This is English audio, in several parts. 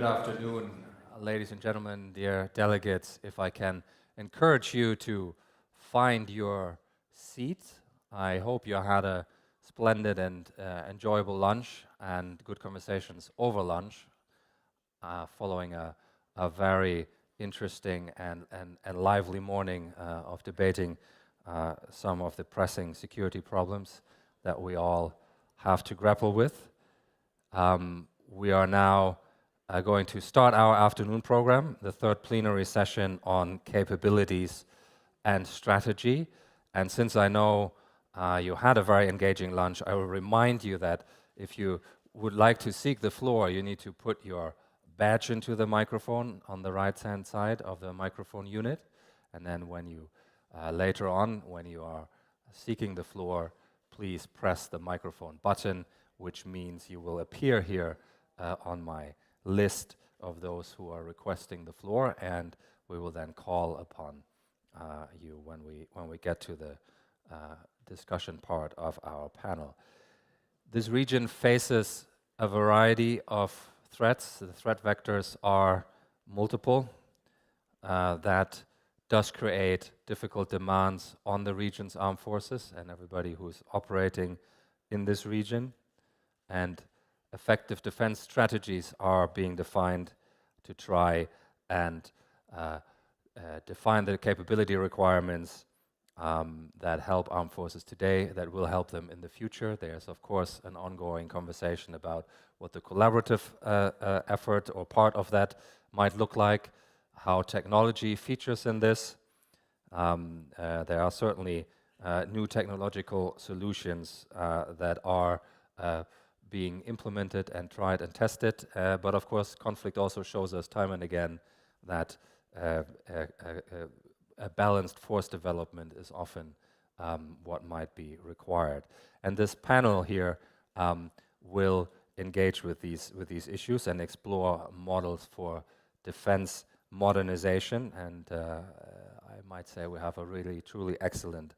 afternoon, ladies and gentlemen, dear delegates. If I can encourage you to find your seats. I hope you had a splendid and enjoyable lunch and good conversations over lunch, following a very interesting and lively morning of debating some of the pressing security problems that we all have to grapple with. We are now going to start our afternoon program, the third plenary session on capabilities and strategy. And since I know you had a very engaging lunch, I will remind you that if you would like to seek the floor, you need to put your badge into the microphone on the right-hand side of the microphone unit. And then when you, later on, when you are seeking the floor, please press the microphone button, which means you will appear here on my list of those who are requesting the floor, and we will then call upon you when we get to the discussion part of our panel. This region faces a variety of threats. The threat vectors are multiple. That does create difficult demands on the region's armed forces and everybody who's operating in this region. And effective defense strategies are being defined to try and define the capability requirements that help armed forces today, that will help them in the future. There's, of course, an ongoing conversation about what the collaborative effort or part of that might look like, how technology features in this. There are certainly new technological solutions that are being implemented and tried and tested, but of course conflict also shows us time and again that a balanced force development is often what might be required. And this panel here will engage with these issues and explore models for defense modernization, and I might say we have a really truly excellent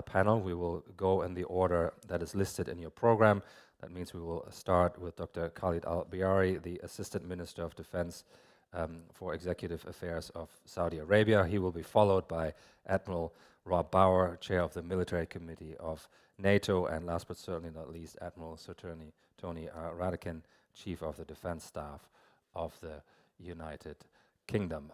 panel. We will go in the order that is listed in your program. That means we will start with Dr. Khalid Al-Biari, the Assistant Minister of Defense for Executive Affairs of Saudi Arabia. He will be followed by Admiral Rob Bauer, Chair of the Military Committee of NATO, and last but certainly not least, Admiral Sir Tony Radakin, Chief of the Defense Staff of the United Kingdom.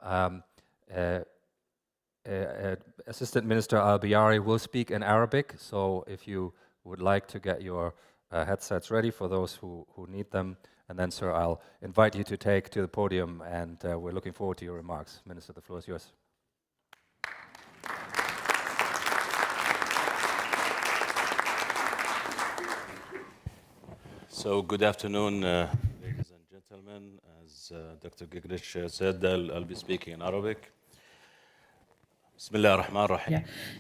Assistant Minister Al-Biari will speak in Arabic, so if you would like to get your headsets ready for those who need them. And then, sir, I'll invite you to take to the podium, and we're looking forward to your remarks. Minister, the floor is yours. So, good afternoon, ladies and gentlemen. As Dr. Gigrich said, I'll be speaking in Arabic.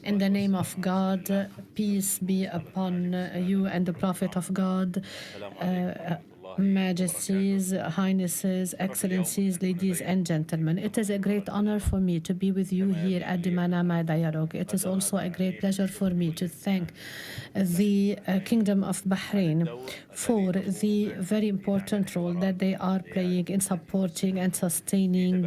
In the name of God, peace be upon you and the Prophet of God, Majesties, Highnesses, Excellencies, ladies and gentlemen. It is a great honor for me to be with you here at the Manama Dialogue. It is also a great pleasure for me to thank the Kingdom of Bahrain for the very important role that they are playing in supporting and sustaining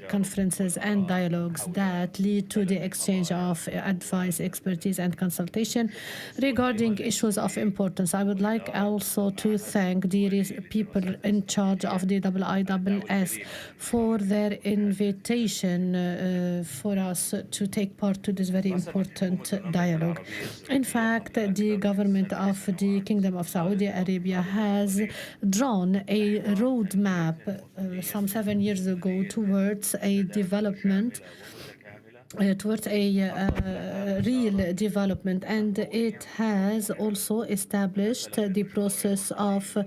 conferences and dialogues that lead to the exchange of advice, expertise, and consultation regarding issues of importance. I would like also to thank the people in charge of the IISS for their invitation for us to take part to this very important dialogue. In fact, the government of the Kingdom of Saudi Arabia has drawn a roadmap some 7 years ago towards a development, towards a real development, and it has also established the process of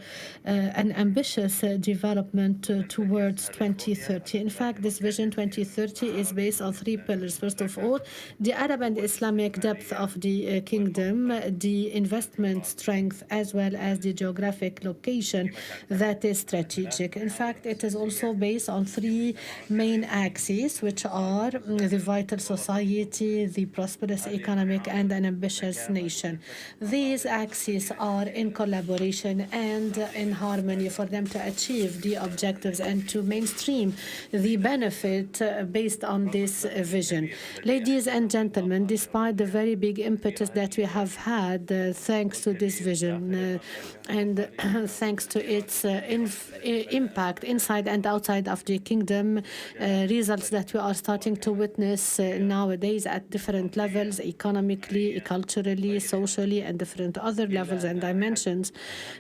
an ambitious development towards 2030. In fact, this Vision 2030 is based on 3 pillars. First of all, the Arab and Islamic depth of the kingdom, the investment strength, as well as the geographic location that is strategic. In fact, it is also based on 3 main axes, which are the vital society, the prosperous economic, and an ambitious nation. These axes are in collaboration and in harmony for them to achieve the objectives and to mainstream the benefit based on this vision. Ladies and gentlemen, despite the very big impetus that we have had thanks to this vision and thanks to its impact inside and outside of the kingdom, results that we are starting to witness nowadays at different levels, economically, culturally, socially, and different other levels and dimensions.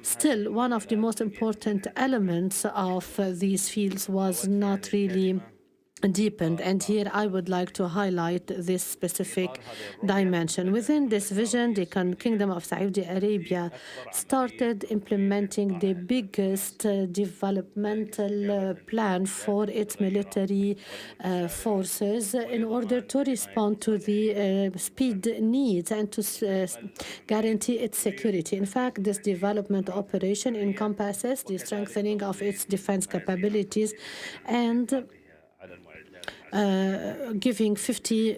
Still, one of the most important elements of these fields was not really deepened, and here I would like to highlight this specific dimension. Within this vision, the Kingdom of Saudi Arabia started implementing the biggest developmental plan for its military forces in order to respond to the speed needs and to guarantee its security. In fact, this development operation encompasses the strengthening of its defense capabilities and giving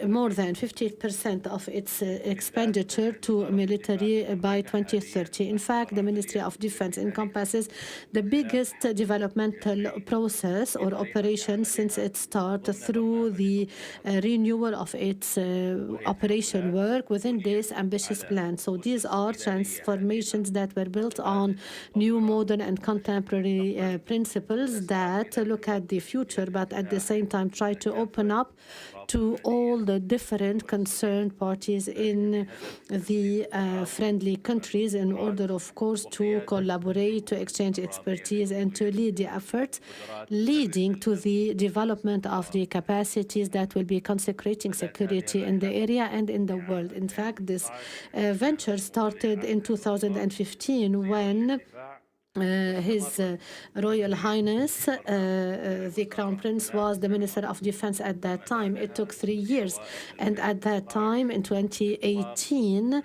more than 50% of its expenditure to military by 2030. In fact, the Ministry of Defense encompasses the biggest developmental process or operation since its start through the renewal of its operation work within this ambitious plan. So these are transformations that were built on new, modern, and contemporary principles that look at the future, but at the same time try to open up to all the different concerned parties in the friendly countries in order, of course, to collaborate, to exchange expertise, and to lead the efforts leading to the development of the capacities that will be consecrating security in the area and in the world. In fact, this venture started in 2015 when His Royal Highness, the Crown Prince, was the Minister of Defense at that time. It took 3 years. And at that time, in 2018,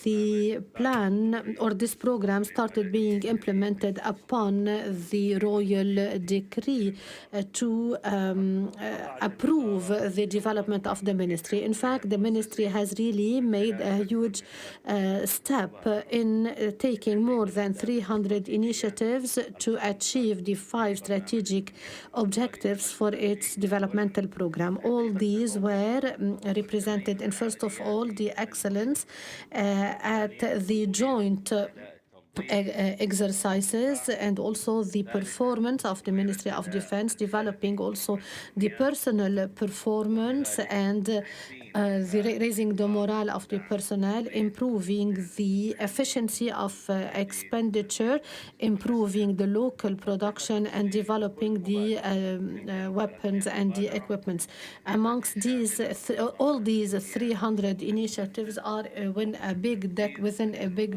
the plan or this program started being implemented upon the royal decree to approve the development of the ministry. In fact, the ministry has really made a huge step in taking more than 300 initiatives to achieve the 5 strategic objectives for its developmental program. All these were represented in, first of all, the excellence at the joint exercises and also the performance of the Ministry of Defense, developing also the personal performance and raising the morale of the personnel, improving the efficiency of expenditure, improving the local production, and developing the weapons and the equipments. Amongst these, all these 300 initiatives are within a big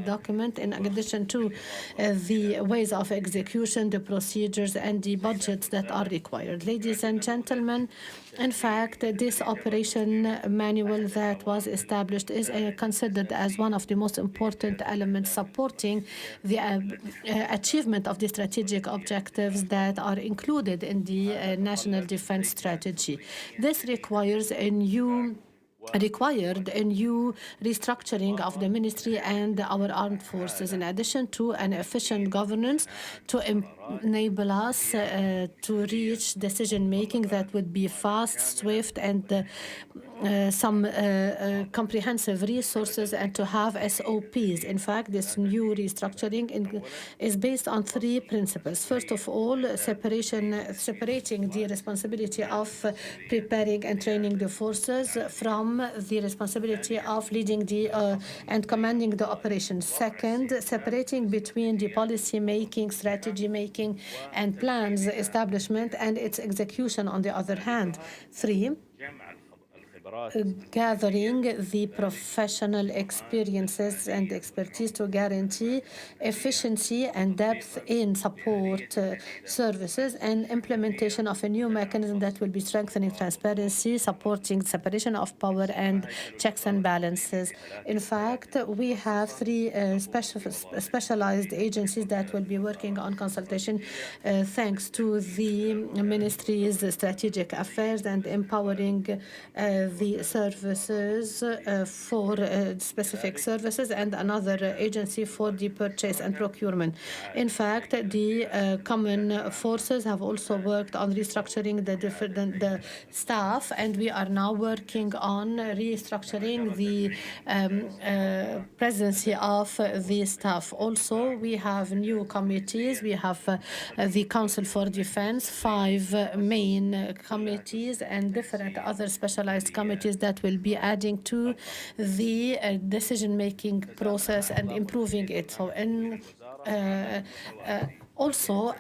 document, in addition to the ways of execution, the procedures, and the budgets that are required. Ladies and gentlemen, in fact, this operation manual that was established is considered as one of the most important elements supporting the achievement of the strategic objectives that are included in the National Defense Strategy. This required a new restructuring of the ministry and our armed forces, in addition to an efficient governance to enable us to reach decision-making that would be fast, swift, and some comprehensive resources, and to have SOPs. In fact, this new restructuring is based on 3 principles. First of all, separating the responsibility of preparing and training the forces from the responsibility of leading and commanding the operation. Second, separating between the policy making, strategy making, and plans establishment and its execution on the other hand. 3, gathering the professional experiences and expertise to guarantee efficiency and depth in support services, and implementation of a new mechanism that will be strengthening transparency, supporting separation of power and checks and balances. In fact, we have three specialized agencies that will be working on consultation thanks to the Ministry's strategic affairs and empowering the services for specific services, and another agency for the purchase and procurement. In fact, the common forces have also worked on restructuring the staff, and we are now working on restructuring the presidency of the staff. Also, we have new committees. We have the Council for Defense, 5 main committees, and different other specialized committees that will be adding to the decision-making process and improving it. So, also,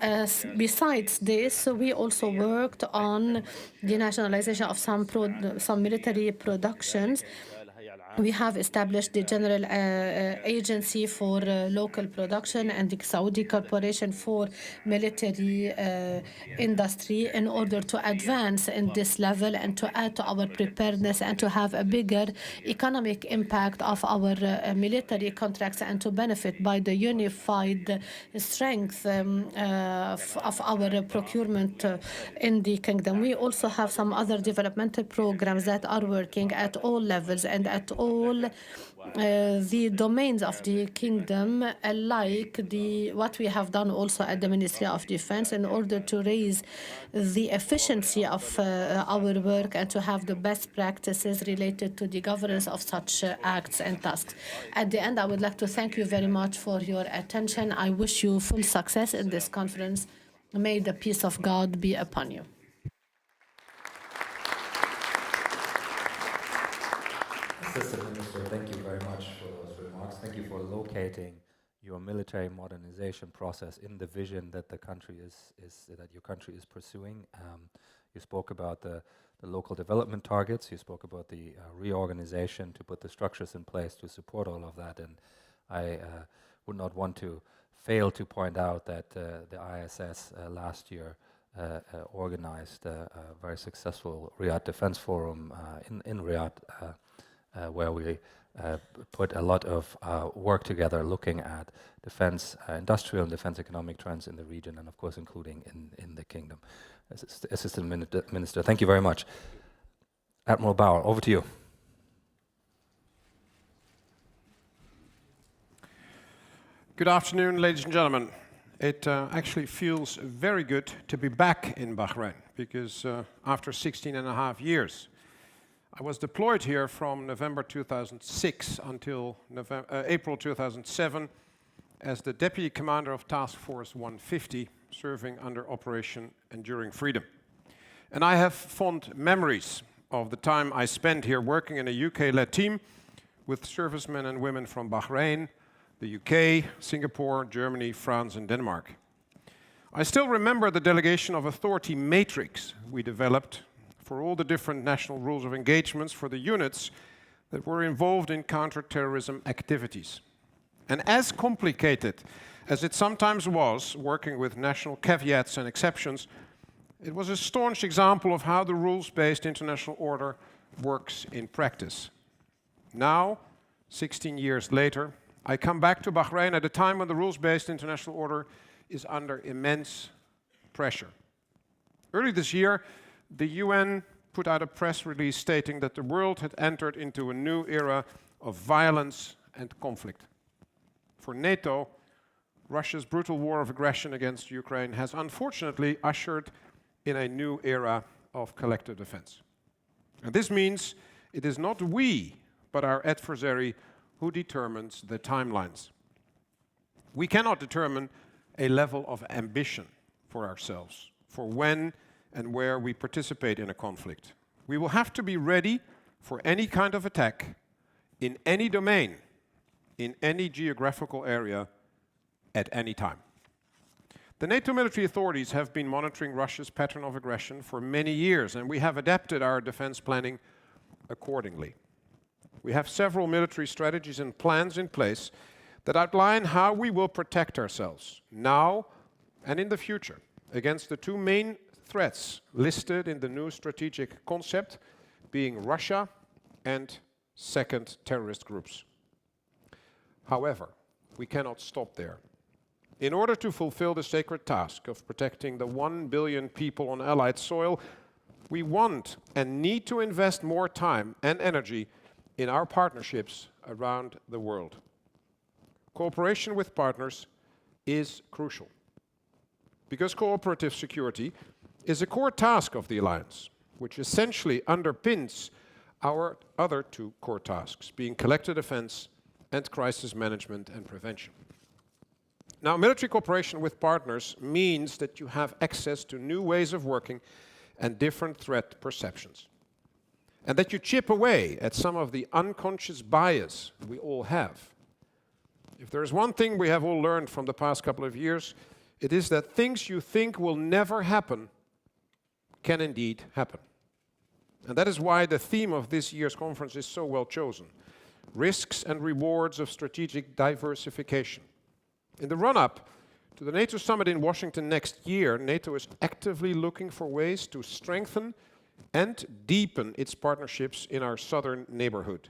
besides this, we also worked on the nationalization of some military productions. We have established the General Agency for Local Production and the Saudi Corporation for Military Industry in order to advance in this level and to add to our preparedness and to have a bigger economic impact of our military contracts and to benefit by the unified strength of our procurement in the kingdom. We also have some other developmental programs that are working at all levels and at all the domains of the kingdom, like what we have done also at the Ministry of Defense in order to raise the efficiency of our work and to have the best practices related to the governance of such acts and tasks. At the end, I would like to thank you very much for your attention. I wish you full success in this conference. May the peace of God be upon you. Assistant Minister, thank you very much for those remarks. Thank you for locating your military modernization process in the vision that the country that your country is pursuing. You spoke about the local development targets. You spoke about the reorganization to put the structures in place to support all of that. And I would not want to fail to point out that the IISS last year organized a very successful Riyadh Defense Forum in Riyadh, where we put a lot of work together looking at defense, industrial and defense economic trends in the region, and of course including in the kingdom. Assistant Minister, thank you very much. Admiral Bauer, over to you. Good afternoon, ladies and gentlemen. It actually feels very good to be back in Bahrain, because after 16.5 years, I was deployed here from November 2006 until April 2007 as the Deputy Commander of Task Force 150, serving under Operation Enduring Freedom. And I have fond memories of the time I spent here working in a UK-led team with servicemen and women from Bahrain, the UK, Singapore, Germany, France, and Denmark. I still remember the delegation of authority matrix we developed for all the different national rules of engagements for the units that were involved in counter-terrorism activities. And as complicated as it sometimes was, working with national caveats and exceptions, it was a staunch example of how the rules-based international order works in practice. Now, 16 years later, I come back to Bahrain at a time when the rules-based international order is under immense pressure. Early this year, the UN put out a press release stating that the world had entered into a new era of violence and conflict. For NATO, Russia's brutal war of aggression against Ukraine has unfortunately ushered in a new era of collective defense. And this means it is not we, but our adversary who determines the timelines. We cannot determine a level of ambition for ourselves, for when and where we participate in a conflict. We will have to be ready for any kind of attack, in any domain, in any geographical area, at any time. The NATO military authorities have been monitoring Russia's pattern of aggression for many years, and we have adapted our defense planning accordingly. We have several military strategies and plans in place that outline how we will protect ourselves now and in the future against the two main threats listed in the new strategic concept, being Russia and second terrorist groups. However, we cannot stop there. In order to fulfill the sacred task of protecting the 1 billion people on Allied soil, we want and need to invest more time and energy in our partnerships around the world. Cooperation with partners is crucial, because cooperative security is a core task of the alliance, which essentially underpins our other two core tasks, being collective defense and crisis management and prevention. Now, military cooperation with partners means that you have access to new ways of working and different threat perceptions, and that you chip away at some of the unconscious bias we all have. If there is one thing we have all learned from the past couple of years, it is that things you think will never happen can indeed happen. And that is why the theme of this year's conference is so well chosen: risks and rewards of strategic diversification. In the run-up to the NATO summit in Washington next year, NATO is actively looking for ways to strengthen and deepen its partnerships in our southern neighborhood.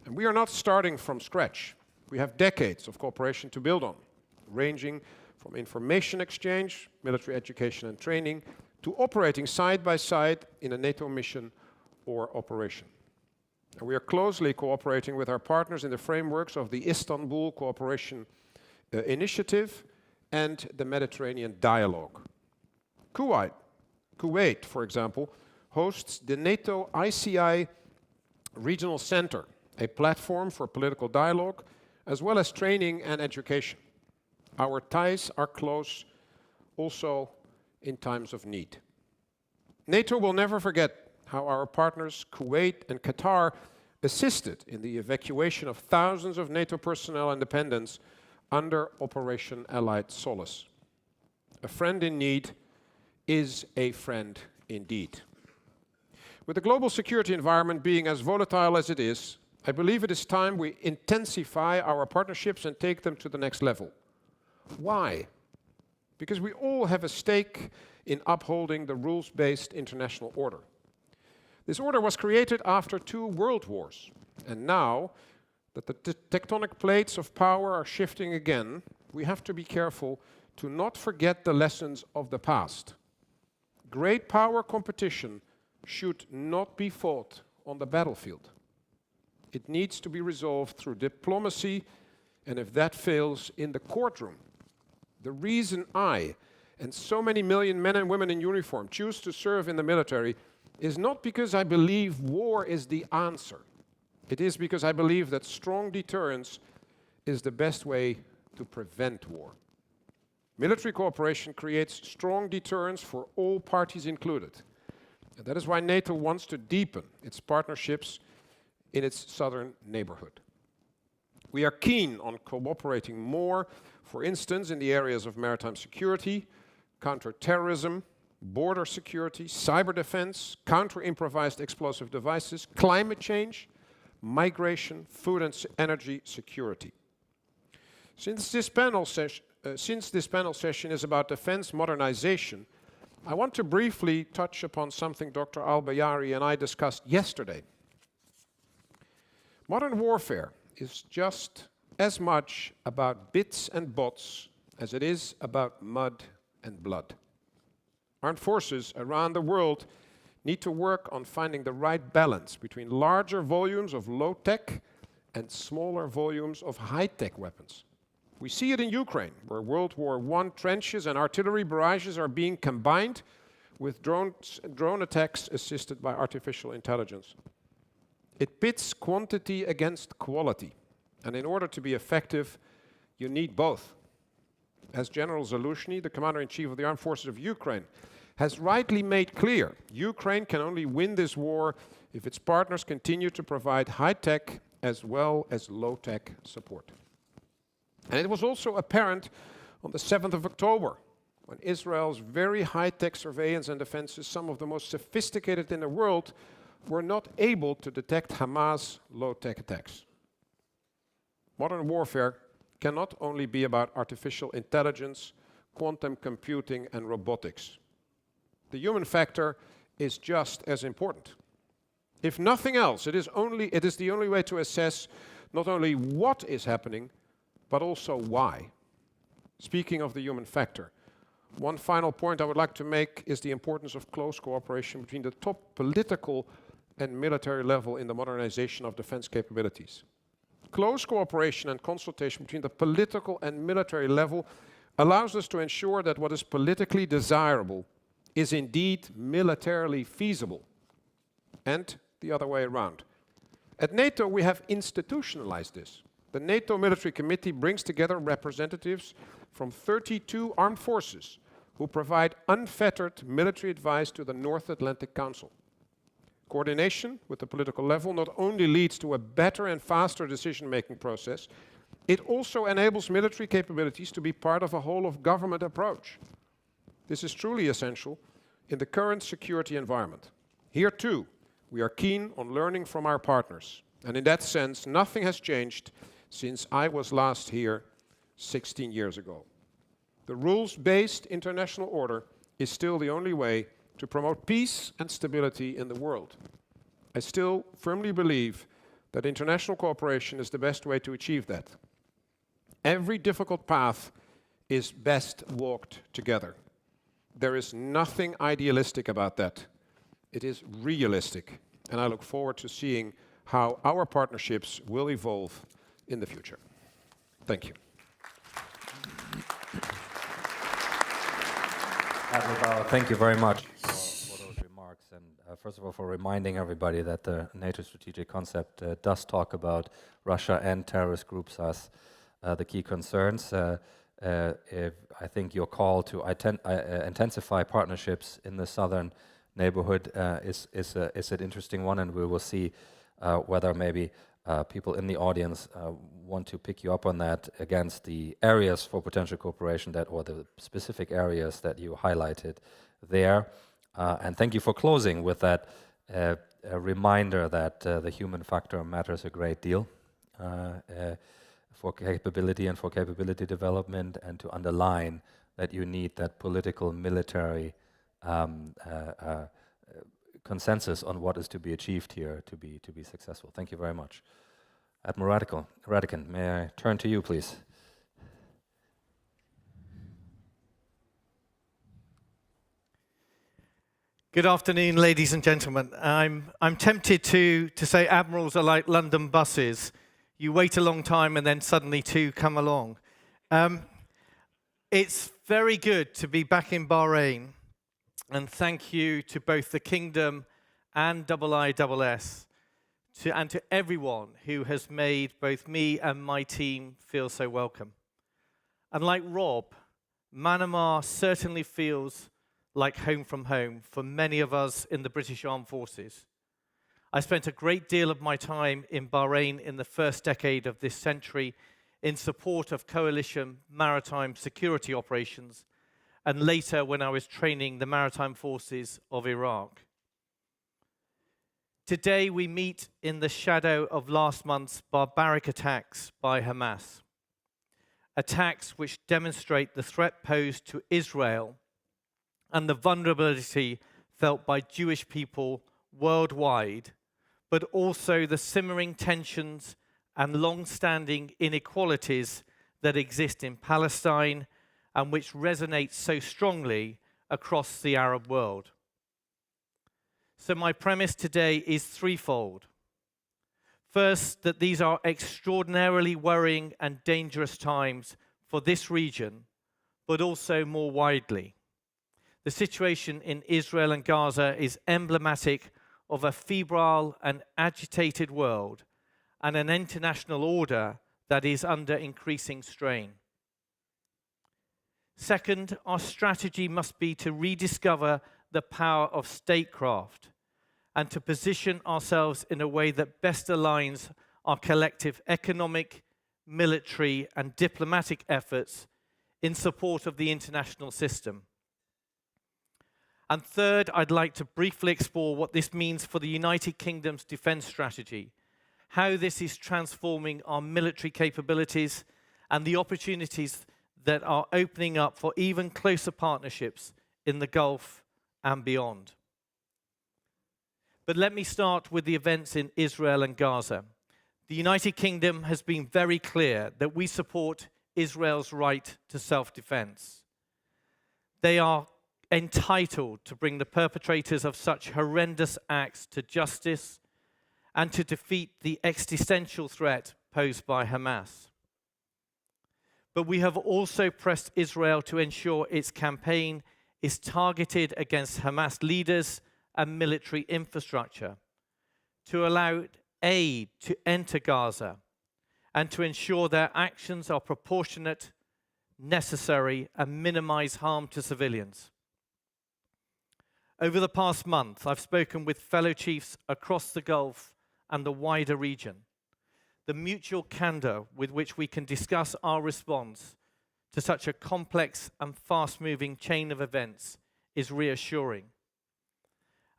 And we are not starting from scratch. We have decades of cooperation to build on, ranging from information exchange, military education and training, to operating side by side in a NATO mission or operation. And we are closely cooperating with our partners in the frameworks of the Istanbul Cooperation Initiative and the Mediterranean Dialogue. Kuwait, for example, hosts the NATO ICI Regional Center, a platform for political dialogue, as well as training and education. Our ties are close also in times of need. NATO will never forget how our partners Kuwait and Qatar assisted in the evacuation of thousands of NATO personnel and dependents under Operation Allied Solace. A friend in need is a friend indeed. With the global security environment being as volatile as it is, I believe it is time we intensify our partnerships and take them to the next level. Why? Because we all have a stake in upholding the rules-based international order. This order was created after 2 world wars, and now that the tectonic plates of power are shifting again, we have to be careful to not forget the lessons of the past. Great power competition should not be fought on the battlefield. It needs to be resolved through diplomacy, and if that fails, in the courtroom. The reason I and so many million men and women in uniform choose to serve in the military is not because I believe war is the answer. It is because I believe that strong deterrence is the best way to prevent war. Military cooperation creates strong deterrence for all parties included. And that is why NATO wants to deepen its partnerships in its southern neighborhood. We are keen on cooperating more, for instance, in the areas of maritime security, counter-terrorism, border security, cyber defense, counter-improvised explosive devices, climate change, migration, food and energy security. Since this panel session is about defense modernization, I want to briefly touch upon something Dr. Al-Bayari and I discussed yesterday. Modern warfare is just as much about bits and bots as it is about mud and blood. Armed forces around the world need to work on finding the right balance between larger volumes of low-tech and smaller volumes of high-tech weapons. We see it in Ukraine, where World War I trenches and artillery barrages are being combined with drone attacks assisted by artificial intelligence. It pits quantity against quality, and in order to be effective, you need both. As General Zaluzhny, the Commander-in-Chief of the Armed Forces of Ukraine, has rightly made clear, Ukraine can only win this war if its partners continue to provide high-tech as well as low-tech support. And it was also apparent on the 7th of October, when Israel's very high-tech surveillance and defenses, some of the most sophisticated in the world, were not able to detect Hamas low-tech attacks. Modern warfare cannot only be about artificial intelligence, quantum computing, and robotics. The human factor is just as important. If nothing else, it is the only way to assess not only what is happening, but also why. Speaking of the human factor, one final point I would like to make is the importance of close cooperation between the top political and military level in the modernization of defense capabilities. Close cooperation and consultation between the political and military level allows us to ensure that what is politically desirable is indeed militarily feasible, and the other way around. At NATO, we have institutionalized this. The NATO Military Committee brings together representatives from 32 armed forces who provide unfettered military advice to the North Atlantic Council. Coordination with the political level not only leads to a better and faster decision-making process, it also enables military capabilities to be part of a whole-of-government approach. This is truly essential in the current security environment. Here too, we are keen on learning from our partners. And in that sense, nothing has changed since I was last here 16 years ago. The rules-based international order is still the only way to promote peace and stability in the world. I still firmly believe that international cooperation is the best way to achieve that. Every difficult path is best walked together. There is nothing idealistic about that. It is realistic, and I look forward to seeing how our partnerships will evolve in the future. Thank you. Thank you very much for those remarks, and first of all for reminding everybody that the NATO strategic concept does talk about Russia and terrorist groups as the key concerns. I think your call to intensify partnerships in the southern neighborhood is an interesting one, and we will see whether maybe people in the audience want to pick you up on that against the areas for potential cooperation or the specific areas that you highlighted there. And thank you for closing with that a reminder that the human factor matters a great deal for capability and for capability development, and to underline that you need that political military consensus on what is to be achieved here to be successful. Thank you very much. Admiral Radican, may I turn to you, please? Good afternoon, ladies and gentlemen. I'm tempted to say admirals are like London buses. You wait a long time and then suddenly two come along. It's very good to be back in Bahrain, and thank you to both the Kingdom and IISS, and to everyone who has made both me and my team feel so welcome. And like Rob, Manama certainly feels like home from home for many of us in the British Armed Forces. I spent a great deal of my time in Bahrain in the first decade of this century in support of coalition maritime security operations, and later when I was training the maritime forces of Iraq. Today we meet in the shadow of last month's barbaric attacks by Hamas. Attacks which demonstrate the threat posed to Israel and the vulnerability felt by Jewish people worldwide, but also the simmering tensions and long-standing inequalities that exist in Palestine and which resonate so strongly across the Arab world. So my premise today is threefold. First, that these are extraordinarily worrying and dangerous times for this region, but also more widely. The situation in Israel and Gaza is emblematic of a febrile and agitated world and an international order that is under increasing strain. Second, our strategy must be to rediscover the power of statecraft and to position ourselves in a way that best aligns our collective economic, military, and diplomatic efforts in support of the international system. And third, I'd like to briefly explore what this means for the United Kingdom's defense strategy, how this is transforming our military capabilities, and the opportunities that are opening up for even closer partnerships in the Gulf and beyond. But let me start with the events in Israel and Gaza. The United Kingdom has been very clear that we support Israel's right to self-defense. They are entitled to bring the perpetrators of such horrendous acts to justice and to defeat the existential threat posed by Hamas. But we have also pressed Israel to ensure its campaign is targeted against Hamas leaders and military infrastructure, to allow aid to enter Gaza, and to ensure their actions are proportionate, necessary, and minimize harm to civilians. Over the past month, I've spoken with fellow chiefs across the Gulf and the wider region. The mutual candor with which we can discuss our response to such a complex and fast-moving chain of events is reassuring.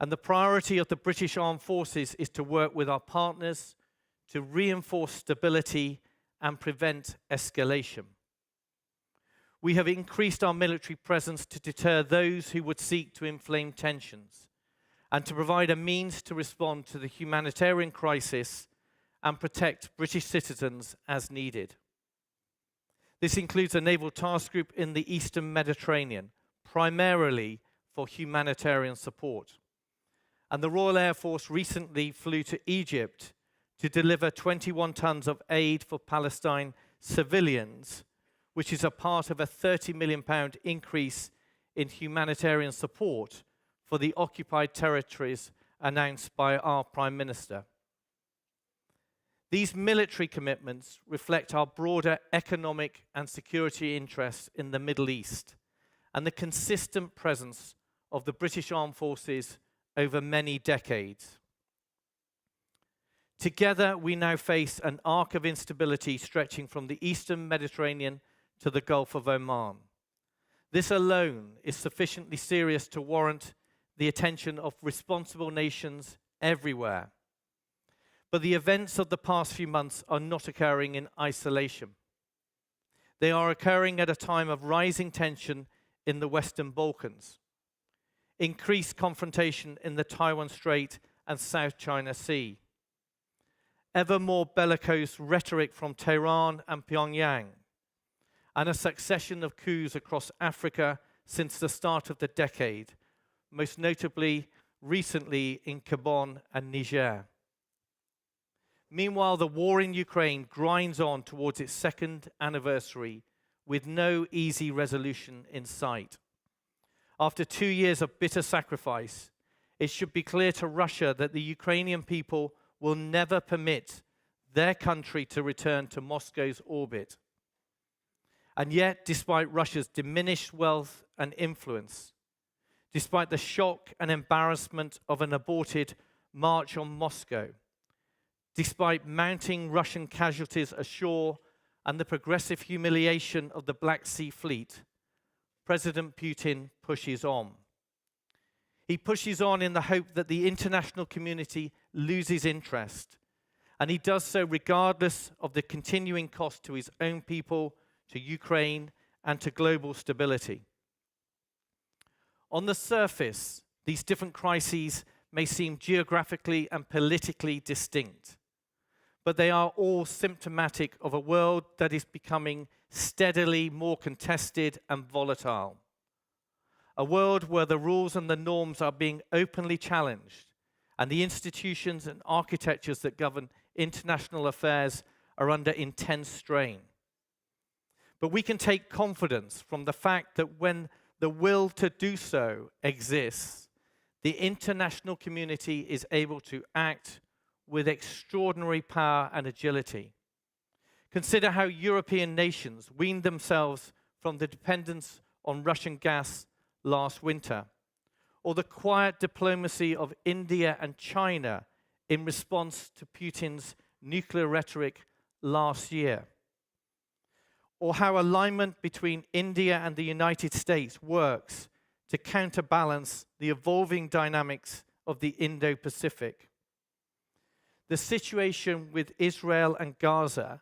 And the priority of the British Armed Forces is to work with our partners to reinforce stability and prevent escalation. We have increased our military presence to deter those who would seek to inflame tensions and to provide a means to respond to the humanitarian crisis and protect British citizens as needed. This includes a naval task group in the Eastern Mediterranean, primarily for humanitarian support. And the Royal Air Force recently flew to Egypt to deliver 21 tons of aid for Palestine civilians, which is a part of a £30 million increase in humanitarian support for the occupied territories announced by our Prime Minister. These military commitments reflect our broader economic and security interests in the Middle East and the consistent presence of the British Armed Forces over many decades. Together, we now face an arc of instability stretching from the Eastern Mediterranean to the Gulf of Oman. This alone is sufficiently serious to warrant the attention of responsible nations everywhere. But the events of the past few months are not occurring in isolation. They are occurring at a time of rising tension in the Western Balkans, increased confrontation in the Taiwan Strait and South China Sea, ever more bellicose rhetoric from Tehran and Pyongyang, and a succession of coups across Africa since the start of the decade, most notably recently in Gabon and Niger. Meanwhile, the war in Ukraine grinds on towards its second anniversary with no easy resolution in sight. After 2 years of bitter sacrifice, it should be clear to Russia that the Ukrainian people will never permit their country to return to Moscow's orbit. And yet, despite Russia's diminished wealth and influence, despite the shock and embarrassment of an aborted march on Moscow, despite mounting Russian casualties ashore and the progressive humiliation of the Black Sea Fleet, President Putin pushes on. He pushes on in the hope that the international community loses interest, and he does so regardless of the continuing cost to his own people, to Ukraine, and to global stability. On the surface, these different crises may seem geographically and politically distinct, but they are all symptomatic of a world that is becoming steadily more contested and volatile. A world where the rules and the norms are being openly challenged, and the institutions and architectures that govern international affairs are under intense strain. But we can take confidence from the fact that when the will to do so exists, the international community is able to act with extraordinary power and agility. Consider how European nations weaned themselves from the dependence on Russian gas last winter, or the quiet diplomacy of India and China in response to Putin's nuclear rhetoric last year, or how alignment between India and the United States works to counterbalance the evolving dynamics of the Indo-Pacific. The situation with Israel and Gaza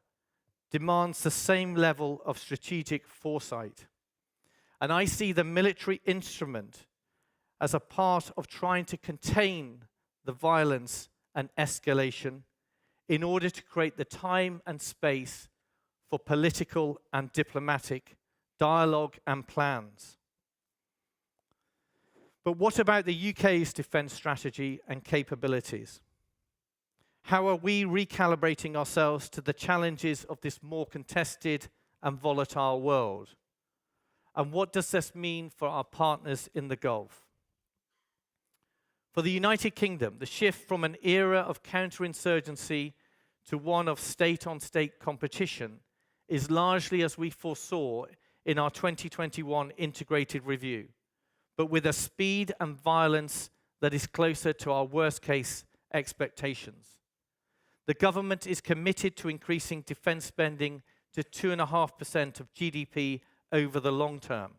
demands the same level of strategic foresight. And I see the military instrument as a part of trying to contain the violence and escalation in order to create the time and space for political and diplomatic dialogue and plans. But what about the UK's defence strategy and capabilities? How are we recalibrating ourselves to the challenges of this more contested and volatile world? And what does this mean for our partners in the Gulf? For the United Kingdom, the shift from an era of counterinsurgency to one of state-on-state competition is largely as we foresaw in our 2021 integrated review, but with a speed and violence that is closer to our worst-case expectations. The government is committed to increasing defence spending to 2.5% of GDP over the long term.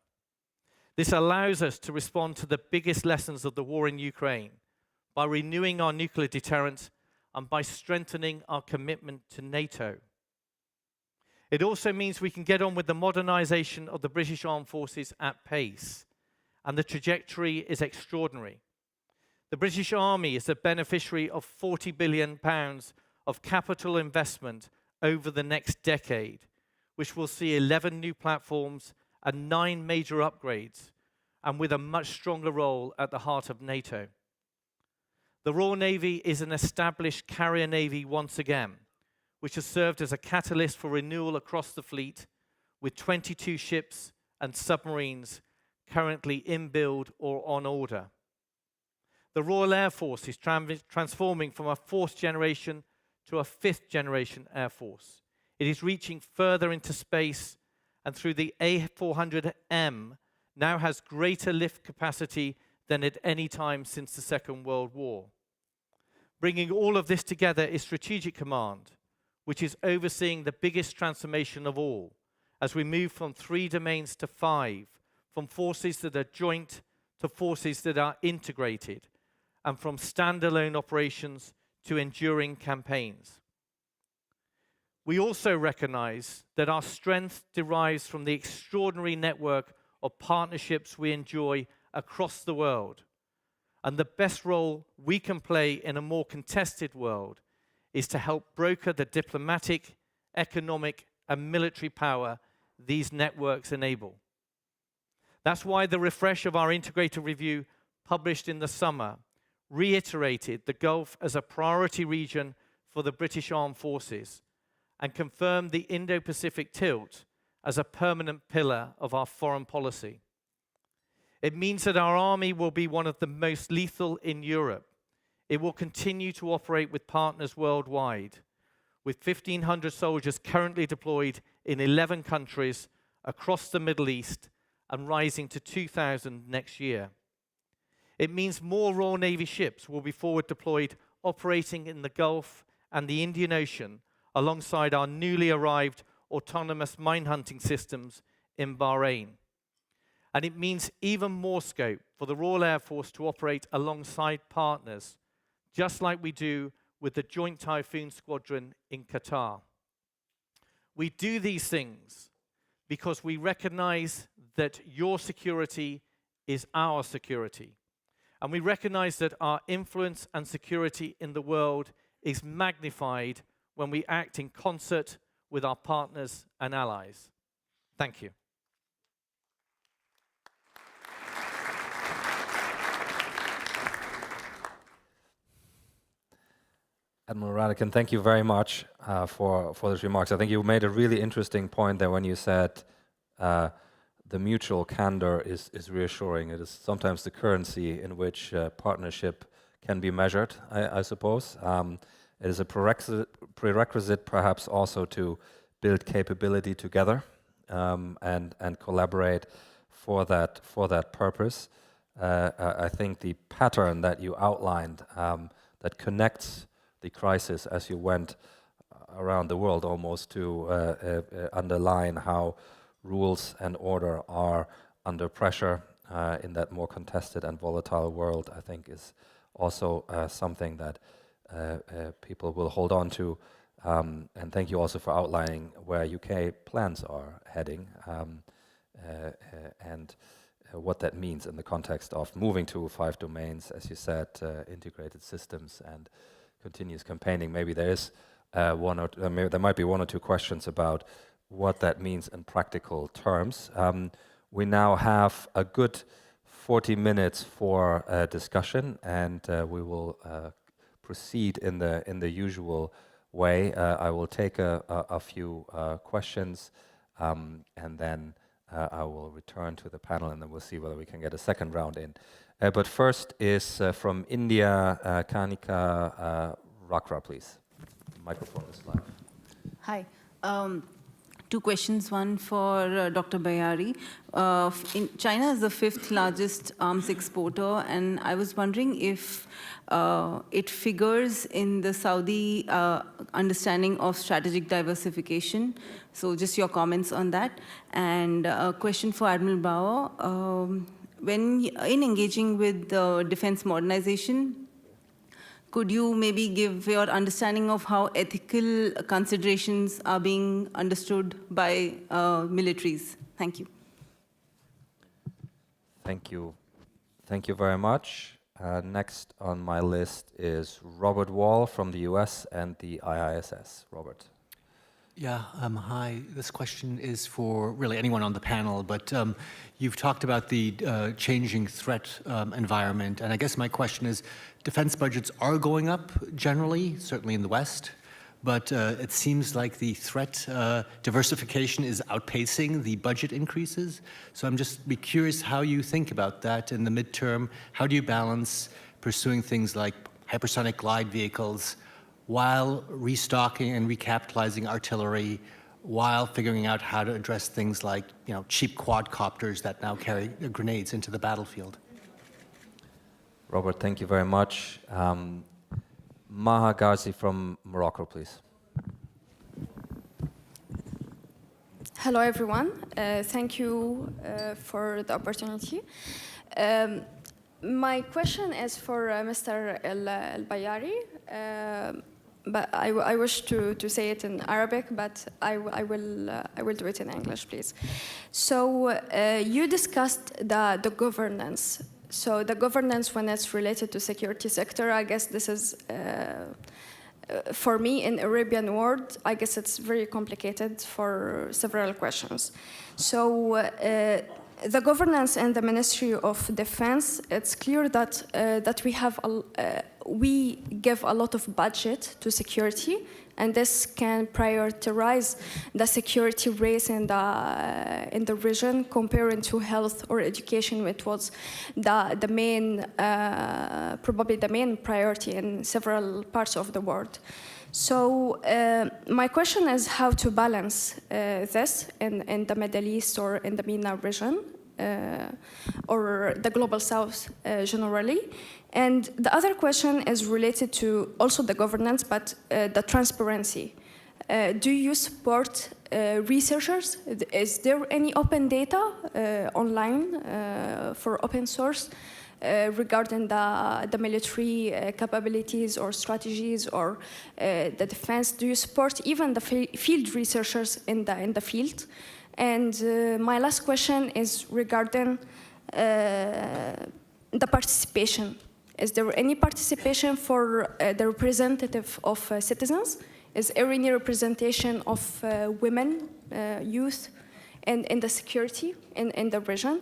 This allows us to respond to the biggest lessons of the war in Ukraine by renewing our nuclear deterrent and by strengthening our commitment to NATO. It also means we can get on with the modernization of the British Armed Forces at pace, and the trajectory is extraordinary. The British Army is a beneficiary of £40 billion of capital investment over the next decade, which will see 11 new platforms and 9 major upgrades, and with a much stronger role at the heart of NATO. The Royal Navy is an established carrier navy once again, which has served as a catalyst for renewal across the fleet, with 22 ships and submarines currently in build or on order. The Royal Air Force is transforming from a 4th generation to a 5th generation Air Force. It is reaching further into space, and through the A400M now has greater lift capacity than at any time since the Second World War. Bringing all of this together is Strategic Command, which is overseeing the biggest transformation of all, as we move from 3 domains to 5, from forces that are joint to forces that are integrated, and from standalone operations to enduring campaigns. We also recognize that our strength derives from the extraordinary network of partnerships we enjoy across the world. And the best role we can play in a more contested world is to help broker the diplomatic, economic, and military power these networks enable. That's why the refresh of our integrated review, published in the summer, reiterated the Gulf as a priority region for the British Armed Forces and confirmed the Indo-Pacific tilt as a permanent pillar of our foreign policy. It means that our army will be one of the most lethal in Europe. It will continue to operate with partners worldwide, with 1,500 soldiers currently deployed in 11 countries across the Middle East and rising to 2,000 next year. It means more Royal Navy ships will be forward deployed, operating in the Gulf and the Indian Ocean, alongside our newly arrived autonomous mine hunting systems in Bahrain. And it means even more scope for the Royal Air Force to operate alongside partners, just like we do with the Joint Typhoon Squadron in Qatar. We do these things because we recognize that your security is our security. And we recognize that our influence and security in the world is magnified when we act in concert with our partners and allies. Thank you. Admiral Radican, thank you very much for those remarks. I think you made a really interesting point there when you said the mutual candor is reassuring. It is sometimes the currency in which partnership can be measured, I suppose. It is a prerequisite perhaps also to build capability together and collaborate for that purpose. I think the pattern that you outlined that connects the crisis as you went around the world almost to underline how rules and order are under pressure in that more contested and volatile world, I think is also something that people will hold on to. And thank you also for outlining where UK plans are heading and what that means in the context of moving to 5 domains, as you said, integrated systems and continuous campaigning. Maybe there is maybe there might be 1 or 2 questions about what that means in practical terms. We now have a good 40 minutes for discussion, and we will proceed in the usual way. I will take a few questions, and then I will return to the panel, and then we'll see whether we can get a second round in. But first is from India, Kanika Rakra, please. The microphone is live. Hi. 2 questions, one for Dr. Bayari. China is the 5th largest arms exporter, and I was wondering if it figures in the Saudi understanding of strategic diversification. So just your comments on that. And a question for Admiral Bauer. When in engaging with defense modernization, could you maybe give your understanding of how ethical considerations are being understood by militaries? Thank you. Thank you. Thank you very much. Next on my list is Robert Wall from the US and the IISS. Robert. Yeah, hi. This question is for really anyone on the panel, but you've talked about the changing threat environment, and I guess my question is, defense budgets are going up generally, certainly in the West, but it seems like the threat diversification is outpacing the budget increases. So I'm just be curious how you think about that in the midterm. How do you balance pursuing things like hypersonic glide vehicles while restocking and recapitalizing artillery, while figuring out how to address things like, cheap quadcopters that now carry grenades into the battlefield? Robert, thank you very much. Maha Ghazi from Morocco, please. Hello, everyone. Thank you for the opportunity. My question is for Mr. El-Bayari. But I wish to say it in Arabic, but I will do it in English, please. So you discussed the governance. So the governance when it's related to security sector, I guess this is, for me in Arabian world, I guess it's very complicated for several questions. So the governance in the Ministry of Defense, it's clear that we give a lot of budget to security, and this can prioritize the security race in the region comparing to health or education, which was the main, probably the main priority in several parts of the world. So my question is how to balance this in the Middle East or in the MENA region or the Global South generally. And the other question is related to also the governance, but the transparency. Do you support researchers? Is there any open data online for open source regarding the military capabilities or strategies or the defense? Do you support even the field researchers in the field? And my last question is regarding the participation. Is there any participation for the representative of citizens? Is there any representation of women, youth, in the security in the region?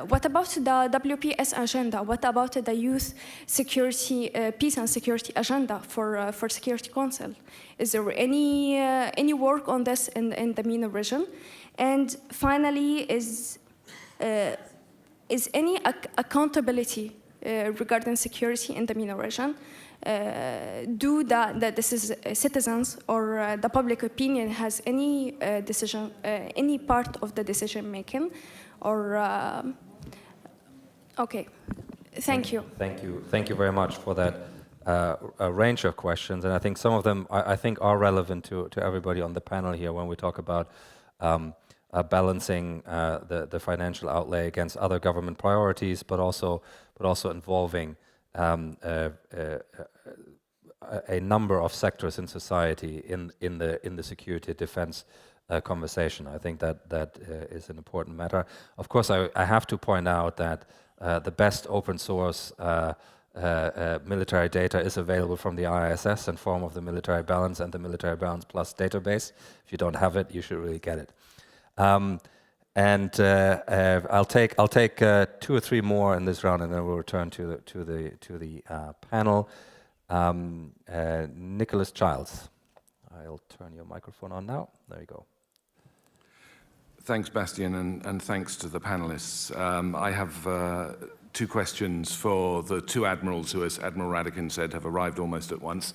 What about the WPS agenda? What about the youth security, peace and security agenda for Security Council? Is there any work on this in the MENA region? And finally, is any accountability regarding security in the MENA region? Do the citizens or the public opinion has any decision, any part of the decision making? Or okay, thank you. Thank you very much for that a range of questions, and I think some of them I think are relevant to everybody on the panel here when we talk about balancing the financial outlay against other government priorities, but also involving a number of sectors in society in the security defense conversation. I think that is an important matter. Of course, I have to point out that the best open source military data is available from the IISS in form of the Military Balance and the Military Balance Plus database. If you don't have it, you should really get it. I'll take 2 or 3 more in this round, and then we'll return to the panel. Nicholas Childs, I'll turn your microphone on now. There you go. Thanks, Bastian, and thanks to the panelists. I have 2 questions for the 2 admirals who, as Admiral Radikin said, have arrived almost at once.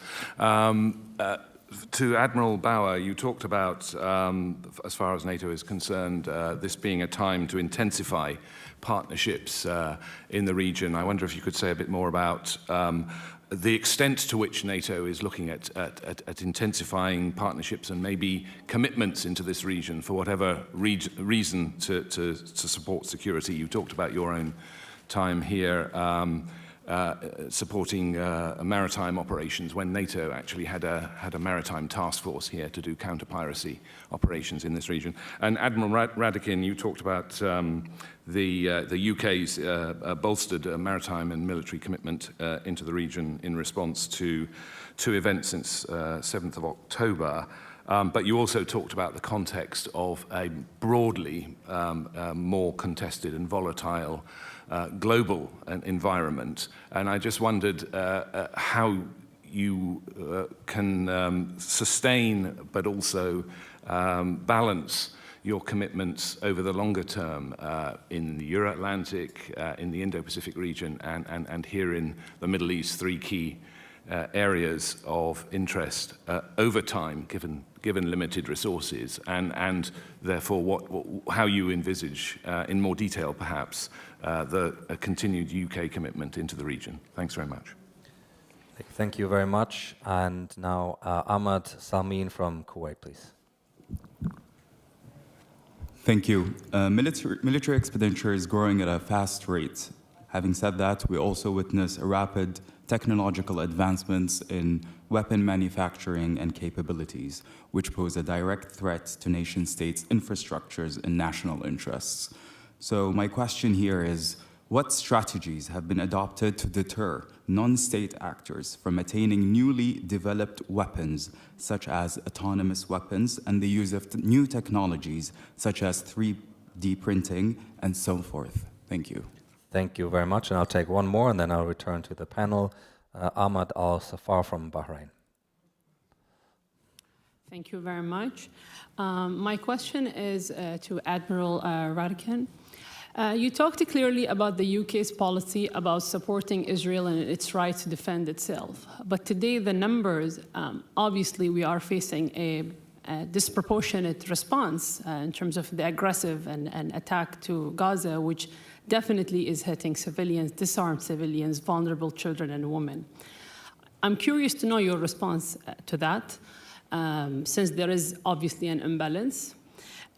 To Admiral Bauer, you talked about, as far as NATO is concerned, this being a time to intensify partnerships in the region. I wonder if you could say a bit more about the extent to which NATO is looking at intensifying partnerships and maybe commitments into this region for whatever reason to support security. You talked about your own time here supporting maritime operations when NATO actually had a maritime task force here to do counter-piracy operations in this region. And Admiral Radikin, you talked about the UK's bolstered maritime and military commitment into the region in response to 2 events since 7th of October. But you also talked about the context of a broadly more contested and volatile global environment. And I just wondered how you can sustain but also balance your commitments over the longer term in the Euro-Atlantic, in the Indo-Pacific region, and here in the Middle East, 3 key areas of interest over time, given limited resources, and therefore how you envisage, in more detail perhaps, the continued UK commitment into the region. Thanks very much. Thank you very much. And now Ahmad Salmin from Kuwait, please. Thank you. Military expenditure is growing at a fast rate. Having said that, we also witness a rapid technological advancements in weapon manufacturing and capabilities, which pose a direct threat to nation states' infrastructures and national interests. So my question here is, what strategies have been adopted to deter non-state actors from attaining newly developed weapons, such as autonomous weapons, and the use of new technologies, such as 3D printing and so forth? Thank you. Thank you very much, and I'll take 1 more, and then I'll return to the panel. Ahmad Al-Safar from Bahrain. Thank you very much. My question is to Admiral Radikin. You talked clearly about the UK's policy about supporting Israel and its right to defend itself. But today, the numbers, obviously, we are facing a disproportionate response in terms of the aggressive and attack to Gaza, which definitely is hitting civilians, disarmed civilians, vulnerable children and women. I'm curious to know your response to that, since there is obviously an imbalance.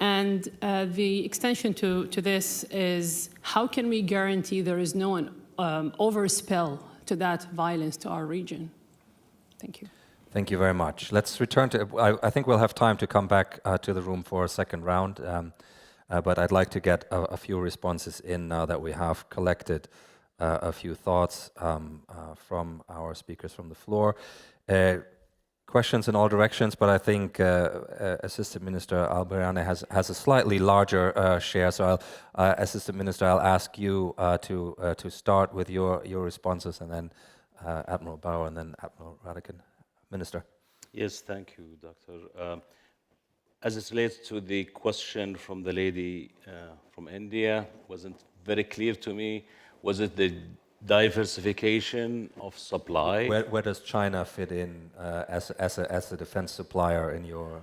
And the extension to this is, how can we guarantee there is no overspill to that violence to our region? Thank you. Thank you very much. Let's return to, I think we'll have time to come back to the room for a second round, but I'd like to get a few responses in now that we have collected a few thoughts from our speakers from the floor. Questions in all directions, but I think Assistant Minister Al-Bahrani has a slightly larger share. So, Assistant Minister, I'll ask you to start with your responses, and then Admiral Bauer, and then Admiral Radikin. Minister. Yes, thank you, Doctor. As it relates to the question from the lady from India, wasn't very clear to me. Was it the diversification of supply? Where does China fit in as a defense supplier in your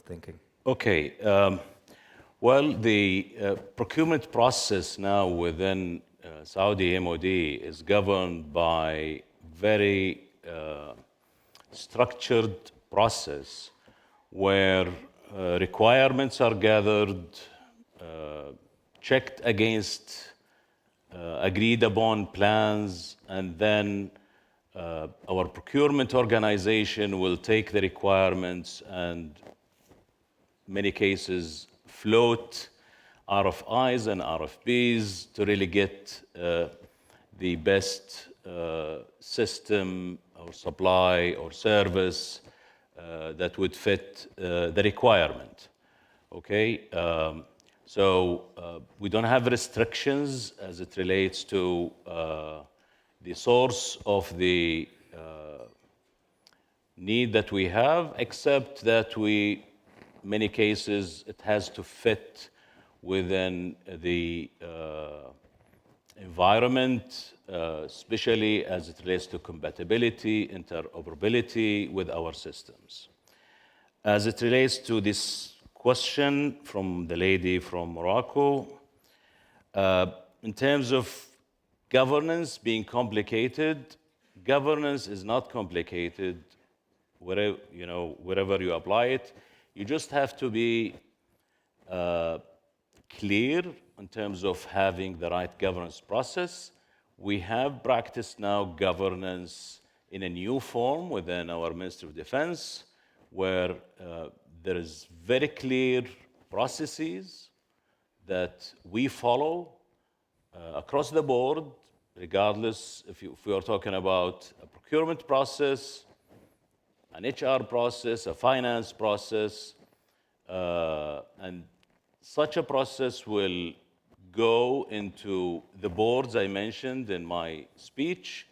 thinking? Okay. Well, the procurement process now within Saudi MOD is governed by very structured process where requirements are gathered, checked against agreed upon plans, and then our procurement organization will take the requirements and many cases float RFIs and RFPs to really get the best system or supply or service that would fit the requirement. Okay, so we don't have restrictions as it relates to the source of the need that we have, except that many cases, it has to fit within the environment, especially as it relates to compatibility, interoperability with our systems. As it relates to this question from the lady from Morocco, in terms of governance being complicated, governance is not complicated wherever you apply it. You just have to be clear in terms of having the right governance process. We have practiced now governance in a new form within our Ministry of Defense, where there is very clear processes that we follow across the board, regardless if we are talking about a procurement process, an HR process, a finance process, and such a process will go into the boards I mentioned in my speech.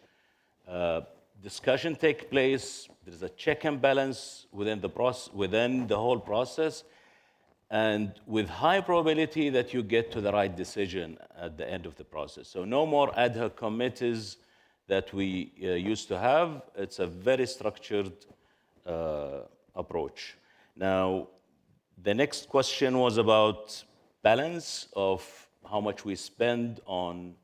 Discussion take place. There's a check and balance within the whole process, and with high probability that you get to the right decision at the end of the process. So no more ad hoc committees that we used to have. It's a very structured approach. Now, the next question was about balance of how much we spend on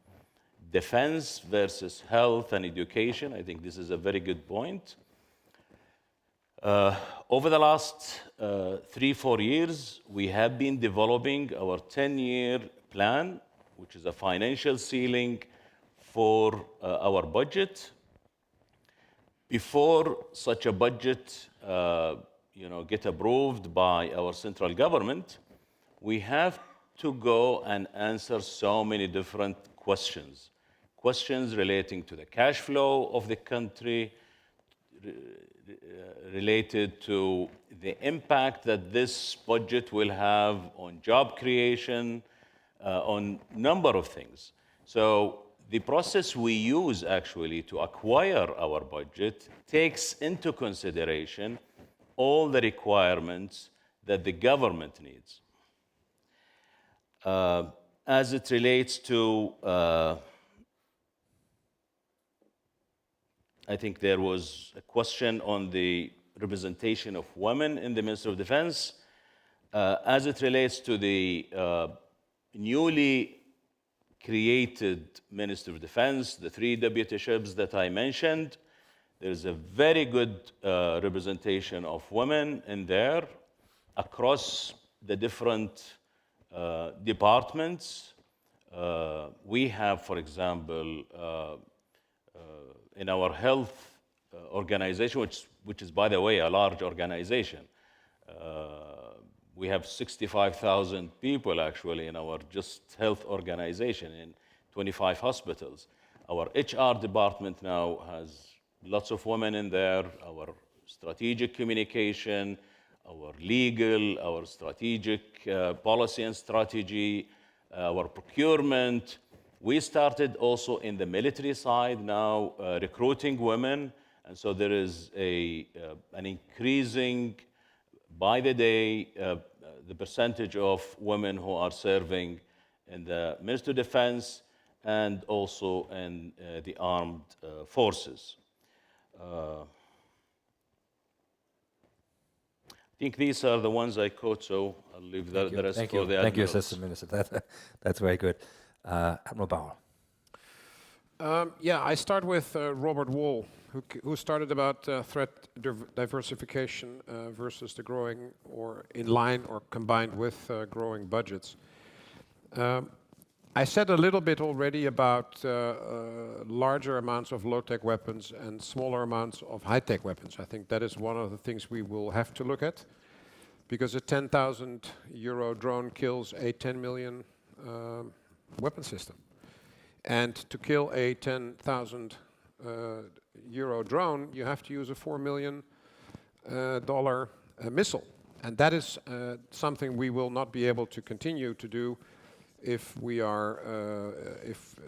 defense versus health and education. I think this is a very good point. Over the last 3-4 years, we have been developing our 10-year plan, which is a financial ceiling for our budget. Before such a budget get approved by our central government, we have to go and answer so many different questions. Questions relating to the cash flow of the country, related to the impact that this budget will have on job creation, on number of things. So the process we use actually to acquire our budget takes into consideration all the requirements that the government needs. As it relates to, I think there was a question on the representation of women in the Ministry of Defense. As it relates to the newly created Ministry of Defense, the 3 deputyships that I mentioned, there's a very good representation of women in there across the different departments. We have, for example, in our health organization, which is, by the way, a large organization, we have 65,000 people actually in our just health organization in 25 hospitals. Our HR department now has lots of women in there, our strategic communication, our legal, our strategic policy and strategy, our procurement. We started also in the military side now recruiting women, and so there is an increasing by the day the percentage of women who are serving in the Ministry of Defense and also in the armed forces. I think these are the ones I caught, so I'll leave the rest for the admirals. Thank you, Assistant Minister. That's very good. Admiral Bauer. Yeah, I start with Robert Wall, who started about threat diversification versus the growing or in line or combined with growing budgets. I said a little bit already about larger amounts of low-tech weapons and smaller amounts of high-tech weapons. I think that is one of the things we will have to look at, because a 10,000 euro drone kills a 10 million weapon system. And to kill a 10,000 euro drone, you have to use a $4 million missile. And that is something we will not be able to continue to do if we are,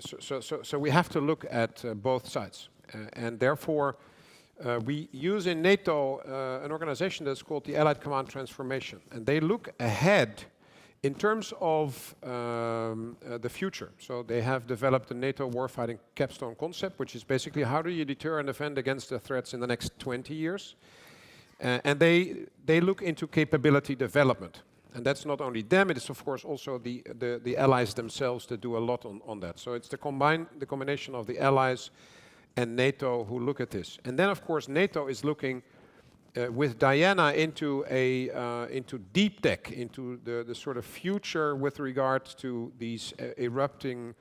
so we have to look at both sides. And therefore, we use in NATO an organization that's called the Allied Command Transformation. And they look ahead in terms of the future. So they have developed the NATO warfighting capstone concept, which is basically how do you deter and defend against the threats in the next 20 years. And they look into capability development. And that's not only them, it is of course also the allies themselves that do a lot on that. So it's the combination of the allies and NATO who look at this. And then of course NATO is looking with Diana into deep tech, into the sort of future with regard to these erupting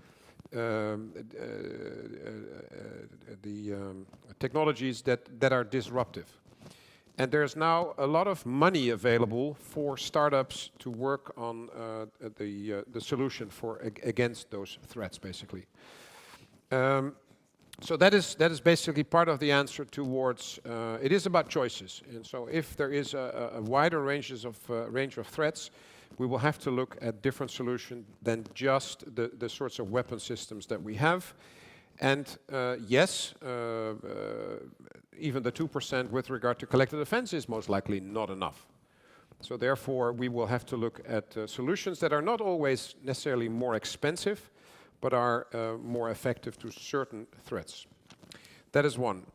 technologies that are disruptive. And there's now a lot of money available for startups to work on the solution against those threats, basically. So that is basically part of the answer towards. It is about choices, and so if there is a wider range of threats, we will have to look at different solutions than just the sorts of weapon systems that we have. And yes, even the 2% with regard to collective defense is most likely not enough. So therefore, we will have to look at solutions that are not always necessarily more expensive, but are more effective to certain threats. That is one.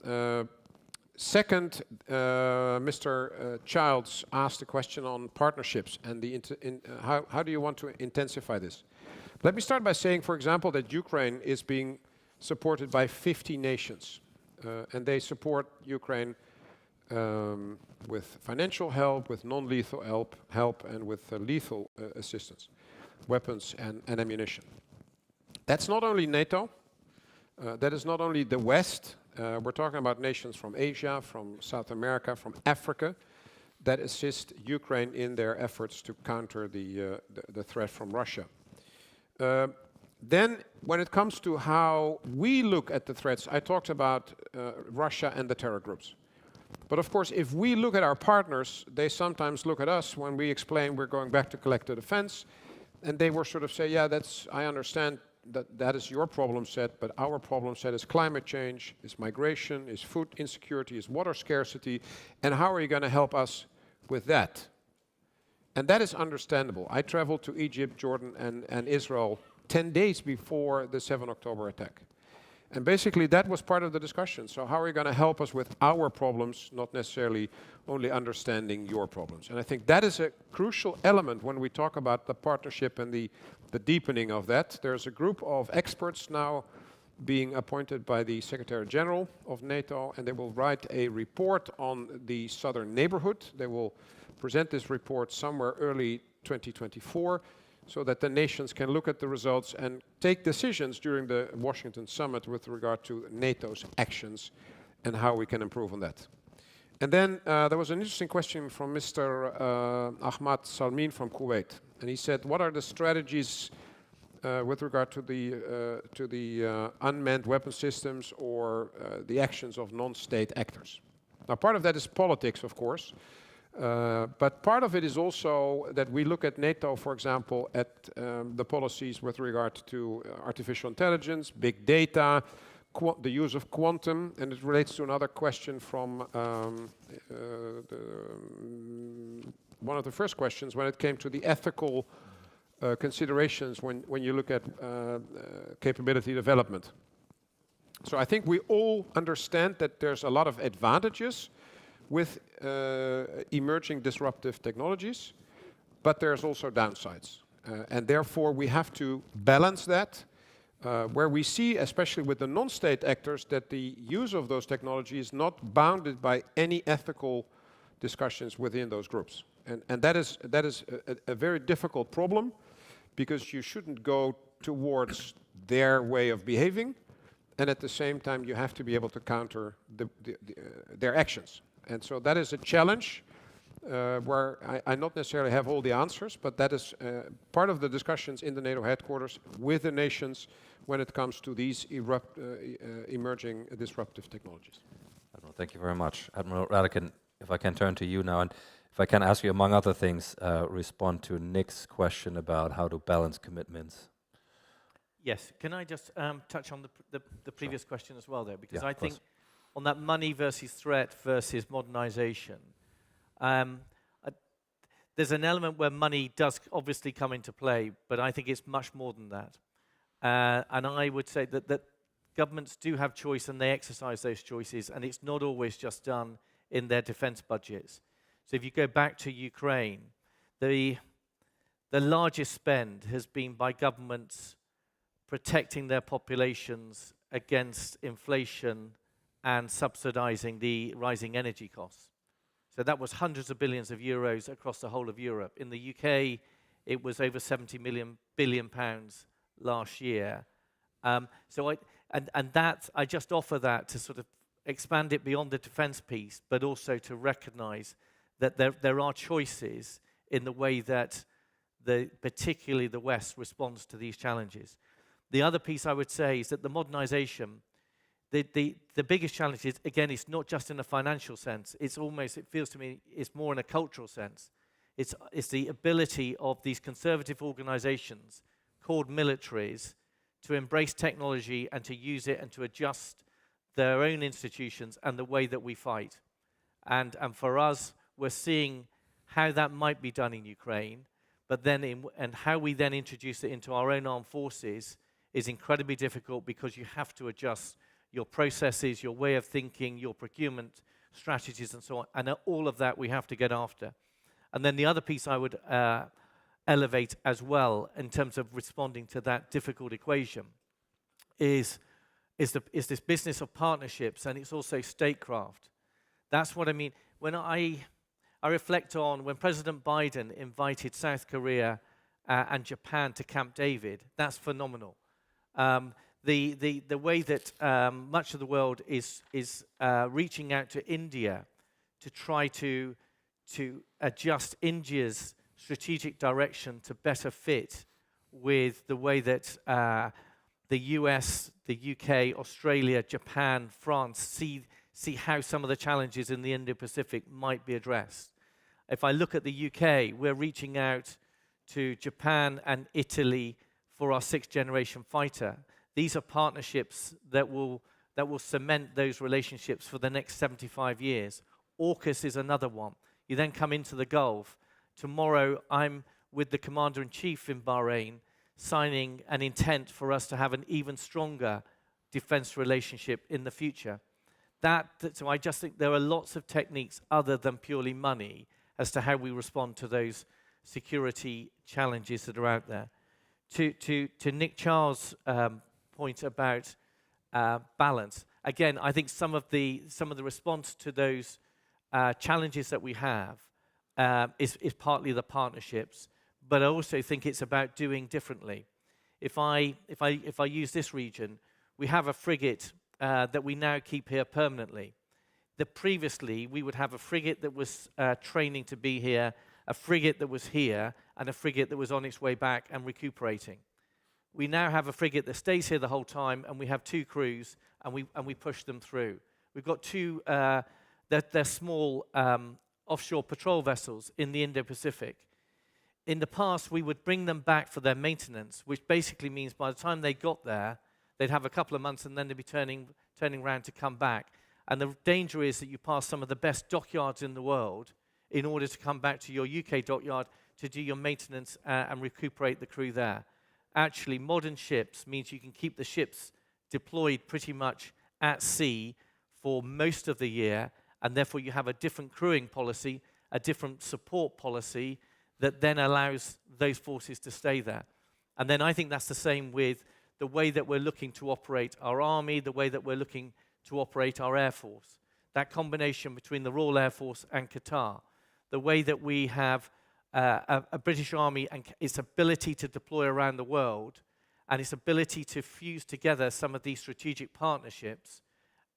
Second, Mr. Childs asked a question on partnerships and how do you want to intensify this? Let me start by saying, for example, that Ukraine is being supported by 50 nations. And they support Ukraine with financial help, with non-lethal help, and with lethal assistance, weapons and ammunition. That's not only NATO, that is not only the West. We're talking about nations from Asia, from South America, from Africa, that assist Ukraine in their efforts to counter the threat from Russia. Then, when it comes to how we look at the threats, I talked about Russia and the terror groups. But of course, if we look at our partners, they sometimes look at us when we explain we're going back to collective defense, and they will sort of say, yeah, I understand that is your problem set, but our problem set is climate change, is migration, is food insecurity, is water scarcity, and how are you going to help us with that? And that is understandable. I traveled to Egypt, Jordan, and Israel 10 days before the 7 October attack. And basically that was part of the discussion. So how are you going to help us with our problems, not necessarily only understanding your problems? And I think that is a crucial element when we talk about the partnership and the deepening of that. There's a group of experts now being appointed by the Secretary General of NATO, and they will write a report on the southern neighborhood. They will present this report somewhere early 2024, so that the nations can look at the results and take decisions during the Washington summit with regard to NATO's actions and how we can improve on that. And then there was an interesting question from Mr. Ahmad Salmin from Kuwait. And he said, what are the strategies with regard to the unmanned weapon systems or the actions of non-state actors? Now, part of that is politics, of course. But part of it is also that we look at NATO, for example, at the policies with regard to artificial intelligence, big data, the use of quantum, and it relates to another question from one of the first questions when it came to the ethical considerations when you look at capability development. So I think we all understand that there's a lot of advantages with emerging disruptive technologies, but there's also downsides. And therefore we have to balance that, where we see, especially with the non-state actors, that the use of those technologies is not bounded by any ethical discussions within those groups. And that is a very difficult problem, because you shouldn't go towards their way of behaving, and at the same time you have to be able to counter their actions. And so that is a challenge where I not necessarily have all the answers, but that is part of the discussions in the NATO headquarters with the nations when it comes to these emerging disruptive technologies. Admiral, thank you very much. Admiral Radican, if I can turn to you now, and if I can ask you, among other things, respond to Nick's question about how to balance commitments. Yes, can I just touch on the previous question as well there? Because Yeah, I think on that money versus threat versus modernization, there's an element where money does obviously come into play, but I think it's much more than that. And I would say that governments do have choice and they exercise those choices, and it's not always just done in their defense budgets. So if you go back to Ukraine, the largest spend has been by governments protecting their populations against inflation and subsidizing the rising energy costs. So that was hundreds of billions of euros across the whole of Europe. In the UK, it was over 70 billion pounds last year. So I just offer that to sort of expand it beyond the defense piece, but also to recognize that there are choices in the way that particularly the West responds to these challenges. The other piece I would say is that the modernization, the biggest challenge is, again, it's not just in a financial sense. It's almost, it feels to me, it's more in a cultural sense. It's the ability of these conservative organizations called militaries to embrace technology and to use it and to adjust their own institutions and the way that we fight. And for us, we're seeing how that might be done in Ukraine, but then and how we then introduce it into our own armed forces is incredibly difficult, because you have to adjust your processes, your way of thinking, your procurement strategies, and so on. And all of that we have to get after. And then the other piece I would elevate as well in terms of responding to that difficult equation is this business of partnerships, and it's also statecraft. That's what I mean. When I reflect on when President Biden invited South Korea and Japan to Camp David, that's phenomenal. The way that much of the world is reaching out to India to try to adjust India's strategic direction to better fit with the way that the US, the UK, Australia, Japan, France see how some of the challenges in the Indo-Pacific might be addressed. If I look at the UK, we're reaching out to Japan and Italy for our 6th generation fighter. These are partnerships that will cement those relationships for the next 75 years. AUKUS is another one. You then come into the Gulf. Tomorrow, I'm with the Commander-in-Chief in Bahrain, signing an intent for us to have an even stronger defense relationship in the future. So I just think there are lots of techniques other than purely money as to how we respond to those security challenges that are out there. To Nick Charles' point about balance, again, I think some of the response to those challenges that we have is partly the partnerships, but I also think it's about doing differently. If I use this region, we have a frigate that we now keep here permanently. Previously, we would have a frigate that was training to be here, a frigate that was here, and a frigate that was on its way back and recuperating. We now have a frigate that stays here the whole time, and we have 2 crews, and we push them through. We've got 2, they're small offshore patrol vessels in the Indo-Pacific. In the past, we would bring them back for their maintenance, which basically means by the time they got there, they'd have a couple of months, and then they'd be turning around to come back. And the danger is that you pass some of the best dockyards in the world in order to come back to your UK dockyard to do your maintenance and recuperate the crew there. Actually, modern ships means you can keep the ships deployed pretty much at sea for most of the year, and therefore you have a different crewing policy, a different support policy that then allows those forces to stay there. And then I think that's the same with the way that we're looking to operate our army, the way that we're looking to operate our Air Force. That combination between the Royal Air Force and Qatar, the way that we have a British army and its ability to deploy around the world and its ability to fuse together some of these strategic partnerships,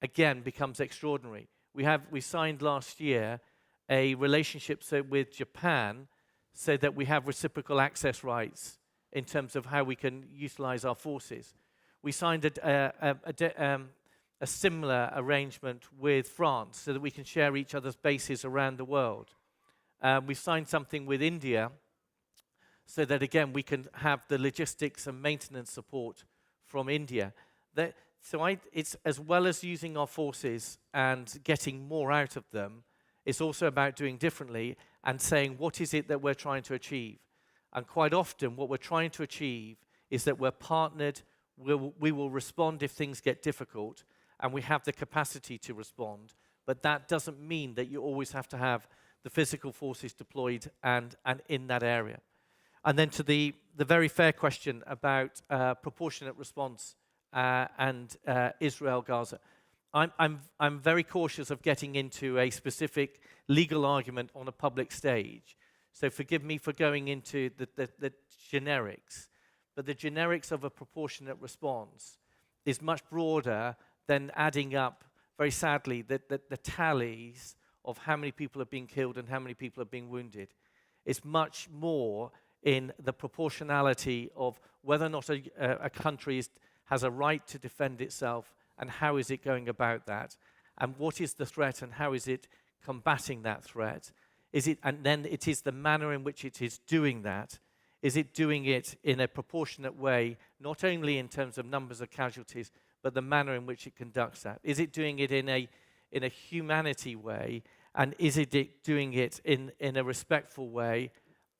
again, becomes extraordinary. We signed last year a relationship with Japan so that we have reciprocal access rights in terms of how we can utilize our forces. We signed a similar arrangement with France so that we can share each other's bases around the world. We've signed something with India so that, again, we can have the logistics and maintenance support from India. It's as well as using our forces and getting more out of them, it's also about doing differently and saying, what is it that we're trying to achieve? And quite often, what we're trying to achieve is that we're partnered, we will respond if things get difficult, and we have the capacity to respond. But that doesn't mean that you always have to have the physical forces deployed and in that area. And then to the very fair question about proportionate response and Israel-Gaza. I'm very cautious of getting into a specific legal argument on a public stage. So forgive me for going into the generics. But the generics of a proportionate response is much broader than adding up, very sadly, the tallies of how many people are being killed and how many people are being wounded. It's much more in the proportionality of whether or not a country has a right to defend itself and how is it going about that, and what is the threat and how is it combating that threat. And then it is the manner in which it is doing that. Is it doing it in a proportionate way, not only in terms of numbers of casualties, but the manner in which it conducts that? Is it doing it in a humanity way, and is it doing it in a respectful way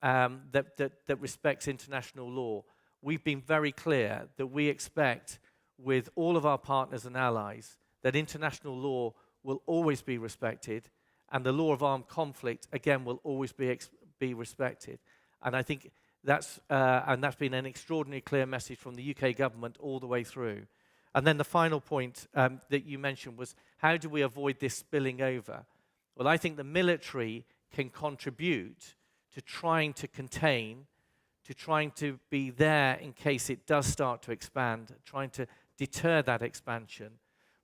that respects international law? We've been very clear that we expect, with all of our partners and allies, that international law will always be respected, and the law of armed conflict, again, will always be respected. And I think that's been an extraordinarily clear message from the UK government all the way through. And then the final point that you mentioned was, how do we avoid this spilling over? Well, I think the military can contribute to trying to contain, to trying to be there in case it does start to expand, trying to deter that expansion.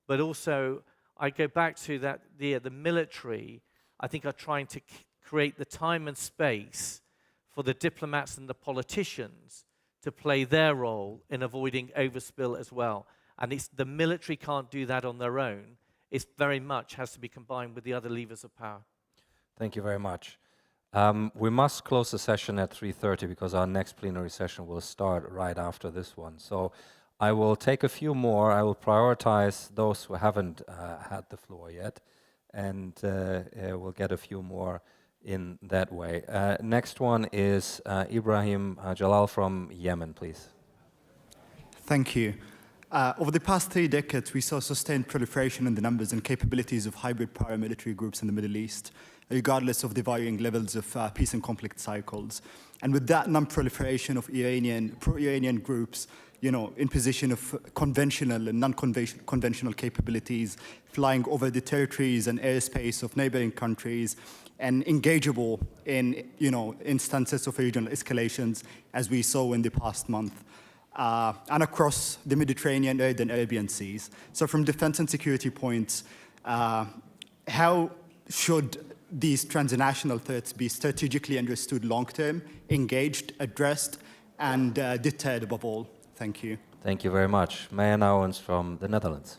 But also, I go back to that the military, I think, are trying to create the time and space for the diplomats and the politicians to play their role in avoiding overspill as well. And the military can't do that on their own. It very much has to be combined with the other levers of power. Thank you very much. We must close the session at 3:30 because our next plenary session will start right after this one. So I will take a few more. I will prioritize those who haven't had the floor yet, and we'll get a few more in that way. Next one is Ibrahim Jalal from Yemen, please. Thank you. Over the past 3 decades, we saw sustained proliferation in the numbers and capabilities of hybrid paramilitary groups in the Middle East, regardless of the varying levels of peace and conflict cycles. And with that non-proliferation of pro-Iranian groups, in position of conventional and non-conventional capabilities, flying over the territories and airspace of neighboring countries, and engageable in, instances of regional escalations, as we saw in the past month, and across the Mediterranean and Arabian seas. So from defense and security points, how should these transnational threats be strategically understood long-term, engaged, addressed, and deterred above all? Thank you. Thank you very much. Maya Nouwens from the Netherlands.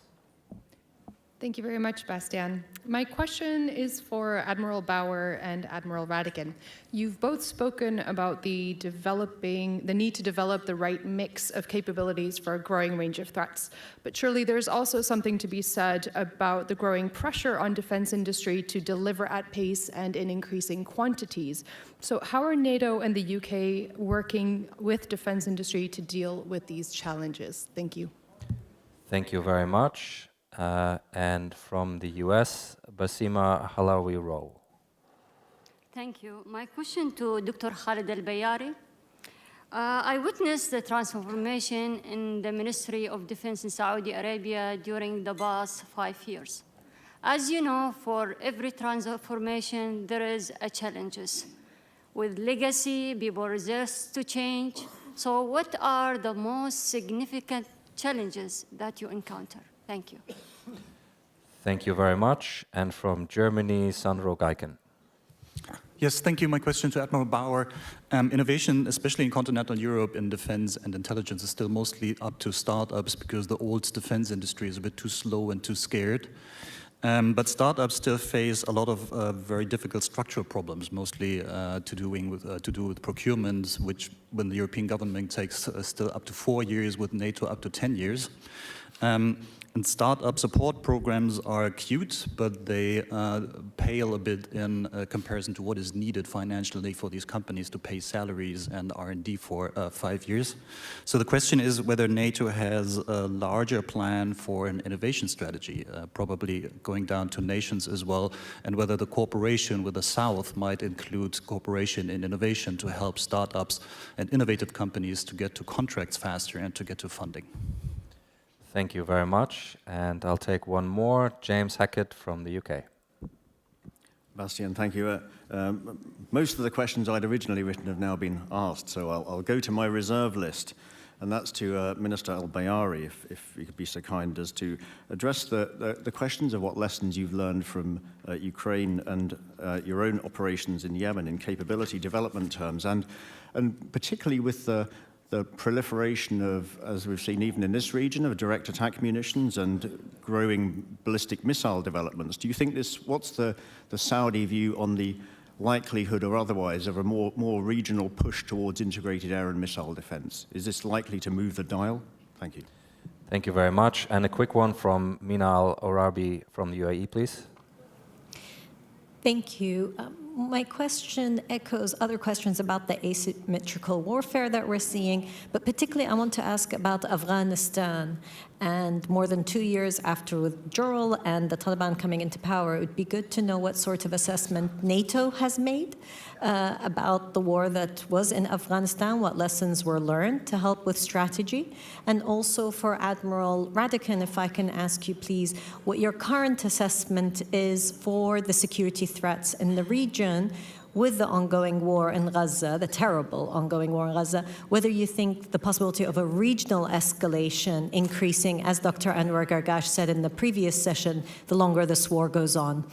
Thank you very much, Bastiaan. My question is for Admiral Bauer and Admiral Radican. You've both spoken about the need to develop the right mix of capabilities for a growing range of threats. But surely there's also something to be said about the growing pressure on defense industry to deliver at pace and in increasing quantities. So how are NATO and the UK working with defense industry to deal with these challenges? Thank you. Thank you very much. And from the US, Basima Halawi-Rowe. Thank you. My question to Dr. Khalid Al-Bayari. I witnessed the transformation in the Ministry of Defense in Saudi Arabia during the past 5 years. As you know, for every transformation, there is a challenges. with legacy, people resist to change. So what are the most significant challenges that you encounter? Thank you. Thank you very much. And from Germany, Sandro Geiken. Yes, thank you. My question to Admiral Bauer. Innovation, especially in continental Europe in defense and intelligence, is still mostly up to startups because the old defense industry is a bit too slow and too scared. But startups still face a lot of very difficult structural problems, mostly to do with procurement, which when the European government takes still up to 4 years, with NATO up to 10 years. And startup support programs are cute, but they pale a bit in comparison to what is needed financially for these companies to pay salaries and R&D for 5 years. So the question is whether NATO has a larger plan for an innovation strategy, probably going down to nations as well, and whether the cooperation with the South might include cooperation in innovation to help startups and innovative companies to get to contracts faster and to get to funding. Thank you very much. And I'll take one more, James Hackett from the UK. Bastian, thank you. Most of the questions I'd originally written have now been asked, so I'll go to my reserve list, and that's to Minister Al-Bayari, if you could be so kind as to address the questions of what lessons you've learned from Ukraine and your own operations in Yemen in capability development terms, and particularly with the proliferation of, as we've seen even in this region, of direct attack munitions and growing ballistic missile developments. Do you think what's the Saudi view on the likelihood or otherwise of a more regional push towards integrated air and missile defense? Is this likely to move the dial? Thank you. Thank you very much. And a quick one from Mina Al-Orabi from the UAE, please. Thank you. My question echoes other questions about the asymmetrical warfare that we're seeing, but particularly I want to ask about Afghanistan. And more than 2 years after withdrawal and the Taliban coming into power, it would be good to know what sort of assessment NATO has made about the war that was in Afghanistan, what lessons were learned to help with strategy. And also for Admiral Radican, if I can ask you please, what your current assessment is for the security threats in the region with the ongoing war in Gaza, the terrible ongoing war in Gaza, whether you think the possibility of a regional escalation increasing, as Dr. Anwar Gargash said in the previous session, the longer this war goes on.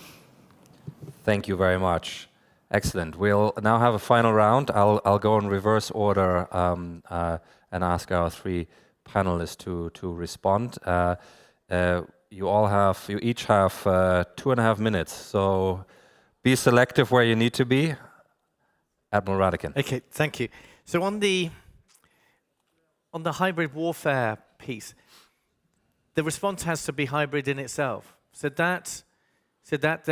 Thank you very much. Excellent. We'll now have a final round. I'll go in reverse order and ask our 3 panelists to respond. You each have 2.5 minutes, so be selective where you need to be. Admiral Radican. Okay, thank you. So on the hybrid warfare piece, the response has to be hybrid in itself. So that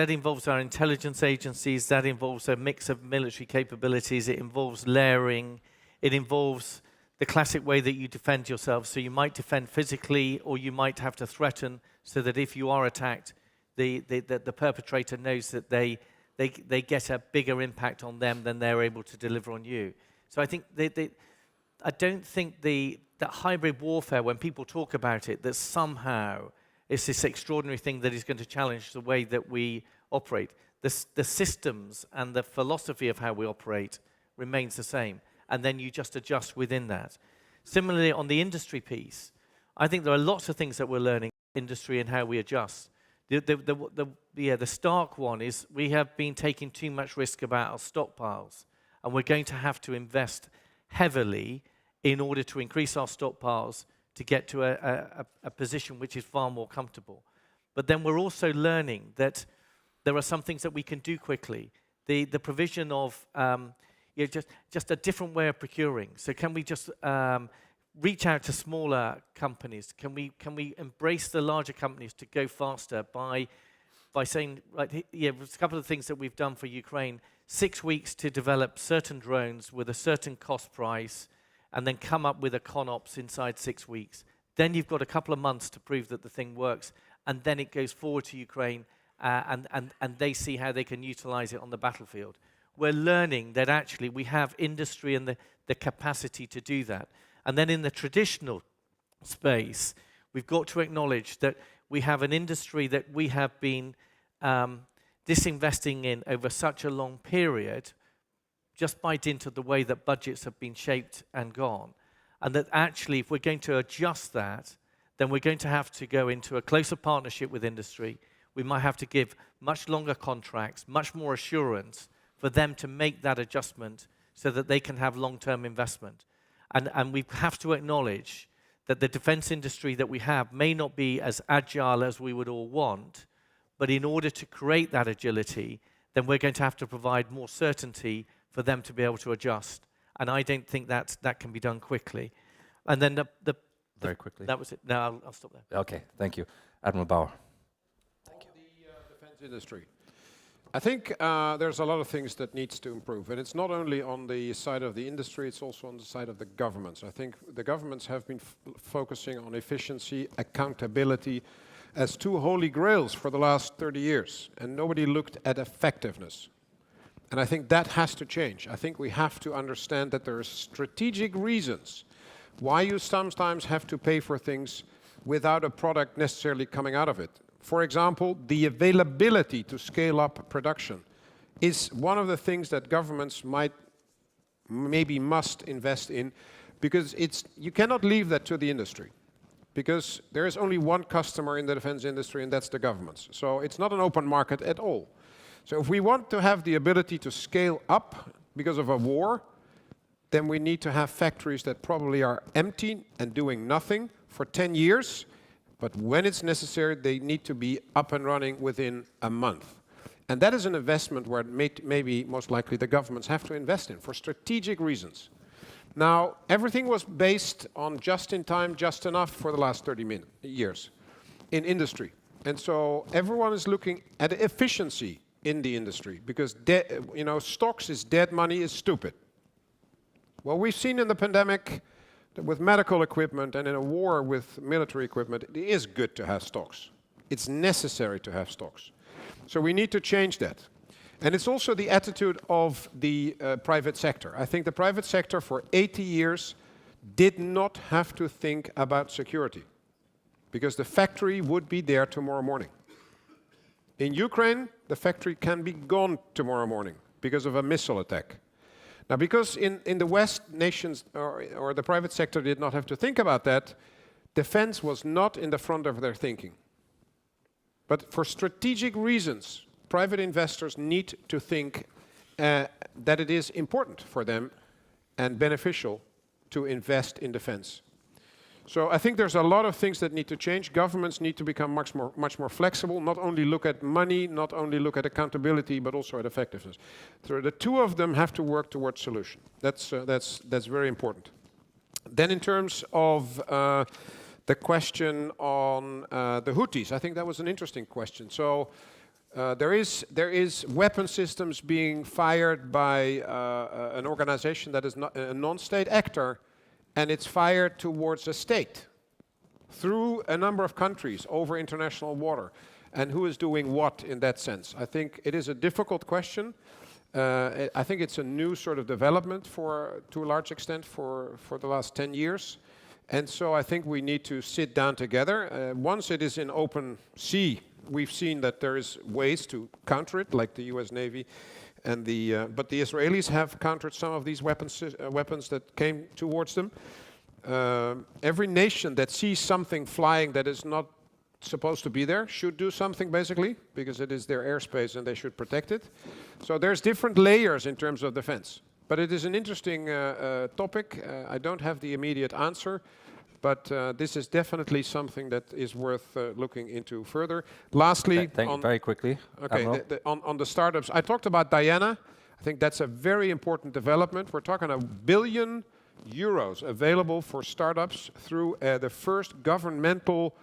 involves our intelligence agencies, that involves a mix of military capabilities, it involves layering, it involves the classic way that you defend yourself. So you might defend physically, or you might have to threaten so that if you are attacked, the perpetrator knows that they get a bigger impact on them than they're able to deliver on you. So I think I don't think that hybrid warfare, when people talk about it, that somehow it's this extraordinary thing that is going to challenge the way that we operate. The systems and the philosophy of how we operate remains the same, and then you just adjust within that. Similarly, on the industry piece, I think there are lots of things that we're learning in industry and how we adjust. The stark one is we have been taking too much risk about our stockpiles, and we're going to have to invest heavily in order to increase our stockpiles to get to a position which is far more comfortable. But then we're also learning that there are some things that we can do quickly. The provision of just a different way of procuring. So can we just reach out to smaller companies? Can we embrace the larger companies to go faster by saying, right, there's a couple of things that we've done for Ukraine, 6 weeks to develop certain drones with a certain cost price, and then come up with a ConOps inside 6 weeks. Then you've got a couple of months to prove that the thing works, and then it goes forward to Ukraine, and they see how they can utilize it on the battlefield. We're learning that actually we have industry and the capacity to do that. And then in the traditional space, we've got to acknowledge that we have an industry that we have been disinvesting in over such a long period, just by dint of the way that budgets have been shaped and gone. And that actually, if we're going to adjust that, then we're going to have to go into a closer partnership with industry. We might have to give much longer contracts, much more assurance for them to make that adjustment so that they can have long-term investment. And we have to acknowledge that the defense industry that we have may not be as agile as we would all want, but in order to create that agility, then we're going to have to provide more certainty for them to be able to adjust. And I don't think that can be done quickly. And then Very quickly. That was it. No, I'll stop there. Okay, thank you. Admiral Bauer. Thank you. The defense industry. I think there's a lot of things that needs to improve, and it's not only on the side of the industry, it's also on the side of the governments. I think the governments have been focusing on efficiency, accountability as two holy grails for the last 30 years, and nobody looked at effectiveness. And I think that has to change. I think we have to understand that there are strategic reasons why you sometimes have to pay for things without a product necessarily coming out of it. For example, the availability to scale up production is one of the things that governments must invest in, because you cannot leave that to the industry, because there is only one customer in the defense industry, and that's the governments. So it's not an open market at all. So if we want to have the ability to scale up because of a war, then we need to have factories that probably are empty and doing nothing for 10 years. But when it's necessary, they need to be up and running within a month. And that is an investment where maybe most likely the governments have to invest in for strategic reasons. Now, everything was based on just in time, just enough for the last 30 years in industry. And so everyone is looking at efficiency in the industry, because stocks is dead money is stupid. Well, we've seen in the pandemic that with medical equipment and in a war with military equipment, it is good to have stocks. It's necessary to have stocks. So we need to change that. And it's also the attitude of the private sector. I think the private sector for 80 years did not have to think about security, because the factory would be there tomorrow morning. In Ukraine, the factory can be gone tomorrow morning because of a missile attack. Now, because in the West, nations or the private sector did not have to think about that, defense was not in the front of their thinking. But for strategic reasons, private investors need to think that it is important for them and beneficial to invest in defense. So I think there's a lot of things that need to change. Governments need to become much more flexible, not only look at money, not only look at accountability, but also at effectiveness. So the two of them have to work towards solution. That's very important. Then in terms of the question on the Houthis, I think that was an interesting question. So there is weapon systems being fired by an organization that is not a non-state actor, and it's fired towards a state through a number of countries over international water. And who is doing what in that sense? I think it is a difficult question. I think it's a new sort of development to a large extent for the last 10 years. And so I think we need to sit down together. Once it is in open sea, we've seen that there is ways to counter it, like the US Navy. And but the Israelis have countered some of these weapons that came towards them. Every nation that sees something flying that is not supposed to be there should do something, basically, because it is their airspace and they should protect it. So there's different layers in terms of defense. But it is an interesting topic. I don't have the immediate answer. But this is definitely something that is worth looking into further. Lastly, very quickly. Okay, on the startups, I talked about Diana. I think that's a very important development. We're talking €1 billion available for startups through the first governmental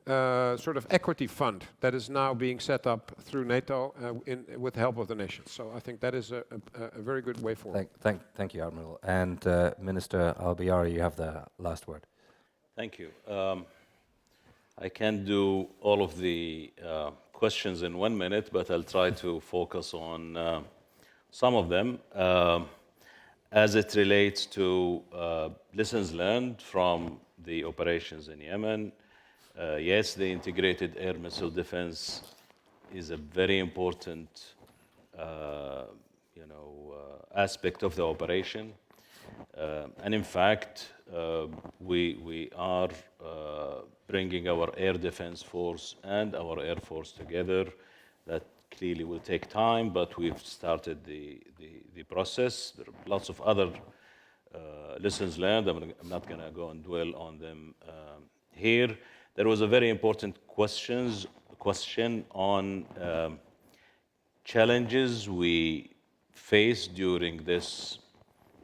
sort of equity fund that is now being set up through NATO with the help of the nations. So I think that is a very good way forward. Thank you, Admiral. And Minister Al-Bayari, you have the last word. Thank you. I can't do all of the questions in 1 minute, but I'll try to focus on some of them. As it relates to lessons learned from the operations in Yemen, yes, the integrated air missile defense is a very important aspect of the operation. And in fact, we are bringing our air defense force and our air force together. That clearly will take time, but we've started the process. There are lots of other lessons learned. I'm not going to go and dwell on them here. There was a very important question on challenges we face during this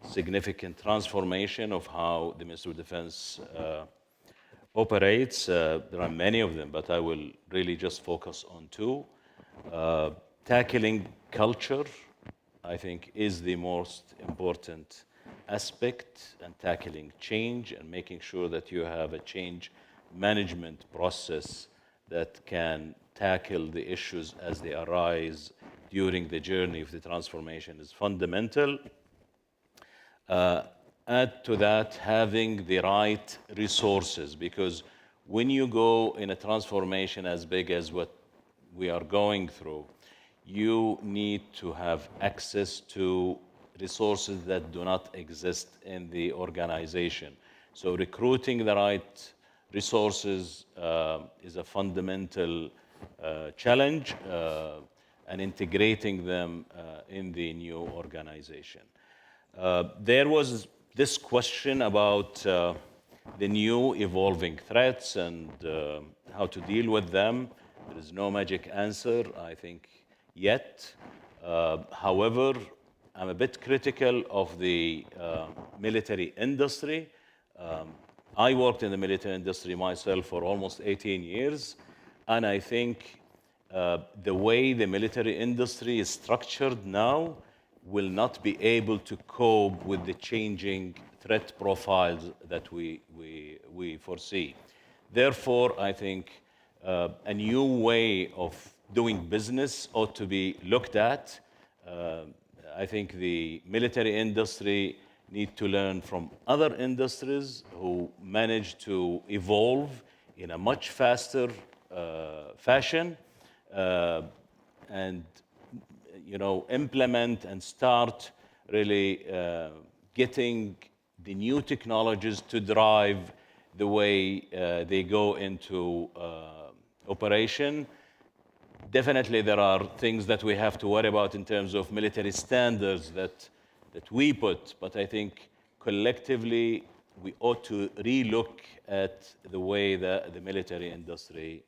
significant transformation of how the Ministry of Defense operates. There are many of them, but I will really just focus on two. Tackling culture, I think, is the most important aspect, and tackling change and making sure that you have a change management process that can tackle the issues as they arise during the journey of the transformation is fundamental. Add to that, having the right resources, because when you go in a transformation as big as what we are going through, you need to have access to resources that do not exist in the organization. So recruiting the right resources is a fundamental challenge, and integrating them in the new organization. There was this question about the new evolving threats and how to deal with them. There is no magic answer, I think, yet. However, I'm a bit critical of the military industry. I worked in the military industry myself for almost 18 years, and I think the way the military industry is structured now will not be able to cope with the changing threat profiles that we foresee. Therefore, I think a new way of doing business ought to be looked at. I think the military industry need to learn from other industries who manage to evolve in a much faster fashion and implement and start really getting the new technologies to drive the way they go into operation. Definitely there are things that we have to worry about in terms of military standards that we put, but I think collectively we ought to relook at the way that the military industry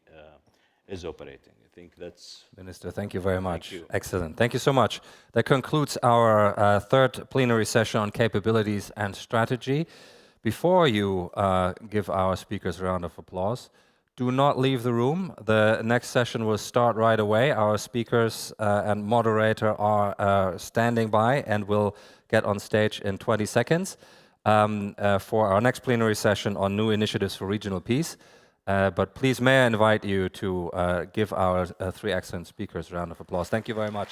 is operating. I think that's... Minister, thank you very much. Thank you. Excellent. Thank you so much. That concludes our third plenary session on capabilities and strategy. Before you give our speakers a round of applause, do not leave the room. The next session will start right away. Our speakers and moderator are standing by and will get on stage in 20 seconds for our next plenary session on new initiatives for regional peace. But please, may I invite you to give our three excellent speakers a round of applause. Thank you very much.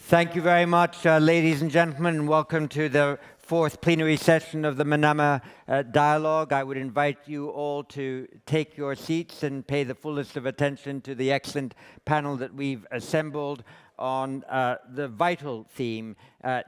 Thank you very much, ladies and gentlemen, and welcome to the fourth plenary session of the Manama Dialogue. I would invite you all to take your seats and pay the fullest of attention to the excellent panel that we've assembled on the vital theme,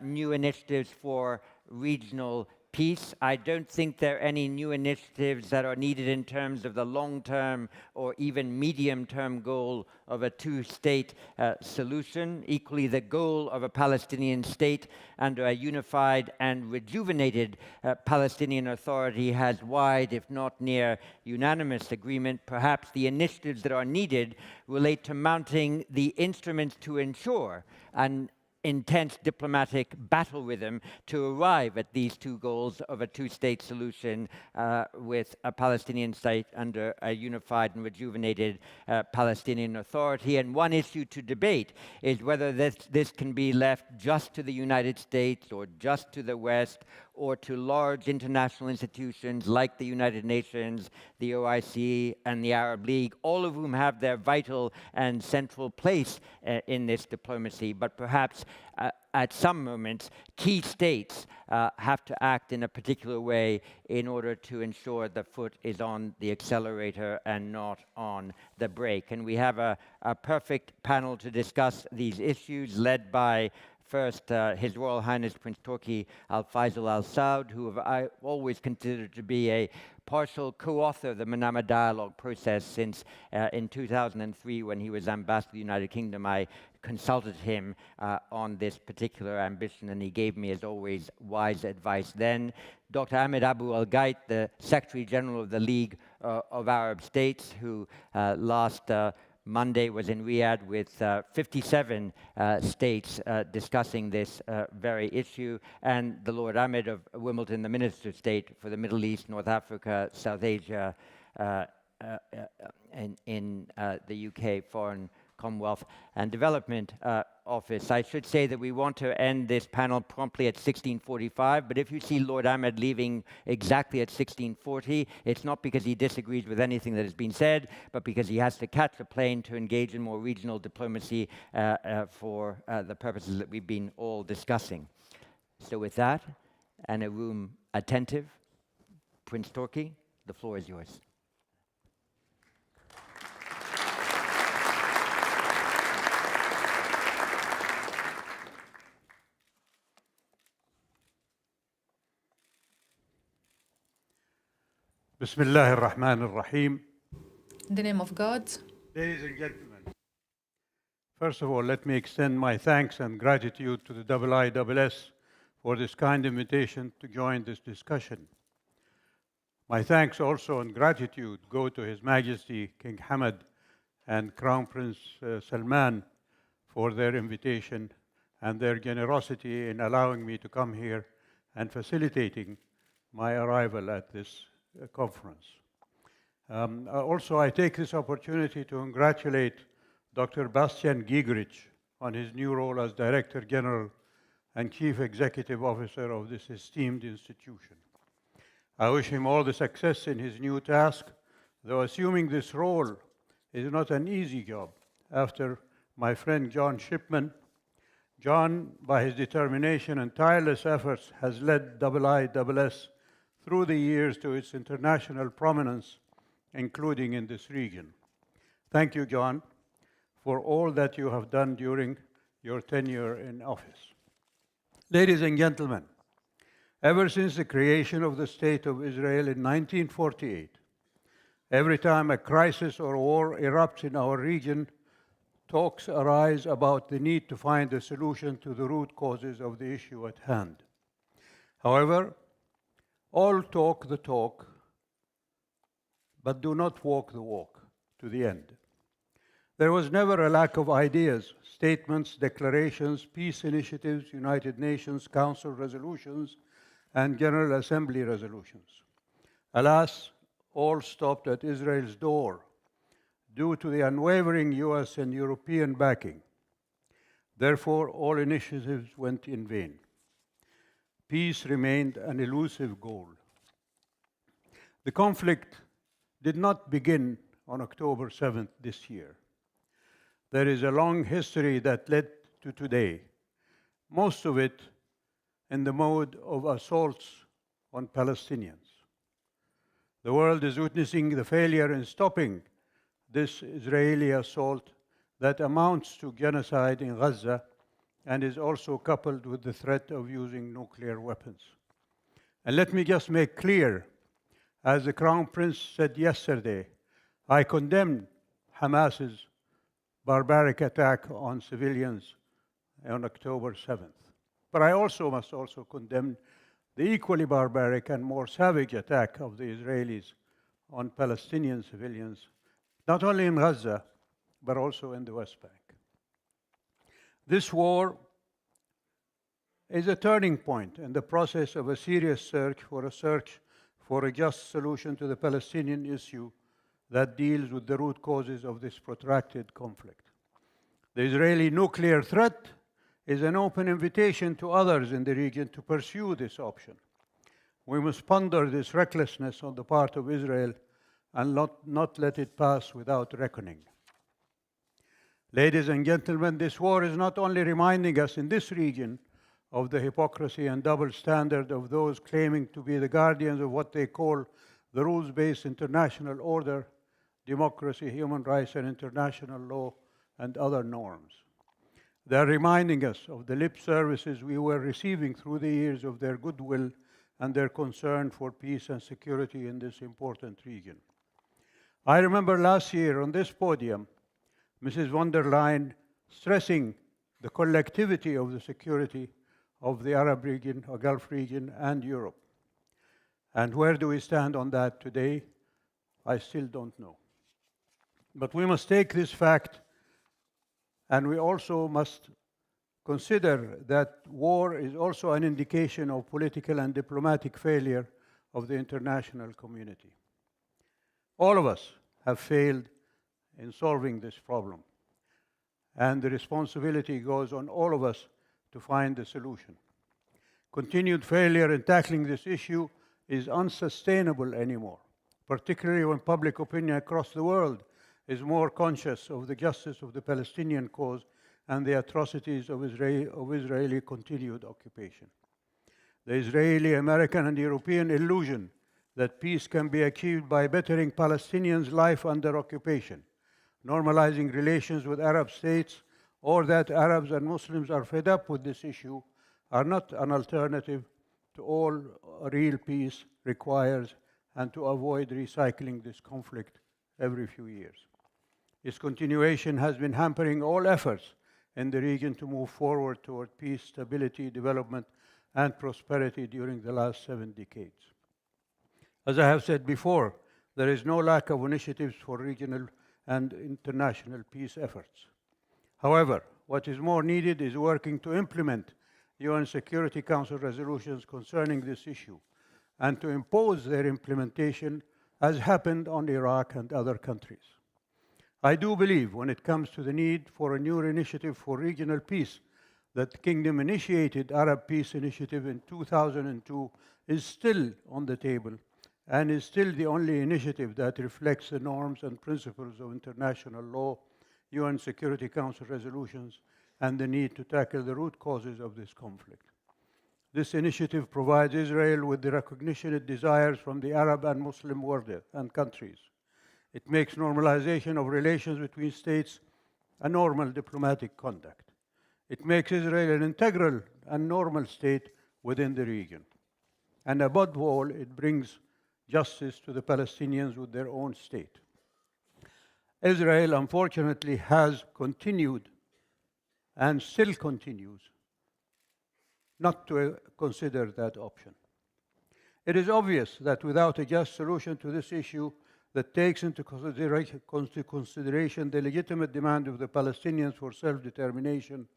new initiatives for regional peace. I don't think there are any new initiatives that are needed in terms of the long-term or even medium-term goal of a two-state solution. Equally, the goal of a Palestinian state under a unified and rejuvenated Palestinian Authority has wide, if not near unanimous agreement. Perhaps the initiatives that are needed relate to mounting the instruments to ensure an intense diplomatic battle rhythm to arrive at these two goals of a two-state solution with a Palestinian state under a unified and rejuvenated Palestinian Authority. And one issue to debate is whether this can be left just to the United States or just to the West or to large international institutions like the United Nations, the OIC, and the Arab League, all of whom have their vital and central place in this diplomacy. But perhaps at some moments, key states have to act in a particular way in order to ensure the foot is on the accelerator and not on the brake. And we have a perfect panel to discuss these issues, led by first, His Royal Highness Prince Turki Al Faisal Al Saud, who I always considered to be a partial co-author of the Manama Dialogue process since in 2003, when he was Ambassador to the United Kingdom. I consulted him on this particular ambition, and he gave me, as always, wise advice then. Dr. Ahmed Abu Al-Gait, the Secretary General of the League of Arab States, who last Monday was in Riyadh with 57 states discussing this very issue, and the Lord Ahmed of Wimbledon, the Minister of State for the Middle East, North Africa, South Asia, in the UK Foreign Commonwealth and Development Office. I should say that we want to end this panel promptly at 16:45, but if you see Lord Ahmed leaving exactly at 16:40, it's not because he disagrees with anything that has been said, but because he has to catch a plane to engage in more regional diplomacy for the purposes that we've been all discussing. So with that, and a room attentive, Prince Turki, the floor is yours. Bismillah ar-Rahman ar-Rahim. In the name of God. Ladies and gentlemen, first of all, let me extend my thanks and gratitude to the IISS for this kind invitation to join this discussion. My thanks also and gratitude go to His Majesty King Hamad and Crown Prince Salman for their invitation and their generosity in allowing me to come here and facilitating my arrival at this conference. Also, I take this opportunity to congratulate Dr. Bastian Giegerich on his new role as Director General and Chief Executive Officer of this esteemed institution. I wish him all the success in his new task, though assuming this role is not an easy job. After my friend John Shipman, John, by his determination and tireless efforts, has led IISS through the years to its international prominence, including in this region. Thank you, John, for all that you have done during your tenure in office. Ladies and gentlemen, ever since the creation of the State of Israel in 1948, every time a crisis or war erupts in our region, talks arise about the need to find a solution to the root causes of the issue at hand. However, all talk the talk, but do not walk the walk to the end. There was never a lack of ideas, statements, declarations, peace initiatives, United Nations Council resolutions, and General Assembly resolutions. Alas, all stopped at Israel's door due to the unwavering US and European backing. Therefore, all initiatives went in vain. Peace remained an elusive goal. The conflict did not begin on October 7th this year. There is a long history that led to today, most of it in the mode of assaults on Palestinians. The world is witnessing the failure in stopping this Israeli assault that amounts to genocide in Gaza and is also coupled with the threat of using nuclear weapons. And let me just make clear, as the Crown Prince said yesterday, I condemn Hamas's barbaric attack on civilians on October 7th. But I also must condemn the equally barbaric and more savage attack of the Israelis on Palestinian civilians, not only in Gaza, but also in the West Bank. This war is a turning point in the process of a serious search for a just solution to the Palestinian issue that deals with the root causes of this protracted conflict. The Israeli nuclear threat is an open invitation to others in the region to pursue this option. We must ponder this recklessness on the part of Israel and not let it pass without reckoning. Ladies and gentlemen, this war is not only reminding us in this region of the hypocrisy and double standard of those claiming to be the guardians of what they call the rules-based international order, democracy, human rights, and international law, and other norms. They are reminding us of the lip services we were receiving through the years of their goodwill and their concern for peace and security in this important region. I remember last year on this podium, Mrs. von der Leyen stressing the collectivity of the security of the Arab region, or Gulf region, and Europe. And where do we stand on that today? I still don't know. But we must take this fact, and we also must consider that war is also an indication of political and diplomatic failure of the international community. All of us have failed in solving this problem, and the responsibility goes on all of us to find a solution. Continued failure in tackling this issue is unsustainable anymore, particularly when public opinion across the world is more conscious of the justice of the Palestinian cause and the atrocities of Israeli continued occupation. The Israeli, American, and European illusion that peace can be achieved by bettering Palestinians' life under occupation, normalizing relations with Arab states, or that Arabs and Muslims are fed up with this issue are not an alternative to all real peace requires and to avoid recycling this conflict every few years. Its continuation has been hampering all efforts in the region to move forward toward peace, stability, development, and prosperity during the last 7 decades. As I have said before, there is no lack of initiatives for regional and international peace efforts. However, what is more needed is working to implement UN Security Council resolutions concerning this issue and to impose their implementation as happened on Iraq and other countries. I do believe when it comes to the need for a new initiative for regional peace that the Kingdom initiated Arab Peace Initiative in 2002 is still on the table and is still the only initiative that reflects the norms and principles of international law, UN Security Council resolutions, and the need to tackle the root causes of this conflict. This initiative provides Israel with the recognition it desires from the Arab and Muslim world and countries. It makes normalization of relations between states a normal diplomatic conduct. It makes Israel an integral and normal state within the region. And above all, it brings justice to the Palestinians with their own state. Israel, unfortunately, has continued and still continues not to consider that option. It is obvious that without a just solution to this issue that takes into consideration the legitimate demand of the Palestinians for self-determination,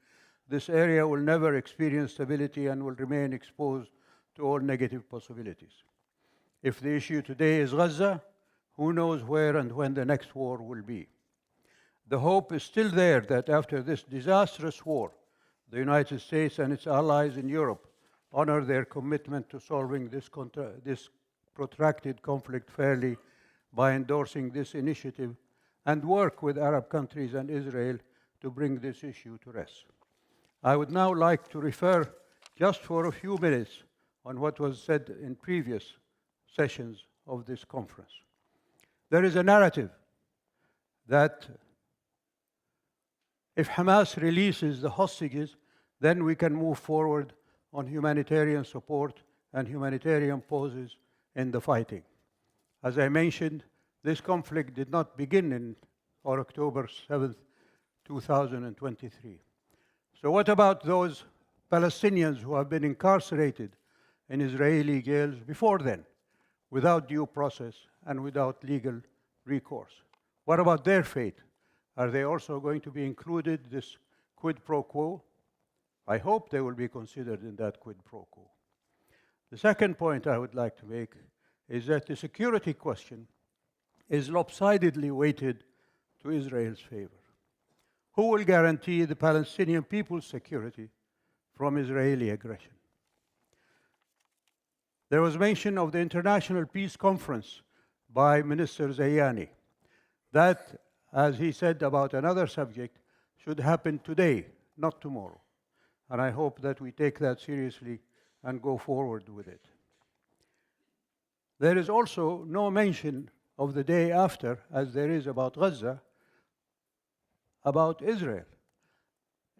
this area will never experience stability and will remain exposed to all negative possibilities. If the issue today is Gaza, who knows where and when the next war will be. The hope is still there that after this disastrous war, the United States and its allies in Europe honor their commitment to solving this protracted conflict fairly by endorsing this initiative and work with Arab countries and Israel to bring this issue to rest. I would now like to refer just for a few minutes on what was said in previous sessions of this conference. There is a narrative that if Hamas releases the hostages, then we can move forward on humanitarian support and humanitarian pauses in the fighting. As I mentioned, this conflict did not begin on October 7th, 2023. So what about those Palestinians who have been incarcerated in Israeli jails before then, without due process and without legal recourse? What about their fate? Are they also going to be included, this quid pro quo? I hope they will be considered in that quid pro quo. The second point I would like to make is that the security question is lopsidedly weighted to Israel's favor. Who will guarantee the Palestinian people's security from Israeli aggression? There was mention of the International Peace Conference by Minister Zayani. That, as he said about another subject, should happen today, not tomorrow. And I hope that we take that seriously and go forward with it. There is also no mention of the day after, as there is about Gaza, about Israel.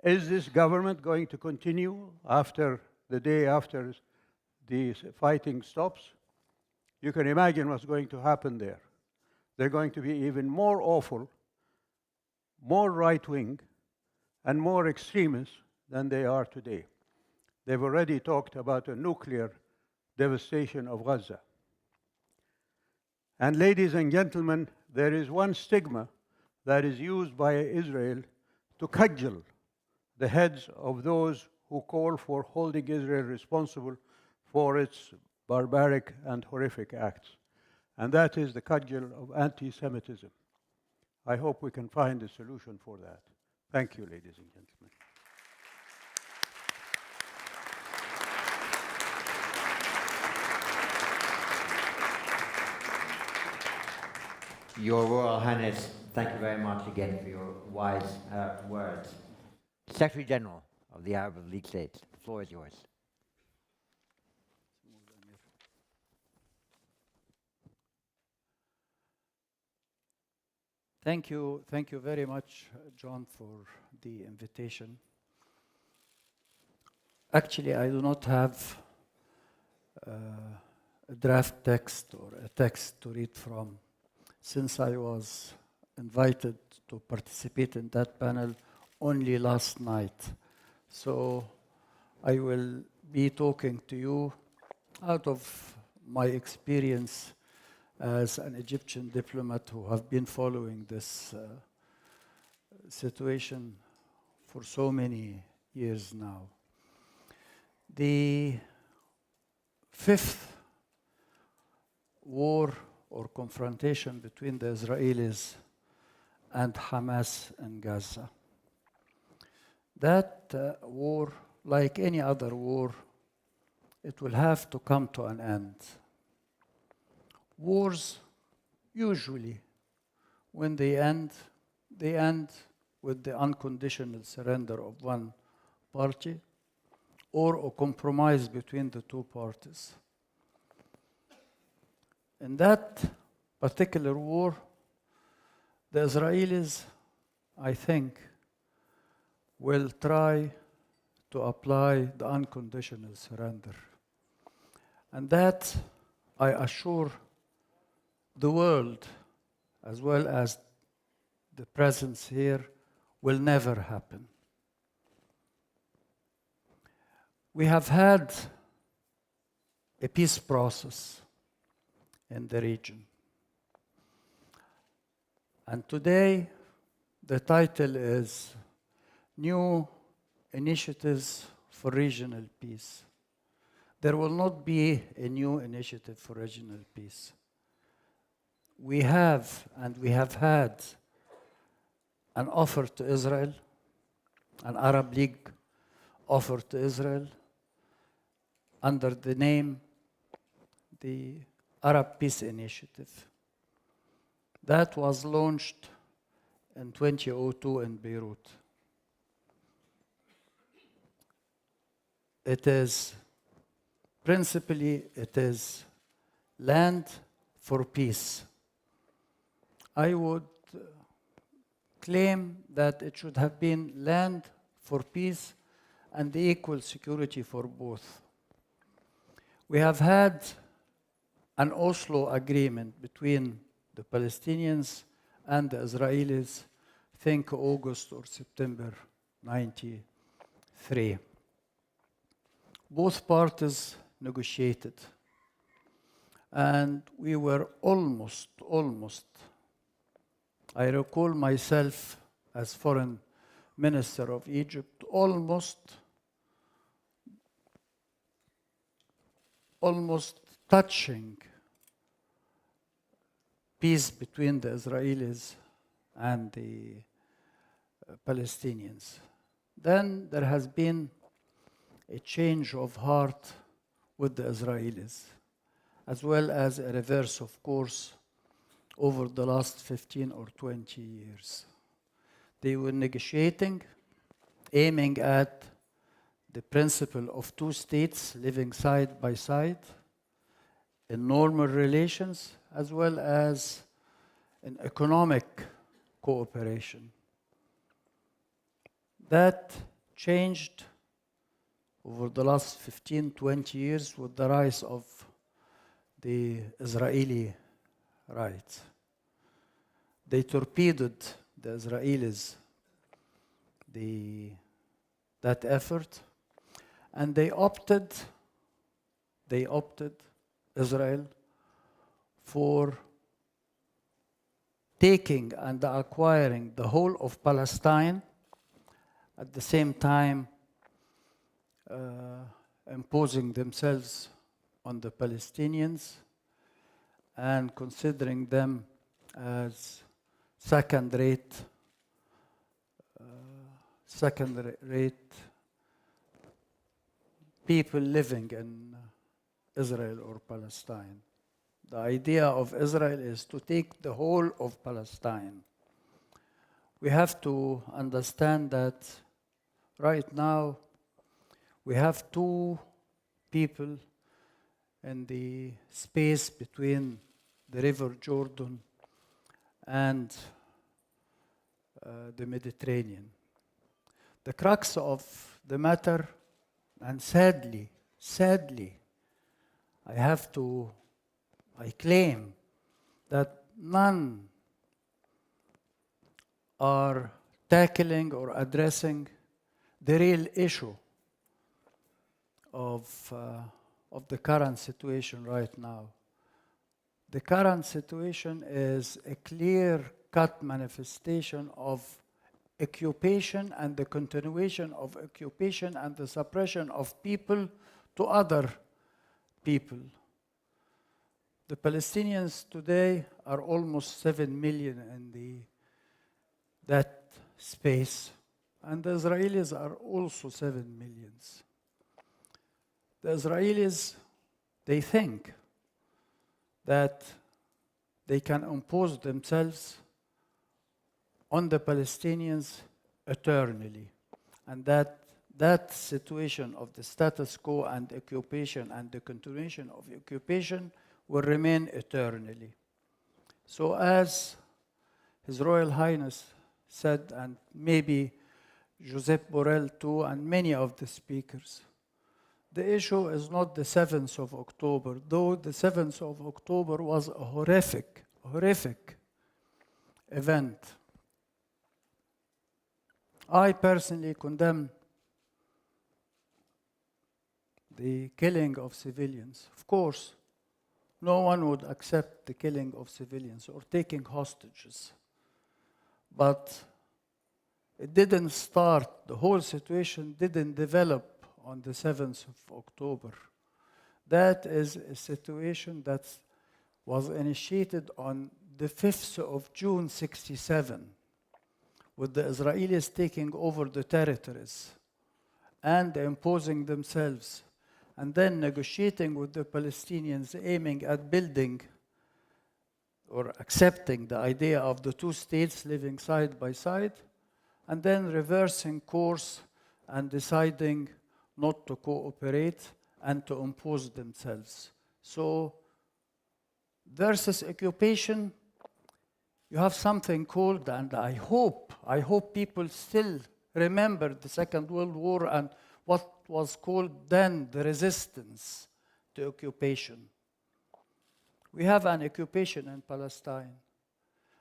Is this government going to continue after the day after the fighting stops? You can imagine what's going to happen there. They're going to be even more awful, more right-wing, and more extremist than they are today. They've already talked about a nuclear devastation of Gaza. And ladies and gentlemen, there is one stigma that is used by Israel to cudgel the heads of those who call for holding Israel responsible for its barbaric and horrific acts. And that is the cudgel of anti-Semitism. I hope we can find a solution for that. Thank you, ladies and gentlemen. Your Royal Highness, thank you very much again for your wise words. Secretary General of the Arab League States, the floor is yours. Thank you very much, John, for the invitation. Actually, I do not have a draft text or a text to read from, since I was invited to participate in that panel only last night. So I will be talking to you out of my experience as an Egyptian diplomat who have been following this situation for so many years now. The fifth war or confrontation between the Israelis and Hamas in Gaza. That war, like any other war, it will have to come to an end. Wars, usually, when they end with the unconditional surrender of one party or a compromise between the two parties. In that particular war, the Israelis, I think, will try to apply the unconditional surrender. And that, I assure the world, as well as the presence here, will never happen. We have had a peace process in the region. And today, the title is New Initiatives for Regional Peace. There will not be a new initiative for regional peace. We have, and we have had, an offer to Israel, an Arab League offer to Israel, under the name, the Arab Peace Initiative. That was launched in 2002 in Beirut. it is principally, it is land for peace. I would claim that it should have been land for peace and equal security for both. We have had an Oslo agreement between the Palestinians and the Israelis, I think August or September 93. Both parties negotiated. And we were almost, I recall myself as foreign minister of Egypt, almost touching peace between the Israelis and the Palestinians. Then there has been a change of heart with the Israelis, as well as a reverse of course over the last 15 or 20 years. They were negotiating, aiming at the principle of two states living side by side in normal relations, as well as in economic cooperation. That changed over the last 15, 20 years with the rise of the Israeli rights. They torpedoed the Israelis that effort, and they opted, Israel, for taking and acquiring the whole of Palestine, at the same time imposing themselves on the Palestinians and considering them as second-rate people living in Israel or Palestine. The idea of Israel is to take the whole of Palestine. We have to understand that right now we have two people in the space between the River Jordan and the Mediterranean. The crux of the matter, and sadly, I claim that none are tackling or addressing the real issue of the current situation right now. The current situation is a clear-cut manifestation of occupation and the continuation of occupation and the suppression of people to other people. The Palestinians today are almost 7 million in that space, and the Israelis are also 7 million. The Israelis, they think that they can impose themselves on the Palestinians eternally, and that situation of the status quo and occupation and the continuation of occupation will remain eternally. So as His Royal Highness said, and maybe Josep Borrell too, and many of the speakers, the issue is not the 7th of October, though the 7th of October was a horrific event. I personally condemn the killing of civilians. Of course, no one would accept the killing of civilians or taking hostages. But it didn't start, the whole situation didn't develop on the 7th of October. That is a situation that was initiated on the 5th of June 1967, with the Israelis taking over the territories and imposing themselves, and then negotiating with the Palestinians, aiming at building or accepting the idea of the two states living side by side, and then reversing course and deciding not to cooperate, and to impose themselves. So versus occupation, you have something called, and I hope people still remember the Second World War and what was called then the resistance to occupation. We have an occupation in Palestine,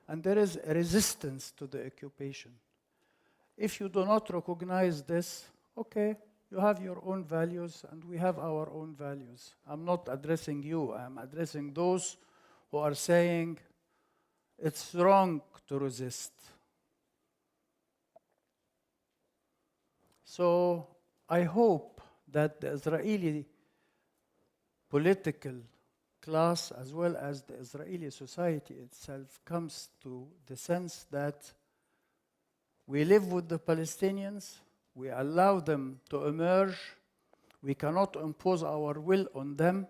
and there is a resistance to the occupation. If you do not recognize this, okay, you have your own values, and we have our own values. I'm not addressing you, I'm addressing those who are saying it's wrong to resist. So I hope that the Israeli political class, as well as the Israeli society itself, comes to the sense that we live with the Palestinians, we allow them to emerge, we cannot impose our will on them,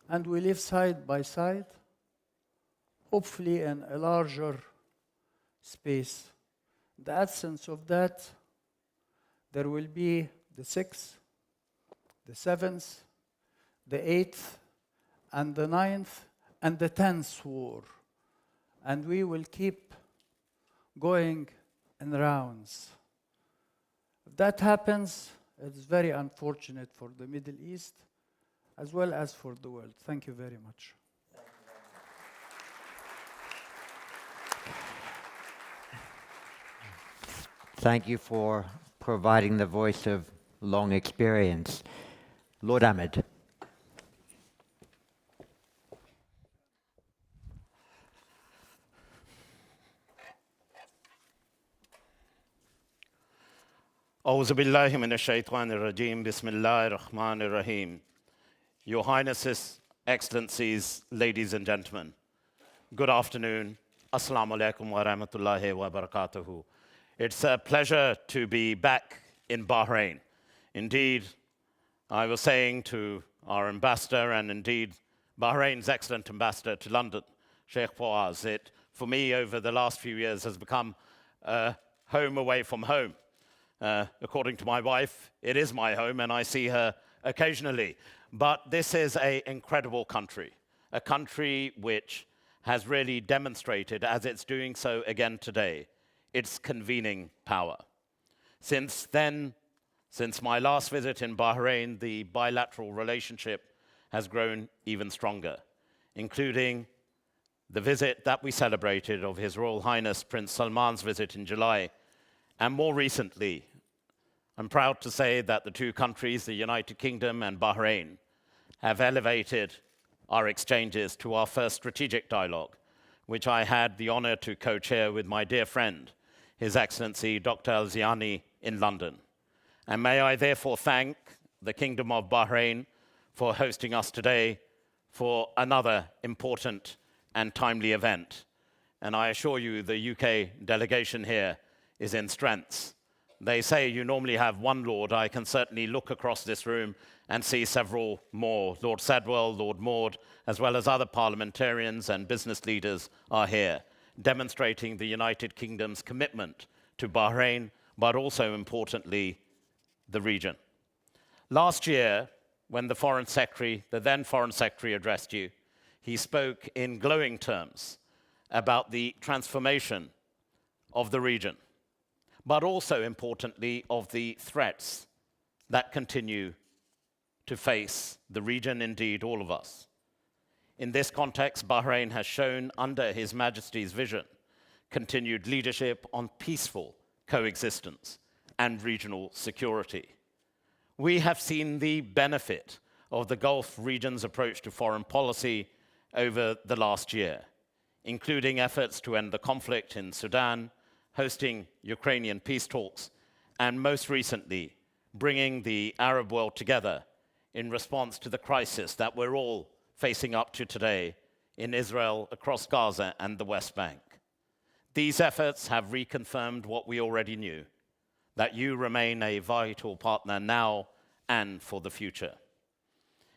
and we live side by side, hopefully in a larger space. In the absence of that, there will be the 6th, the 7th, the 8th, and the 9th, and the 10th war. And we will keep going in rounds. If that happens, it's very unfortunate for the Middle East, as well as for the world. Thank you very much. Thank you for providing the voice of long experience. Lord Ahmed. أعوذ بالله من الشيطان الرجيم بسم الله الرحمن الرحيم. Your Highnesses, Excellencies, ladies and gentlemen, good afternoon. Assalamu alaikum wa rahmatullahi wa barakatuhu. It's a pleasure to be back in Bahrain. Indeed, I was saying to our ambassador, and indeed Bahrain's excellent ambassador to London, Sheikh Fawaz, it, for me, over the last few years, has become a home away from home. According to my wife, it is my home, and I see her occasionally. But this is an incredible country, a country which has really demonstrated, as it's doing so again today, its convening power. Since then, since my last visit in Bahrain, the bilateral relationship has grown even stronger, including the visit that we celebrated of His Royal Highness Prince Salman's visit in July. And more recently, I'm proud to say that the two countries, the United Kingdom and Bahrain, have elevated our exchanges to our first strategic dialogue, which I had the honor to co-chair with my dear friend, His Excellency Dr. Al-Ziani in London. And may I therefore thank the Kingdom of Bahrain for hosting us today for another important and timely event. And I assure you the UK delegation here is in strengths. They say you normally have one Lord. I can certainly look across this room and see several more. Lord Sedwell, Lord Maud, as well as other parliamentarians and business leaders are here, demonstrating the United Kingdom's commitment to Bahrain, but also importantly, the region. Last year, when the then Foreign Secretary addressed you, he spoke in glowing terms about the transformation of the region, but also importantly of the threats that continue to face the region, indeed all of us. In this context, Bahrain has shown, under His Majesty's vision, continued leadership on peaceful coexistence and regional security. We have seen the benefit of the Gulf region's approach to foreign policy over the last year, including efforts to end the conflict in Sudan, hosting Ukrainian peace talks, and most recently, bringing the Arab world together in response to the crisis that we're all facing up to today in Israel, across Gaza, and the West Bank. These efforts have reconfirmed what we already knew, that you remain a vital partner now and for the future.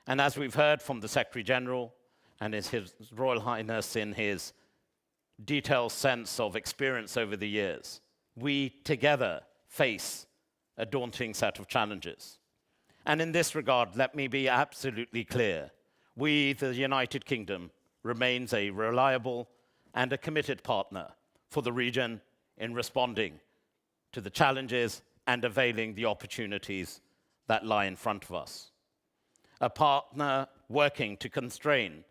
And as we've heard from the Secretary General and His Royal Highness in his detailed sense of experience over the years, we together face a daunting set of challenges. And in this regard, let me be absolutely clear. We, the United Kingdom, remains a reliable and a committed partner for the region in responding to the challenges and availing the opportunities that lie in front of us. A partner working to constrain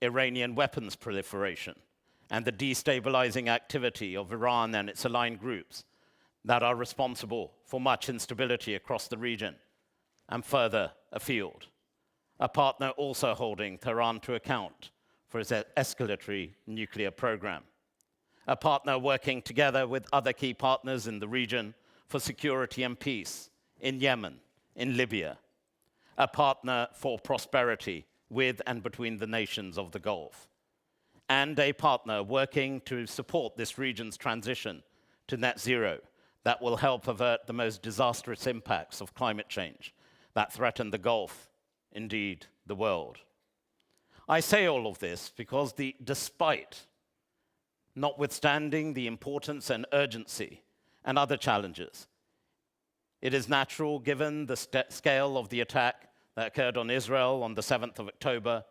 Iranian weapons proliferation and the destabilizing activity of Iran and its aligned groups that are responsible for much instability across the region and further afield. A partner also holding Tehran to account for its escalatory nuclear program. A partner working together with other key partners in the region for security and peace in Yemen, in Libya. A partner for prosperity with and between the nations of the Gulf. And a partner working to support this region's transition to net zero that will help avert the most disastrous impacts of climate change that threaten the Gulf, indeed the world. I say all of this because notwithstanding the importance and urgency and other challenges, it is natural, given the scale of the attack that occurred on Israel on the 7th of October,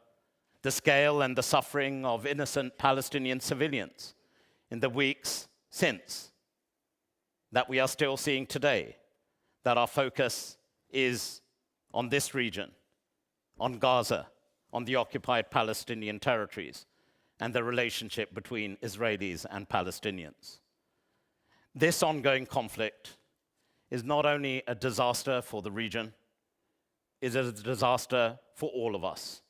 the scale and the suffering of innocent Palestinian civilians in the weeks since, that we are still seeing today, that our focus is on this region, on Gaza, on the occupied Palestinian territories, and the relationship between Israelis and Palestinians. This ongoing conflict is not only a disaster for the region, it is a disaster for all of us.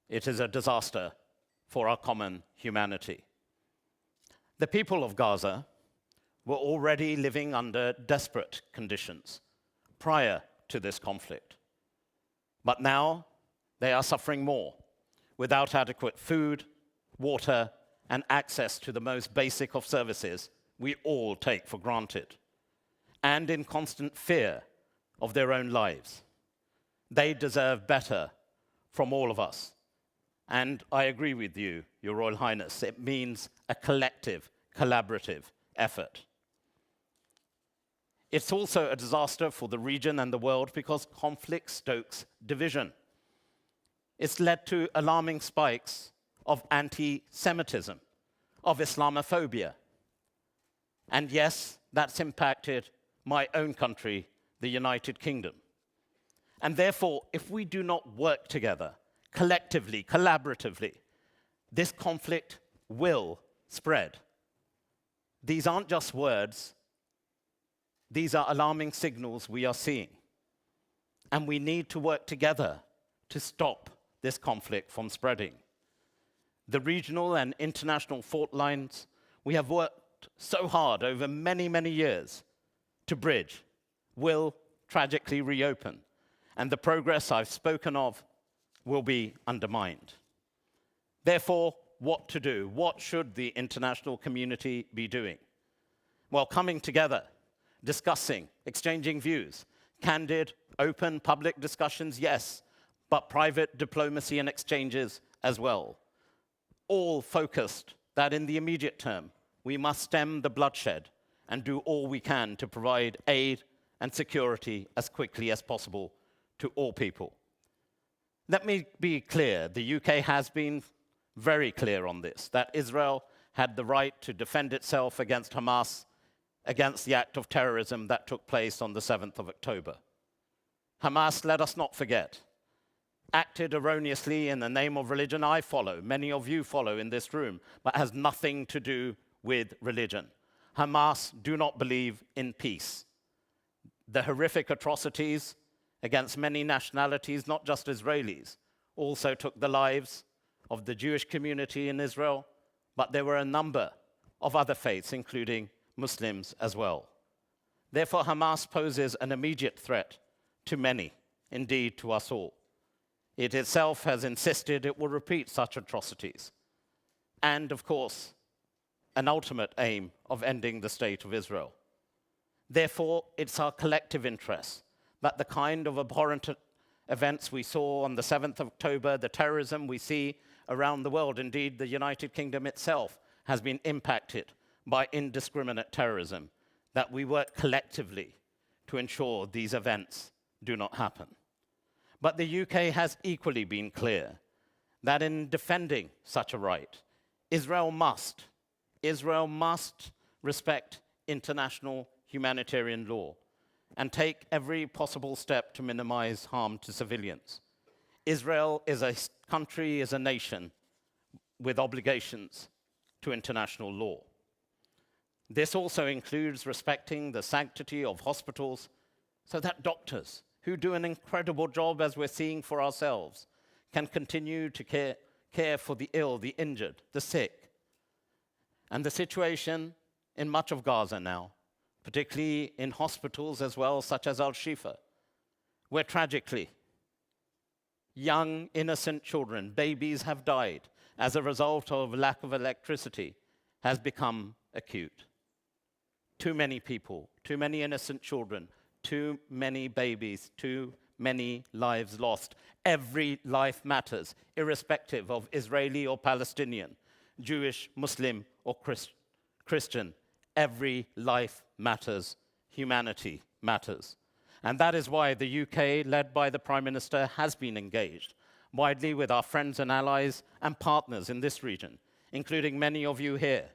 It is a disaster for our common humanity. The people of Gaza were already living under desperate conditions prior to this conflict. But now they are suffering more without adequate food, water, and access to the most basic of services we all take for granted, and in constant fear of their own lives. They deserve better from all of us. And I agree with you, Your Royal Highness, it means a collective, collaborative effort. It's also a disaster for the region and the world because conflict stokes division. It's led to alarming spikes of anti-Semitism, of Islamophobia. And yes, that's impacted my own country, the United Kingdom. And therefore, if we do not work together, collectively, collaboratively, this conflict will spread. These aren't just words. These are alarming signals we are seeing. And we need to work together to stop this conflict from spreading. The regional and international fault lines we have worked so hard over many, many years to bridge will tragically reopen, and the progress I've spoken of will be undermined. Therefore, what to do? What should the international community be doing? Well, coming together, discussing, exchanging views, candid, open, public discussions, yes, but private diplomacy and exchanges as well. All focused that in the immediate term, we must stem the bloodshed and do all we can to provide aid and security as quickly as possible to all people. Let me be clear, the UK has been very clear on this, that Israel had the right to defend itself against Hamas, against the act of terrorism that took place on the 7th of October. Hamas, let us not forget, acted erroneously in the name of religion I follow, many of you follow in this room, but has nothing to do with religion. Hamas do not believe in peace. The horrific atrocities against many nationalities, not just Israelis, also took the lives of the Jewish community in Israel, but there were a number of other faiths, including Muslims as well. Therefore, Hamas poses an immediate threat to many, indeed to us all. It itself has insisted it will repeat such atrocities. And, of course, an ultimate aim of ending the state of Israel. Therefore, it's our collective interest that the kind of abhorrent events we saw on the 7th of October, the terrorism we see around the world, indeed the United Kingdom itself has been impacted by indiscriminate terrorism, that we work collectively to ensure these events do not happen. But the UK has equally been clear that in defending such a right, Israel must respect international humanitarian law and take every possible step to minimize harm to civilians. Israel is a country, is a nation with obligations to international law. This also includes respecting the sanctity of hospitals so that doctors, who do an incredible job as we're seeing for ourselves, can continue to care for the ill, the injured, the sick. And the situation in much of Gaza now, particularly in hospitals as well, such as Al-Shifa, where tragically, young, innocent children, babies have died as a result of lack of electricity, has become acute. Too many people, too many innocent children, too many babies, too many lives lost. Every life matters, irrespective of Israeli or Palestinian, Jewish, Muslim, or Christian. Every life matters. Humanity matters. And that is why the UK, led by the Prime Minister, has been engaged widely with our friends and allies and partners in this region, including many of you here,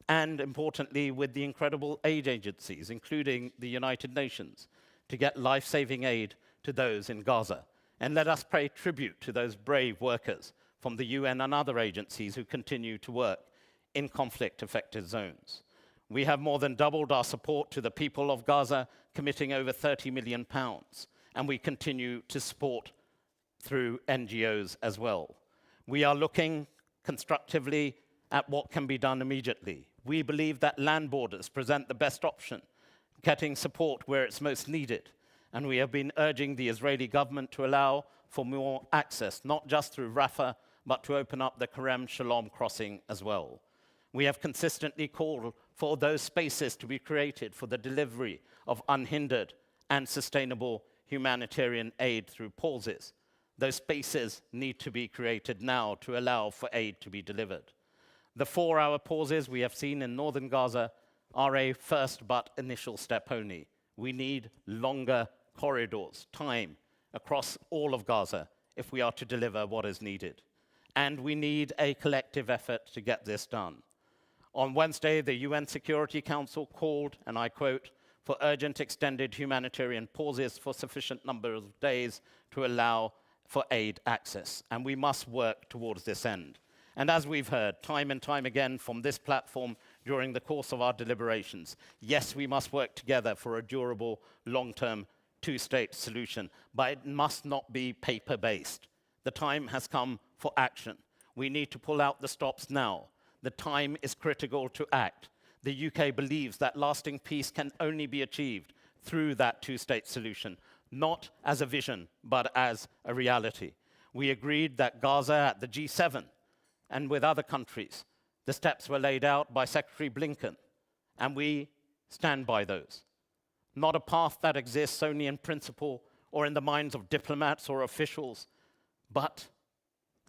and importantly, with the incredible aid agencies, including the United Nations, to get life-saving aid to those in Gaza. And let us pay tribute to those brave workers from the UN and other agencies who continue to work in conflict-affected zones. We have more than doubled our support to the people of Gaza, committing over £30 million, and we continue to support through NGOs as well. We are looking constructively at what can be done immediately. We believe that land borders present the best option, getting support where it's most needed, and we have been urging the Israeli government to allow for more access, not just through Rafah, but to open up the Kerem Shalom crossing as well. We have consistently called for those spaces to be created for the delivery of unhindered and sustainable humanitarian aid through pauses. Those spaces need to be created now to allow for aid to be delivered. The 4-hour pauses we have seen in northern Gaza are a first but initial step only. We need longer corridors, time, across all of Gaza if we are to deliver what is needed. And we need a collective effort to get this done. On Wednesday, the UN Security Council called, and I quote, for urgent extended humanitarian pauses for sufficient number of days to allow for aid access. And we must work towards this end. And as we've heard time and time again from this platform during the course of our deliberations, yes, we must work together for a durable, long-term, two-state solution, but it must not be paper-based. The time has come for action. We need to pull out the stops now. The time is critical to act. The UK believes that lasting peace can only be achieved through that two-state solution, not as a vision, but as a reality. We agreed that Gaza at the G7 and with other countries, the steps were laid out by Secretary Blinken, and we stand by those. Not a path that exists only in principle or in the minds of diplomats or officials, but,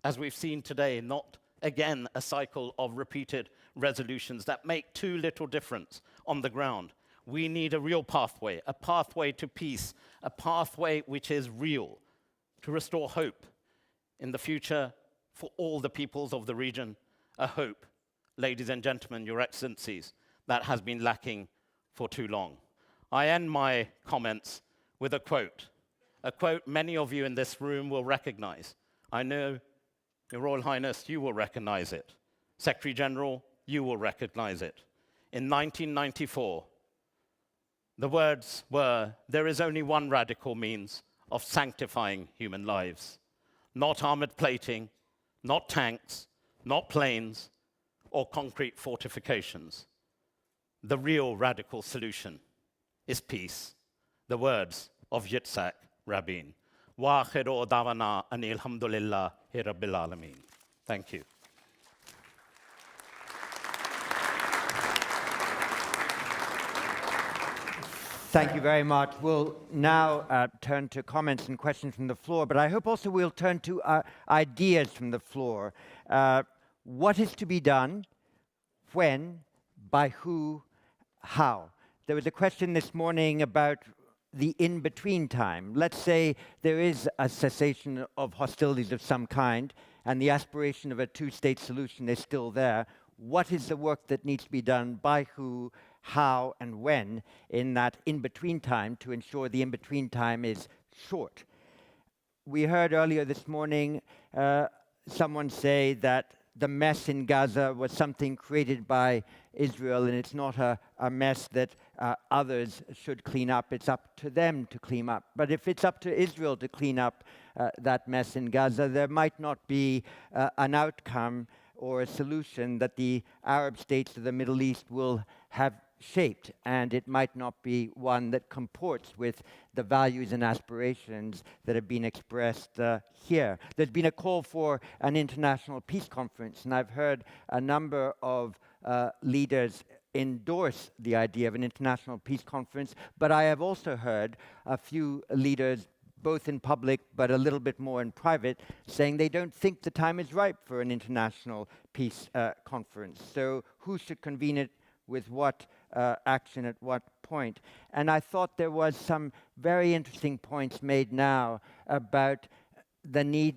as we've seen today, not again a cycle of repeated resolutions that make too little difference on the ground. We need a real pathway, a pathway to peace, a pathway which is real, to restore hope in the future for all the peoples of the region, a hope, ladies and gentlemen, your excellencies, that has been lacking for too long. I end my comments with a quote many of you in this room will recognize. I know, Your Royal Highness, you will recognize it. Secretary General, you will recognize it. In 1994, the words were, "There is only one radical means of sanctifying human lives. Not armored plating, not tanks, not planes, or concrete fortifications. The real radical solution is peace." The words of Yitzhak Rabin. Wa akhiru da'wana anil hamdulillahi rabbil alameen. Thank you. Thank you very much. We'll now turn to comments and questions from the floor, but I hope also we'll turn to ideas from the floor. What is to be done, when, by who, how? There was a question this morning about the in-between time. Let's say there is a cessation of hostilities of some kind, and the aspiration of a two-state solution is still there. What is the work that needs to be done by who, how, and when in that in-between time to ensure the in-between time is short? We heard earlier this morning someone say that the mess in Gaza was something created by Israel, and it's not a mess that others should clean up. It's up to them to clean up. But if it's up to Israel to clean up that mess in Gaza, there might not be an outcome or a solution that the Arab states of the Middle East will have shaped, and it might not be one that comports with the values and aspirations that have been expressed here. There's been a call for an international peace conference, and I've heard a number of leaders endorse the idea of an international peace conference, but I have also heard a few leaders, both in public but a little bit more in private, saying they don't think the time is ripe for an international peace conference. So who should convene it, with what action at what point? And I thought there was some very interesting points made now about the need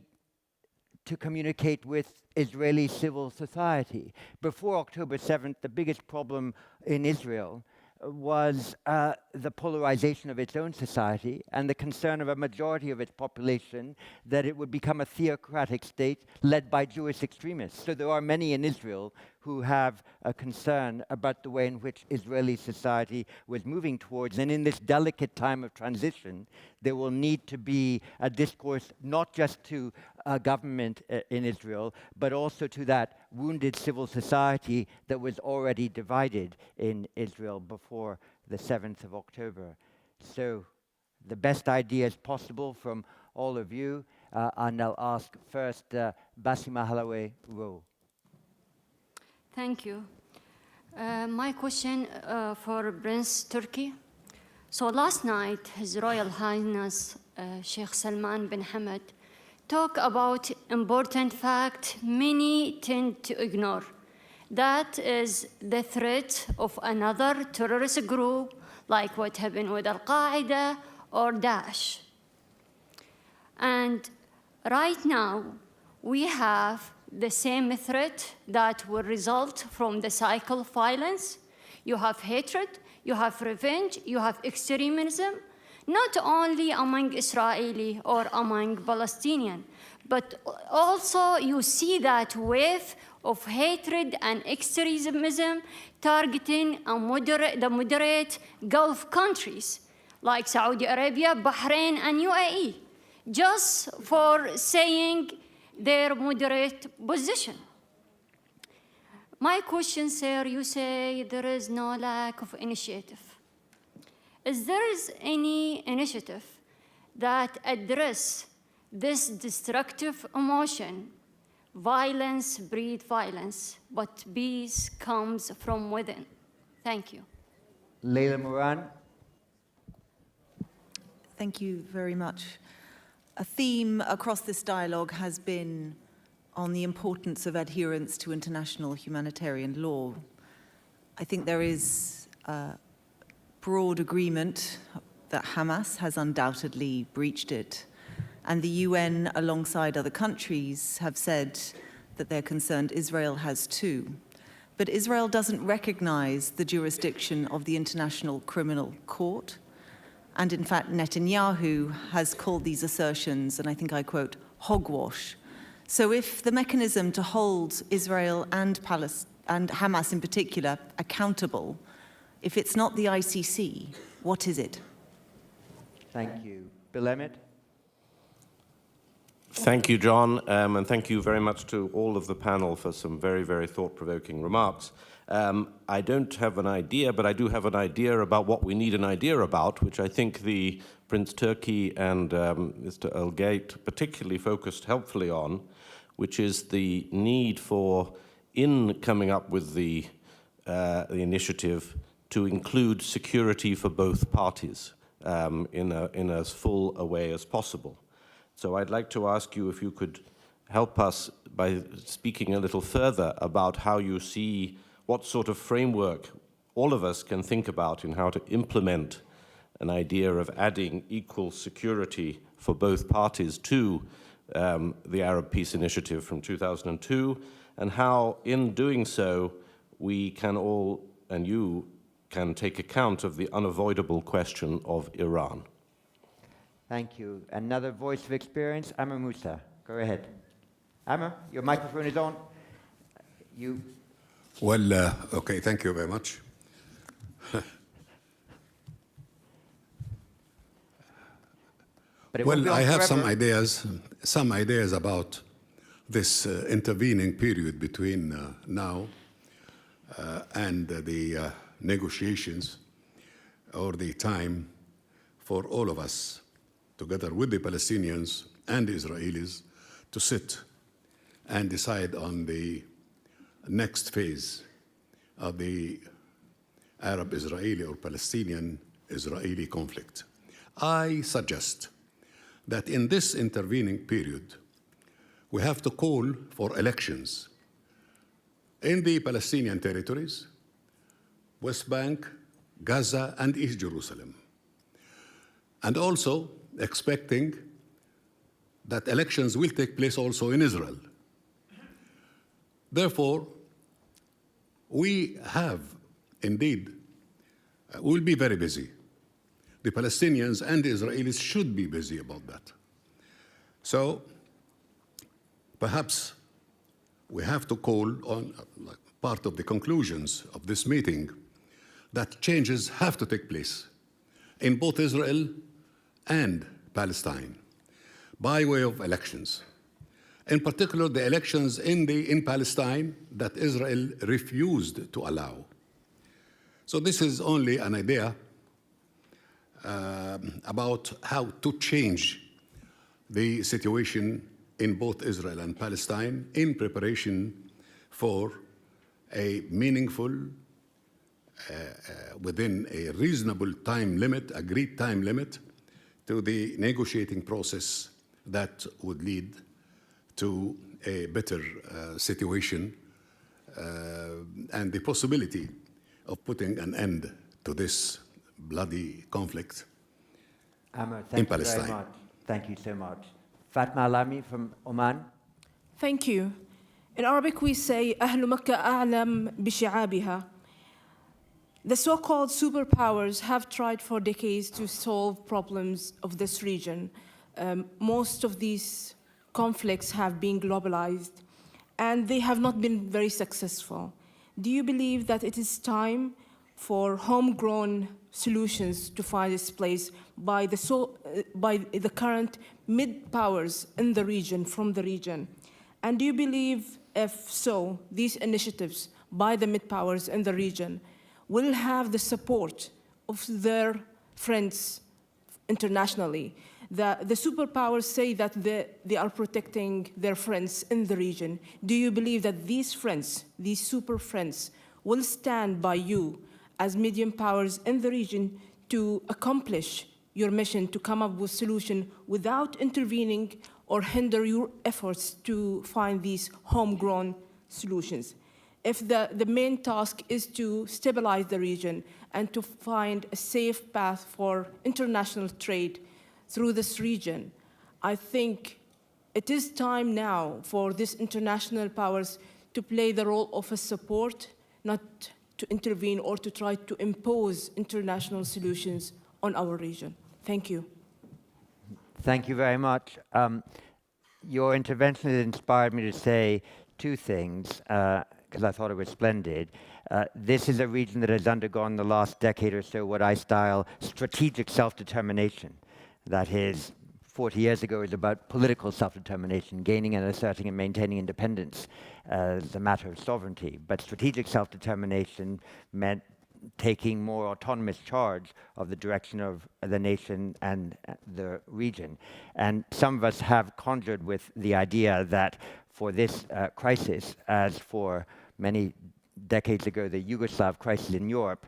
to communicate with Israeli civil society. Before October 7th, the biggest problem in Israel was the polarization of its own society and the concern of a majority of its population that it would become a theocratic state led by Jewish extremists. So there are many in Israel who have a concern about the way in which Israeli society was moving towards. And in this delicate time of transition, there will need to be a discourse not just to a government in Israel, but also to that wounded civil society that was already divided in Israel before the 7th of October. So the best ideas possible from all of you, and I'll ask first Basima Halawe-Rowe. Thank you. My question for Prince Turkey. So last night, His Royal Highness Sheikh Salman bin Hamad talked about important fact many tend to ignore. That is the threat of another terrorist group, like what happened with Al-Qaeda or Daesh. And right now, we have the same threat that will result from the cycle of violence. You have hatred, you have revenge, you have extremism, not only among Israeli or among Palestinian, but also you see that wave of hatred and extremism targeting the moderate Gulf countries like Saudi Arabia, Bahrain, and UAE, just for saying their moderate position. My question, sir, you say there is no lack of initiative. Is there any initiative that address this destructive emotion? Violence breeds violence, but peace comes from within. Thank you. Leila Moran. Thank you very much. A theme across this dialogue has been on the importance of adherence to international humanitarian law. I think there is broad agreement that Hamas has undoubtedly breached it. And the UN, alongside other countries, have said that they're concerned Israel has too. But Israel doesn't recognize the jurisdiction of the International Criminal Court. And in fact, Netanyahu has called these assertions, and I think I quote, hogwash. So if the mechanism to hold Israel and Hamas in particular accountable, if it's not the ICC, what is it? Thank you. Bill Emmett. Thank you, John, and thank you very much to all of the panel for some very, very thought-provoking remarks. I don't have an idea, but I do have an idea about what we need an idea about, which I think the Prince Turki and Mr. Elgate particularly focused helpfully on, which is the need for, in coming up with the initiative, to include security for both parties in as full a way as possible. So I'd like to ask you if you could help us by speaking a little further about how you see what sort of framework all of us can think about in how to implement an idea of adding equal security for both parties to the Arab Peace Initiative from 2002, and how, in doing so, we can all, and you can take account of the unavoidable question of Iran. Thank you. Another voice of experience, Amr Musa. Go ahead. Amr, your microphone is on. You. Well, okay, thank you very much. Well, I have some ideas about this intervening period between now and the negotiations, or the time for all of us, together with the Palestinians and the Israelis, to sit and decide on the next phase of the Arab-Israeli or Palestinian-Israeli conflict. I suggest that in this intervening period, we have to call for elections in the Palestinian territories, West Bank, Gaza, and East Jerusalem. And also expecting that elections will take place also in Israel. Therefore, we have indeed, we'll be very busy. The Palestinians and the Israelis should be busy about that. So perhaps we have to call on, like part of the conclusions of this meeting, that changes have to take place in both Israel and Palestine by way of elections. In particular, the elections in Palestine that Israel refused to allow. So this is only an idea about how to change the situation in both Israel and Palestine in preparation for a meaningful, within a reasonable time limit, agreed time limit, to the negotiating process that would lead to a better situation and the possibility of putting an end to this bloody conflict in Palestine. Very much. Thank you so much. Fatma Alami from Oman. Thank you. In Arabic we say, أهل مكة أعلم بشعابها. The so-called superpowers have tried for decades to solve problems of this region. Most of these conflicts have been globalized, and they have not been very successful. Do you believe that it is time for homegrown solutions to find its place by the current mid-powers in the region, from the region? And do you believe, if so, these initiatives by the mid-powers in the region will have the support of their friends internationally? The superpowers say that they are protecting their friends in the region. Do you believe that these friends, these super friends, will stand by you as medium powers in the region to accomplish your mission to come up with solution without intervening or hinder your efforts to find these homegrown solutions? If the main task is to stabilize the region and to find a safe path for international trade through this region, I think it is time now for these international powers to play the role of a support, not to intervene or to try to impose international solutions on our region. Thank you. Thank you very much. Your intervention has inspired me to say two things, because I thought it was splendid. This is a region that has undergone the last decade or so what I style strategic self-determination. That is, 40 years ago, it was about political self-determination, gaining and asserting and maintaining independence as a matter of sovereignty. But strategic self-determination meant taking more autonomous charge of the direction of the nation and the region. And some of us have conjured with the idea that for this crisis, as for many decades ago, the Yugoslav crisis in Europe,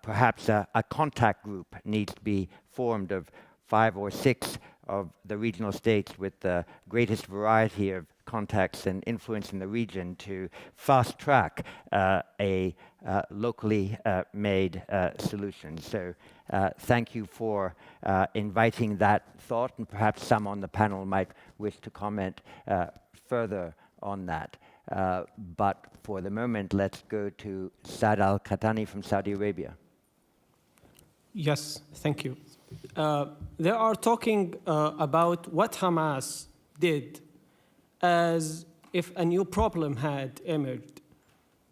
perhaps a contact group needs to be formed of 5 or 6 of the regional states with the greatest variety of contacts and influence in the region to fast-track a locally made solution. So Thank you for inviting that thought, and perhaps some on the panel might wish to comment further on that. But for the moment, let's go to Saad Al-Qahtani from Saudi Arabia. Yes, thank you. They are talking about what Hamas did as if a new problem had emerged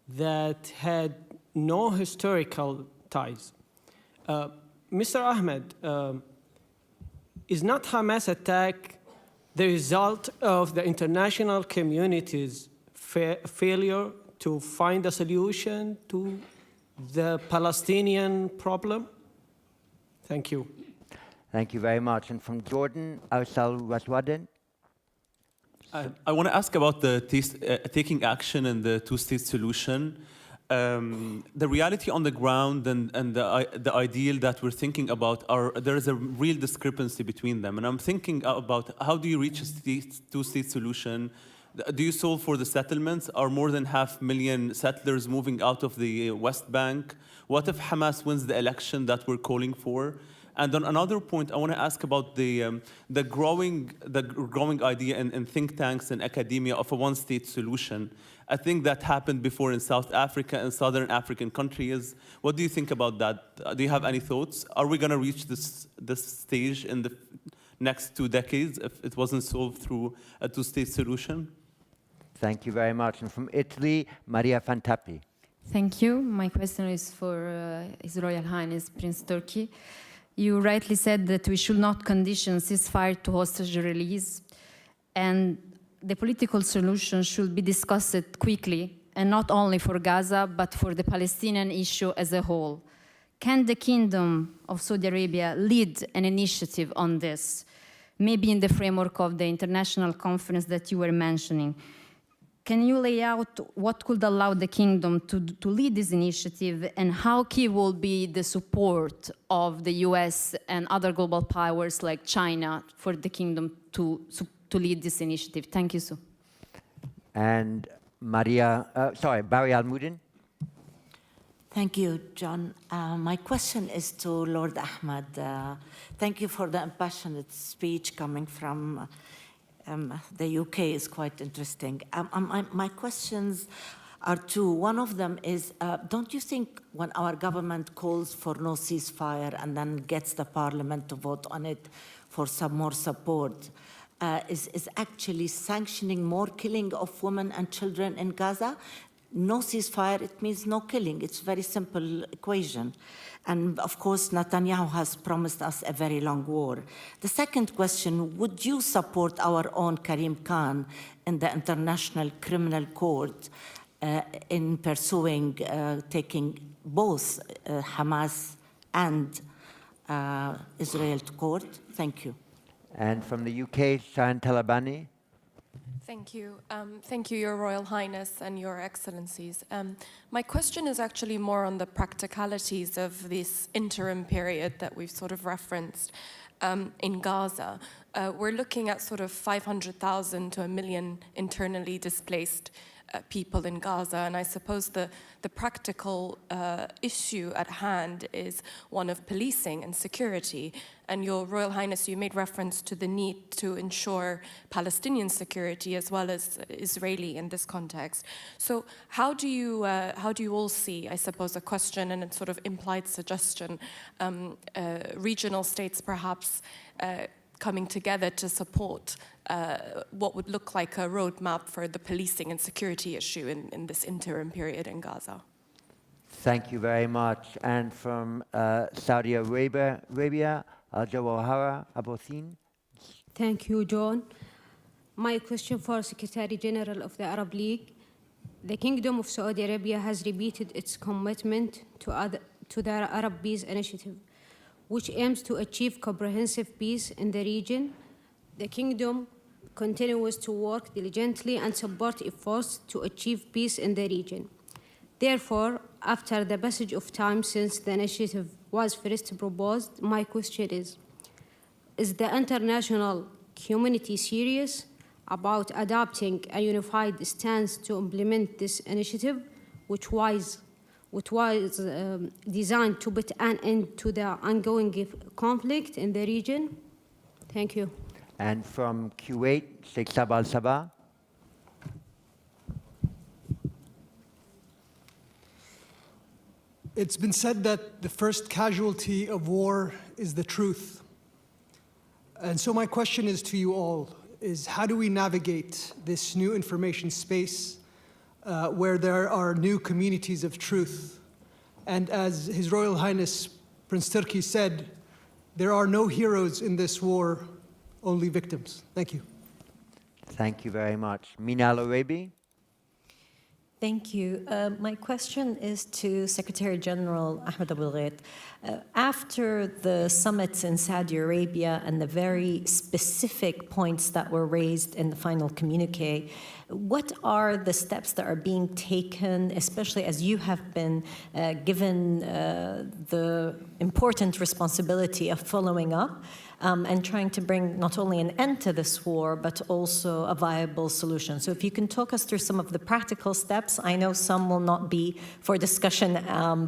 that had no historical ties. Mr. Ahmed, is not Hamas attack the result of the international community's failure to find a solution to the Palestinian problem? Thank you. Thank you very much. And from Jordan, Awsal Waswadin. I want to ask about the taking action and the two-state solution. The reality on the ground and the ideal that we're thinking about, there is a real discrepancy between them. And I'm thinking about how do you reach a two-state solution? Do you solve for the settlements? Are more than 500,000 settlers moving out of the West Bank? What if Hamas wins the election that we're calling for? And on another point, I want to ask about the growing idea in think tanks and academia of a one-state solution. I think that happened before in South Africa and Southern African countries. What do you think about that? Do you have any thoughts? Are we going to reach this stage in the next 2 decades if it wasn't solved through a two-state solution? Thank you very much. And from Italy, Maria Fantappi. Thank you. My question is for His Royal Highness Prince Turki. You rightly said that we should not condition ceasefire to hostage release, and the political solution should be discussed quickly, and not only for Gaza, but for the Palestinian issue as a whole. Can the Kingdom of Saudi Arabia lead an initiative on this, maybe in the framework of the international conference that you were mentioning? Can you lay out what could allow the kingdom to lead this initiative, and how key will be the support of the US and other global powers like China for the kingdom to lead this initiative? Thank you, sir. And Barry Al-Mudin. Thank you, John. My question is to Lord Ahmed. Thank you for the impassioned speech coming from the UK. Is quite interesting. My questions are two. One of them is, don't you think when our government calls for no ceasefire and then gets the parliament to vote on it for some more support, is actually sanctioning more killing of women and children in Gaza? No ceasefire, it means no killing. It's a very simple equation. And of course, Netanyahu has promised us a very long war. The second question, would you support our own Karim Khan in the International Criminal Court in pursuing taking both Hamas and Israel to court? Thank you. And from the UK, Shahan Talabani. Thank you. Thank you, Your Royal Highness and Your Excellencies. My question is actually more on the practicalities of this interim period that we've sort of referenced in Gaza. We're looking at sort of 500,000 to 1 million internally displaced people in Gaza, and I suppose the practical issue at hand is one of policing and security. And Your Royal Highness, you made reference to the need to ensure Palestinian security as well as Israeli in this context. So how do you all see, I suppose, a question and a sort of implied suggestion, regional states perhaps coming together to support what would look like a roadmap for the policing and security issue in this interim period in Gaza? Thank you very much. And from Saudi Arabia, Al-Jawahara Abothin. Thank you, John. My question for Secretary General of the Arab League. The Kingdom of Saudi Arabia has repeated its commitment to the Arab Peace Initiative, which aims to achieve comprehensive peace in the region. The Kingdom continues to work diligently and support efforts to achieve peace in the region. Therefore, after the passage of time since the initiative was first proposed, my question is the international community serious about adopting a unified stance to implement this initiative, which which was designed to put an end to the ongoing conflict in the region? Thank you. And from Kuwait, Sheikh Sabah Sabah. It's been said that the first casualty of war is the truth. And so my question is to you all, is how do we navigate this new information space where there are new communities of truth? And as His Royal Highness Prince Turki said, there are no heroes in this war, only victims. Thank you. Thank you very much. Mina Al-Arabi. Thank you. My question is to Secretary General Ahmed Abul Gheit. After the summits in Saudi Arabia and the very specific points that were raised in the final communique, what are the steps that are being taken, especially as you have been given the important responsibility of following up and trying to bring not only an end to this war, but also a viable solution? So if you can talk us through some of the practical steps. I know some will not be for discussion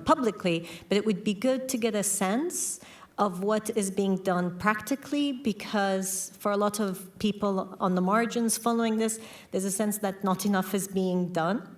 publicly, but it would be good to get a sense of what is being done practically, because for a lot of people on the margins following this, there's a sense that not enough is being done.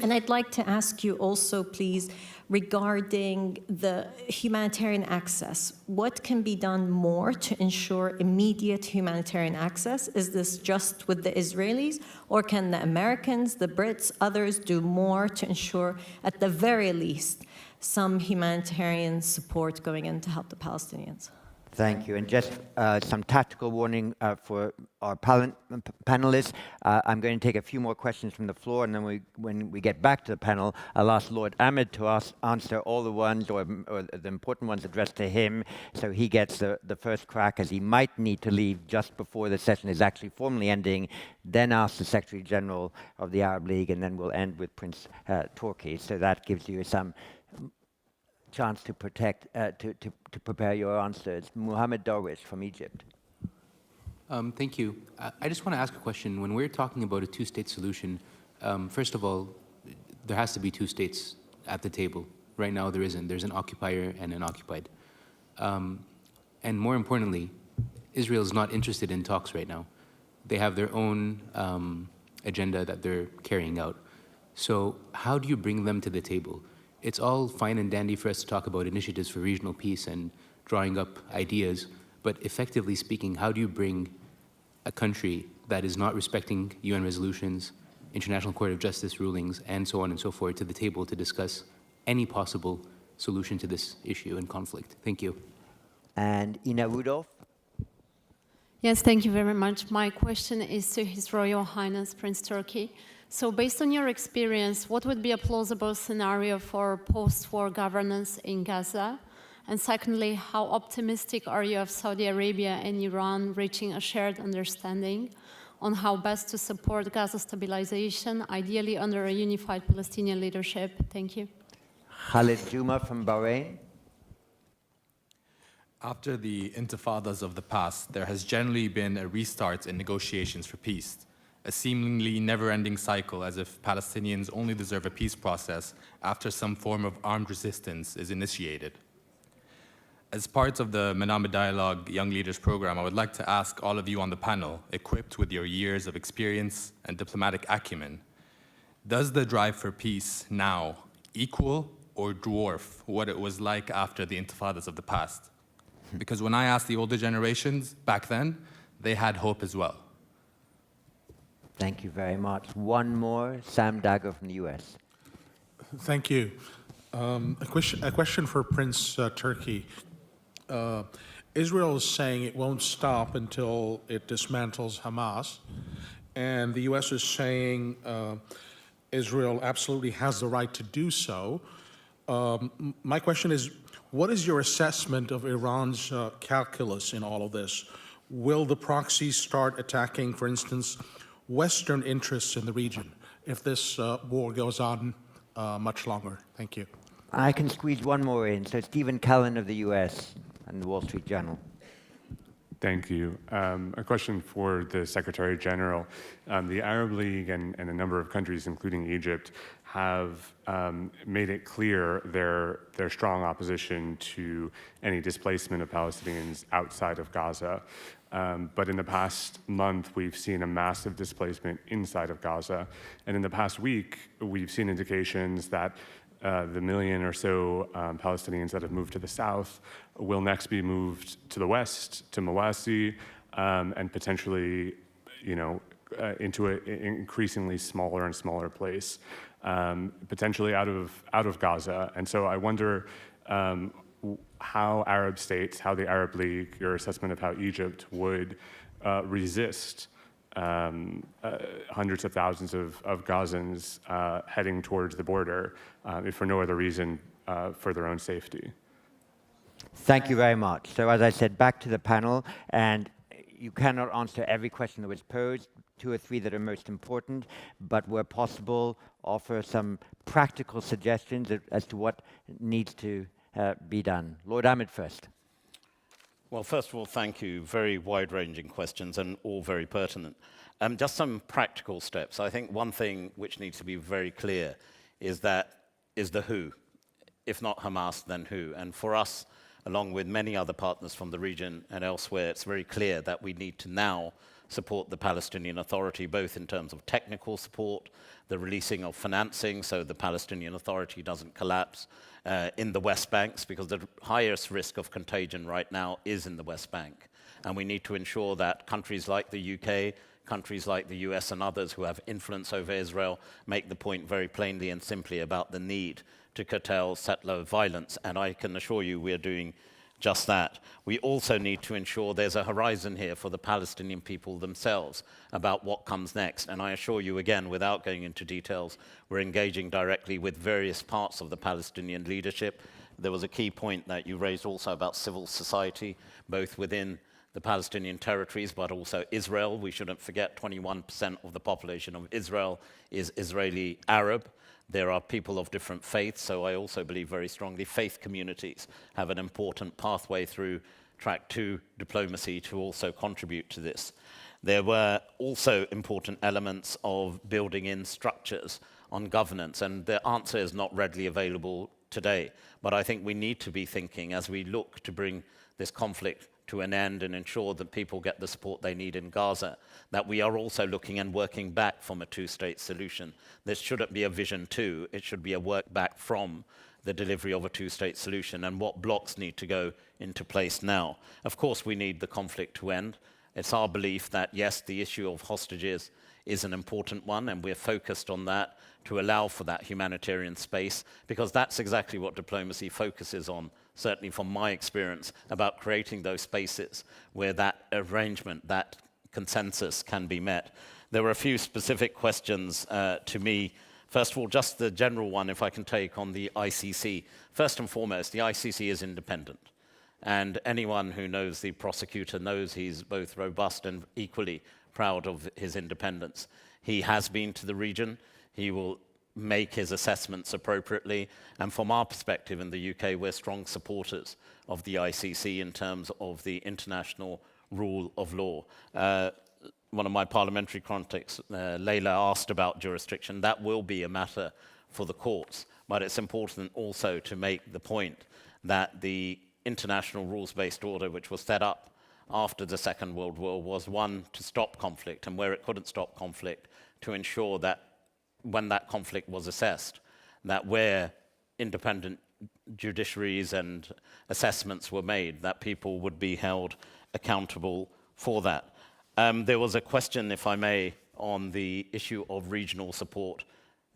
And I'd like to ask you also, please, regarding the humanitarian access. What can be done more to ensure immediate humanitarian access? Is this just with the Israelis, or can the Americans, the Brits, others do more to ensure, at the very least, some humanitarian support going in to help the Palestinians? Thank you. And just some tactical warning for our panelists. I'm going to take a few more questions from the floor, and then when we get back to the panel, I'll ask Lord Ahmed to answer all the ones or the important ones addressed to him, so he gets the first crack, as he might need to leave just before the session is actually formally ending, then ask the Secretary General of the Arab League, and then we'll end with Prince Turki. So that gives you some chance to prepare your answers. Mohammed Darwish from Egypt. Thank you. I just want to ask a question. When we're talking about a two-state solution, first of all, there has to be two states at the table. Right now, there isn't. There's an occupier and an occupied. And more importantly, Israel is not interested in talks right now. They have their own agenda that they're carrying out. So how do you bring them to the table? It's all fine and dandy for us to talk about initiatives for regional peace and drawing up ideas, but effectively speaking, how do you bring a country that is not respecting UN resolutions, International Court of Justice rulings, and so on and so forth to the table to discuss any possible solution to this issue and conflict? Thank you. And Ina Rudolph? Yes, thank you very much. My question is to His Royal Highness Prince Turki. So based on your experience, what would be a plausible scenario for post-war governance in Gaza? And secondly, how optimistic are you of Saudi Arabia and Iran reaching a shared understanding on how best to support Gaza stabilization, ideally under a unified Palestinian leadership? Thank you. Khalid Juma from Bahrain. After the intifadas of the past, there has generally been a restart in negotiations for peace, a seemingly never-ending cycle, as if Palestinians only deserve a peace process after some form of armed resistance is initiated. As part of the Manama Dialogue Young Leaders Program, I would like to ask all of you on the panel, equipped with your years of experience and diplomatic acumen, does the drive for peace now equal or dwarf what it was like after the intifadas of the past? Because when I asked the older generations back then, they had hope as well. Thank you very much. One more, Sam Dagger from the US. Thank you. A question for Prince Turki. Israel is saying it won't stop until it dismantles Hamas, and the US is saying Israel absolutely has the right to do so. My question is, what is your assessment of Iran's calculus in all of this? Will the proxies start attacking, for instance, Western interests in the region if this war goes on much longer? Thank you. I can squeeze one more in. So Stephen Cullen of the US and the Wall Street Journal. Thank you. A question for the Secretary General. The Arab League and a number of countries, including Egypt, have made it clear their strong opposition to any displacement of Palestinians outside of Gaza. But in the past month, we've seen a massive displacement inside of Gaza. And in the past week, we've seen indications that the million or so Palestinians that have moved to the south will next be moved to the west, to Mawasi, and potentially, into an increasingly smaller and smaller place, potentially out of Gaza. And so I wonder how Arab states, how the Arab League, your assessment of how Egypt would resist hundreds of thousands of Gazans heading towards the border, if for no other reason, for their own safety. Thank you very much. So as I said, back to the panel, and you cannot answer every question that was posed, 2 or 3 that are most important, but where possible, offer some practical suggestions as to what needs to be done. Lord Ahmed first. Well, first of all, thank you. Very wide-ranging questions and all very pertinent. Just some practical steps. I think one thing which needs to be very clear is the who. If not Hamas, then who? And for us, along with many other partners from the region and elsewhere, it's very clear that we need to now support the Palestinian Authority, both in terms of technical support, the releasing of financing so the Palestinian Authority doesn't collapse in the West Banks, because the highest risk of contagion right now is in the West Bank. And we need to ensure that countries like the UK, countries like the US and others who have influence over Israel make the point very plainly and simply about the need to curtail settler violence. And I can assure you we're doing just that. We also need to ensure there's a horizon here for the Palestinian people themselves about what comes next. And I assure you again, without going into details, we're engaging directly with various parts of the Palestinian leadership. There was a key point that you raised also about civil society, both within the Palestinian territories, but also Israel. We shouldn't forget 21% of the population of Israel is Israeli Arab. There are people of different faiths, so I also believe very strongly faith communities have an important pathway through track 2 diplomacy to also contribute to this. There were also important elements of building in structures on governance, and the answer is not readily available today. But I think we need to be thinking, as we look to bring this conflict to an end and ensure that people get the support they need in Gaza, that we are also looking and working back from a 2-state solution. This shouldn't be a vision 2, it should be a work back from the delivery of a 2-state solution and what blocks need to go into place now. Of course, we need the conflict to end. It's our belief that, yes, the issue of hostages is an important one, and we're focused on that to allow for that humanitarian space, because that's exactly what diplomacy focuses on, certainly from my experience, about creating those spaces where that arrangement, that consensus can be met. There were a few specific questions to me. First of all, just the general one, if I can take on the ICC. First and foremost, the ICC is independent. And anyone who knows the prosecutor knows he's both robust and equally proud of his independence. He has been to the region. He will make his assessments appropriately. And from our perspective in the UK, we're strong supporters of the ICC in terms of the international rule of law. One of my parliamentary contacts, Leila, asked about jurisdiction. That will be a matter for the courts. But it's important also to make the point that the international rules-based order, which was set up after the Second World War, was one to stop conflict, and where it couldn't stop conflict, to ensure that when that conflict was assessed, that where independent judiciaries and assessments were made, that people would be held accountable for that. There was a question, if I may, on the issue of regional support,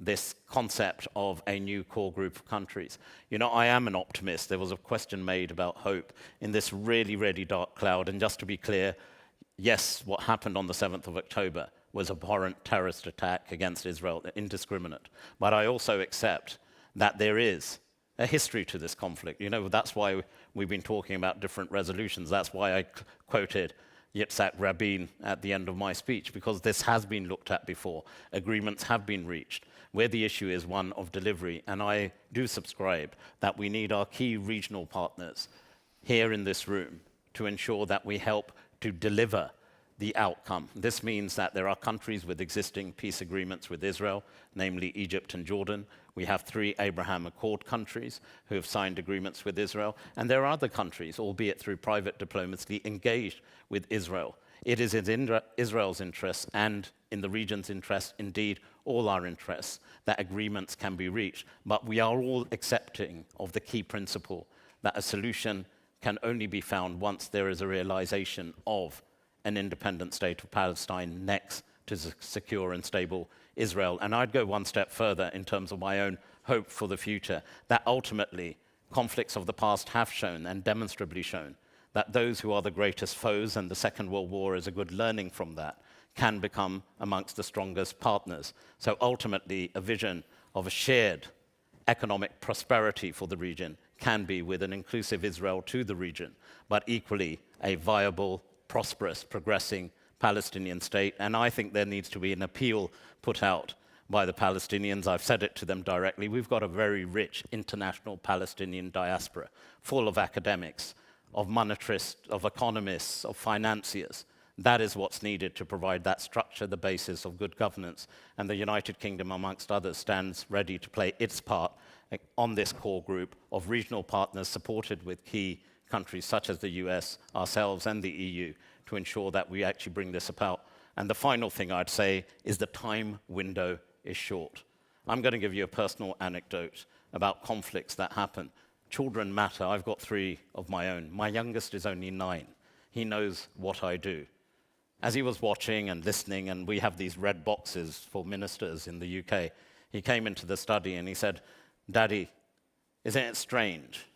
this concept of a new core group of countries. You know, I am an optimist. There was a question made about hope in this really, really dark cloud. And just to be clear, yes, what happened on the 7th of October was a abhorrent terrorist attack against Israel, indiscriminate. But I also accept that there is a history to this conflict. You know, that's why we've been talking about different resolutions. That's why I quoted Yitzhak Rabin at the end of my speech, because this has been looked at before. Agreements have been reached, where the issue is one of delivery. And I do subscribe that we need our key regional partners here in this room to ensure that we help to deliver the outcome. This means that there are countries with existing peace agreements with Israel, namely Egypt and Jordan. We have 3 Abraham Accord countries who have signed agreements with Israel, and there are other countries, albeit through private diplomacy, engaged with Israel. It is in Israel's interest and in the region's interest, indeed all our interests, that agreements can be reached. But we are all accepting of the key principle that a solution can only be found once there is a realization of an independent state of Palestine next to secure and stable Israel. And I'd go one step further in terms of my own hope for the future, that ultimately conflicts of the past have shown and demonstrably shown that those who are the greatest foes, and the Second World War is a good learning from that, can become amongst the strongest partners. So ultimately, a vision of a shared economic prosperity for the region can be with an inclusive Israel to the region, but equally a viable, prosperous, progressing Palestinian state. And I think there needs to be an appeal put out by the Palestinians. I've said it to them directly. We've got a very rich international Palestinian diaspora, full of academics, of monetarists, of economists, of financiers. That is what's needed to provide that structure, the basis of good governance. And the United Kingdom, amongst others, stands ready to play its part on this core group of regional partners supported with key countries such as the US, ourselves, and the EU to ensure that we actually bring this about. And the final thing I'd say is the time window is short. I'm going to give you a personal anecdote about conflicts that happen. Children matter. I've got 3 of my own. My youngest is only 9. He knows what I do. As he was watching and listening, and we have these red boxes for ministers in the UK, he came into the study and he said, "Daddy, isn't it strange?"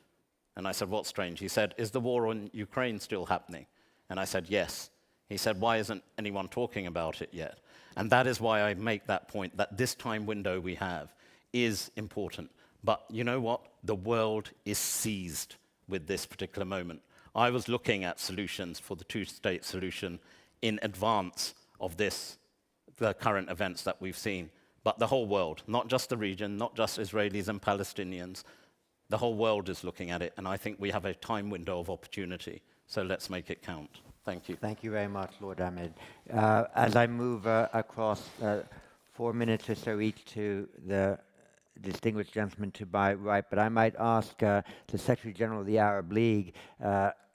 And I said, "What's strange?" He said, "Is the war in Ukraine still happening?" And I said, "Yes." He said, "Why isn't anyone talking about it yet?" And that is why I make that point, that this time window we have is important. But you know what? The world is seized with this particular moment. I was looking at solutions for the 2-state solution in advance of the current events that we've seen. But the whole world, not just the region, not just Israelis and Palestinians, the whole world is looking at it, and I think we have a time window of opportunity. So let's make it count. Thank you. Thank you very much, Lord Ahmed. As I move across 4 minutes or so each to the distinguished gentleman to my right, but I might ask the Secretary General of the Arab League.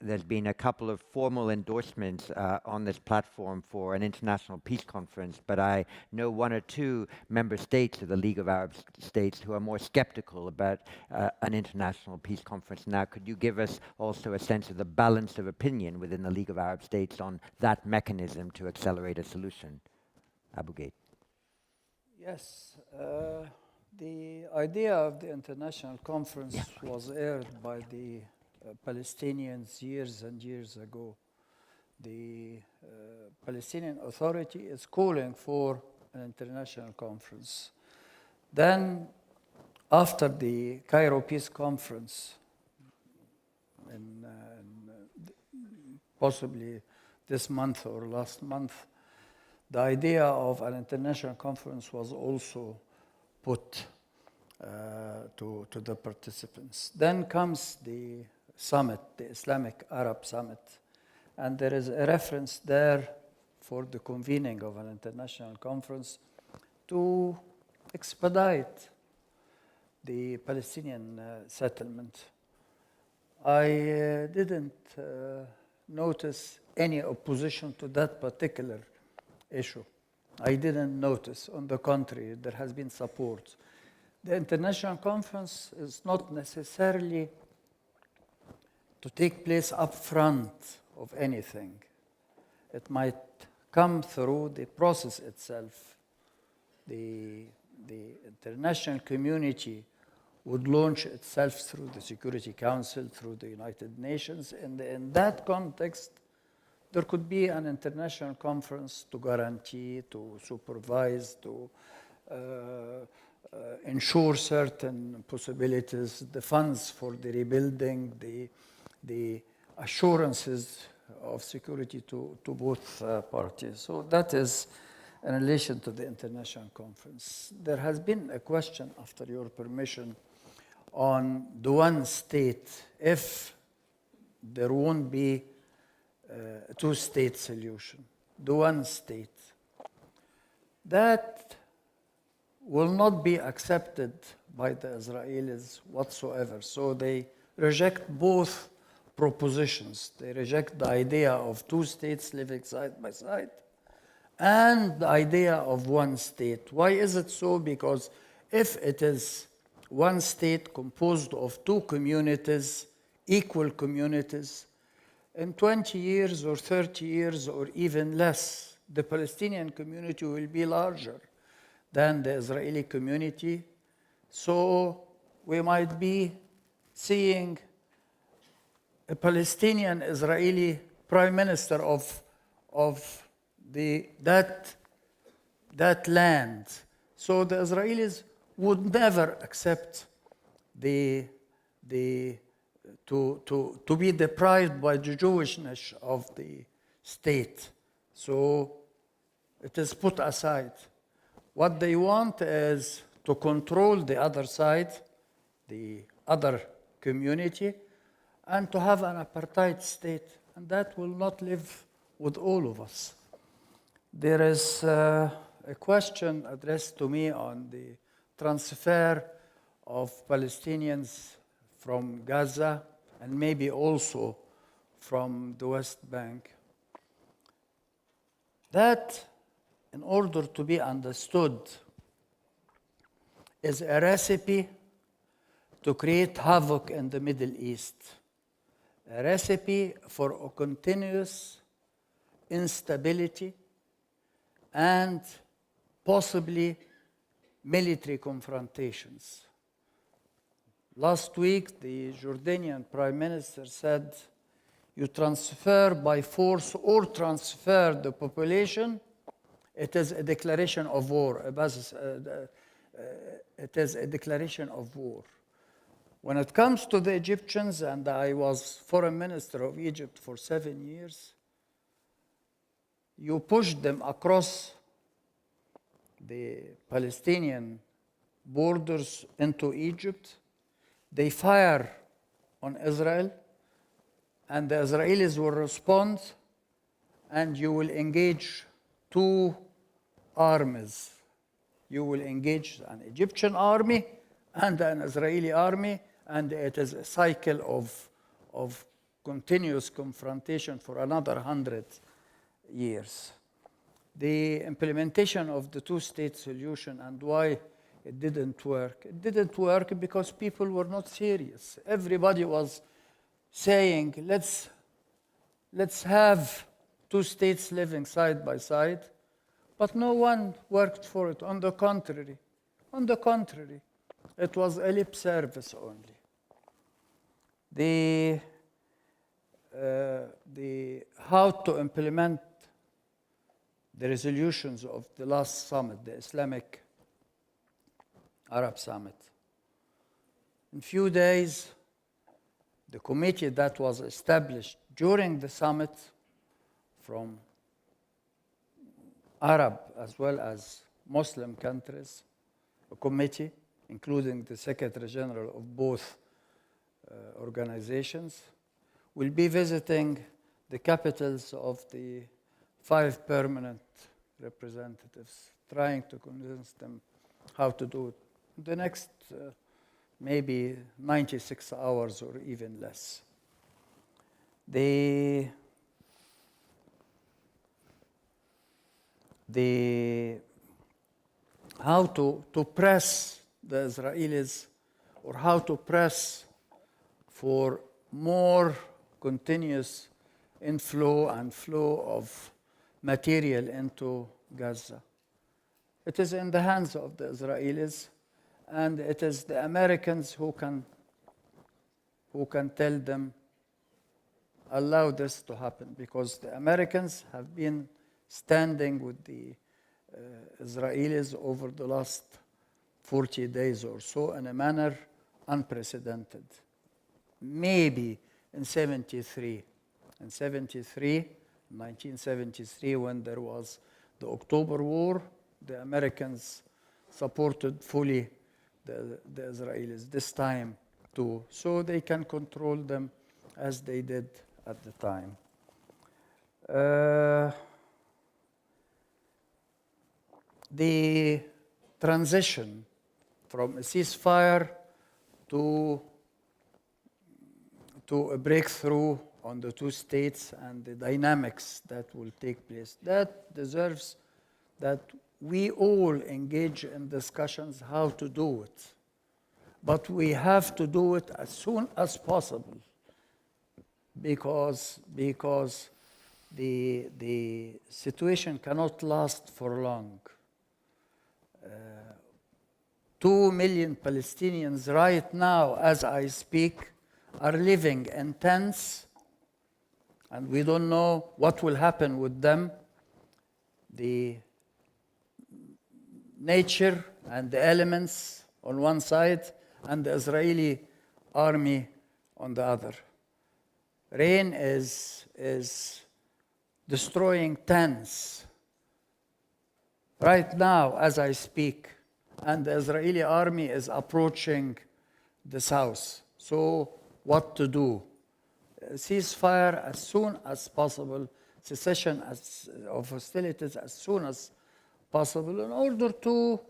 There's been a couple of formal endorsements on this platform for an international peace conference, but I know 1 or 2 member states of the League of Arab States who are more skeptical about an international peace conference. Now, could you give us also a sense of the balance of opinion within the League of Arab States on that mechanism to accelerate a solution? Abu Ghaid. Yes. The idea of the international conference was aired by the Palestinians years and years ago. The Palestinian Authority is calling for an international conference. Then, after the Cairo Peace Conference, possibly this month or last month, the idea of an international conference was also put to the participants. Then comes the summit, the Islamic Arab Summit, and there is a reference there for the convening of an international conference to expedite the Palestinian settlement. I didn't notice any opposition to that particular issue. I didn't notice. On the contrary, there has been support. The international conference is not necessarily to take place up front of anything. It might come through the process itself. The international community would launch itself through the Security Council, through the United Nations. And in that context, there could be an international conference to guarantee, to supervise, to ensure certain possibilities, the funds for the rebuilding, the assurances of security to both parties. So that is in relation to the international conference. There has been a question, after your permission, on the one state, if there won't be two-state solution, the one state. That will not be accepted by the Israelis whatsoever. So they reject both propositions. They reject the idea of two states living side by side and the idea of one state. Why is it so? Because if it is one state composed of two communities, equal communities, in 20 years or 30 years or even less, the Palestinian community will be larger than the Israeli community. So we might be seeing a Palestinian-Israeli prime minister of that land. So the Israelis would never accept to be deprived by the Jewishness of the state. So it is put aside. What they want is to control the other side, the other community, and to have an apartheid state. And that will not live with all of us. There is a question addressed to me on the transfer of Palestinians from Gaza and maybe also from the West Bank. That, in order to be understood, is a recipe to create havoc in the Middle East, a recipe for a continuous instability and possibly military confrontations. Last week, the Jordanian Prime Minister said, you transfer by force or transfer the population, it is a declaration of war. It is a declaration of war. When it comes to the Egyptians, and I was foreign minister of Egypt for 7 years, you push them across the Palestinian borders into Egypt, they fire on Israel, and the Israelis will respond, and you will engage two armies. You will engage an Egyptian army and an Israeli army, and it is a cycle of continuous confrontation for another 100 years. The implementation of the two-state solution and why it didn't work. It didn't work because people were not serious. Everybody was saying, let's have two states living side by side, but no one worked for it. On the contrary, it was a lip service only. How to implement the resolutions of the last summit, the Islamic Arab Summit. In few days, the committee that was established during the summit from Arab as well as Muslim countries, a committee, including the Secretary General of both organizations, will be visiting the capitals of the 5 permanent representatives, trying to convince them how to do it. The next maybe 96 hours or even less. How to press the Israelis, or how to press for more continuous inflow and flow of material into Gaza. It is in the hands of the Israelis, and it is the Americans who can tell them, allow this to happen, because the Americans have been standing with the Israelis over the last 40 days or so in a manner unprecedented. Maybe in 1973, when there was the October War, the Americans supported fully the Israelis this time too, so they can control them as they did at the time. the transition from a ceasefire to a breakthrough on the two states and the dynamics that will take place. That deserves that we all engage in discussions how to do it. But we have to do it as soon as possible because the situation cannot last for long. 2 million Palestinians right now, as I speak, are living in tents, and we don't know what will happen with them. The nature and the elements on one side, and the Israeli army on the other. Rain is destroying tents right now as I speak, and the Israeli army is approaching the south. So what to do? Ceasefire as soon as possible, cessation of hostilities as soon as possible in order to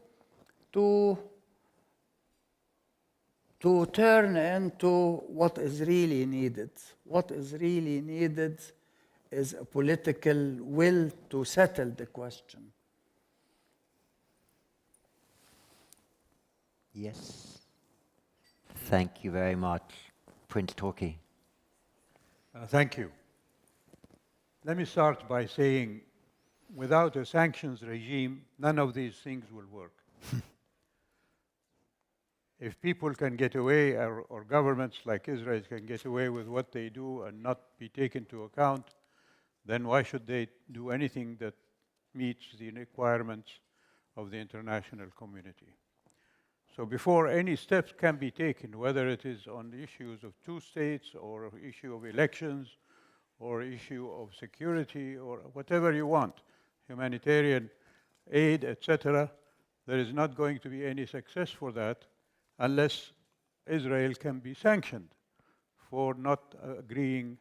turn into what is really needed. What is really needed is a political will to settle the question. Yes. Thank you very much. Prince Turki. Thank you. Let me start by saying, without a sanctions regime, none of these things will work. If people can get away, or governments like Israel can get away with what they do and not be taken into account, then why should they do anything that meets the requirements of the international community? So before any steps can be taken, whether it is on the issues of two states or issue of elections or issue of security or whatever you want, humanitarian aid, etc., there is not going to be any success for that unless Israel can be sanctioned for not agreeing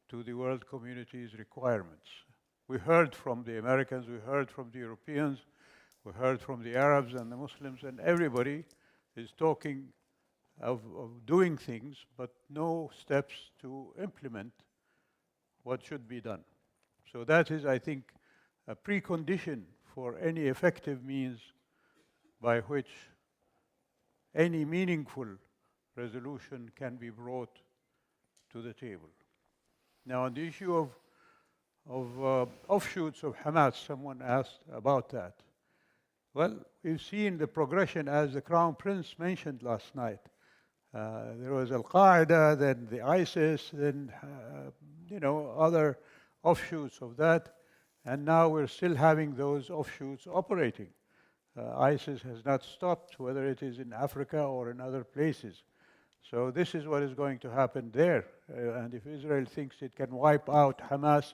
to the world community's requirements. We heard from the Americans, we heard from the Europeans, we heard from the Arabs and the Muslims, and everybody is talking of doing things, but no steps to implement what should be done. So that is, I think, a precondition for any effective means by which any meaningful resolution can be brought to the table. Now, on the issue of offshoots of Hamas, someone asked about that. Well, we've seen the progression, as the Crown Prince mentioned last night. There was Al-Qaeda, then the ISIS, then other offshoots of that, and now we're still having those offshoots operating. ISIS has not stopped, whether it is in Africa or in other places. So this is what is going to happen there. And if Israel thinks it can wipe out Hamas,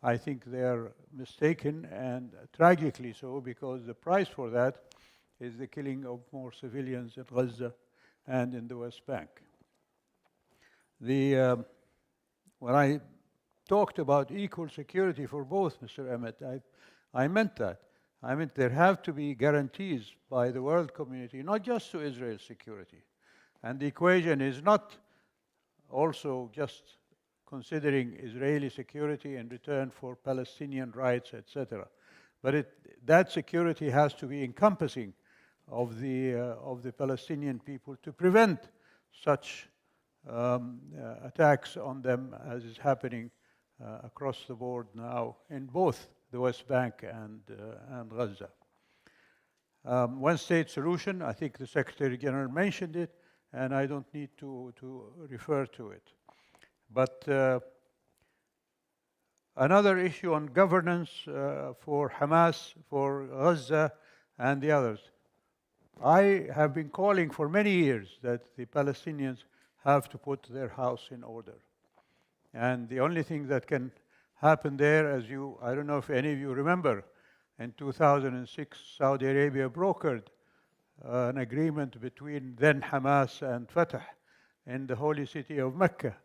I think they are mistaken, and tragically so, because the price for that is the killing of more civilians in Gaza and in the West Bank. When I talked about equal security for both, Mr. Emmett, I meant that. I meant there have to be guarantees by the world community, not just to Israel's security. And the equation is not also just considering Israeli security in return for Palestinian rights, etc. But that security has to be encompassing of the Palestinian people to prevent such attacks on them as is happening across the board now in both the West Bank and Gaza. One-state solution, I think the Secretary General mentioned it, and I don't need to refer to it. But another issue on governance for Hamas, for Gaza, and the others. I have been calling for many years that the Palestinians have to put their house in order. And the only thing that can happen there, I don't know if any of you remember, in 2006, Saudi Arabia brokered an agreement between then Hamas and Fatah in the holy city of Mecca.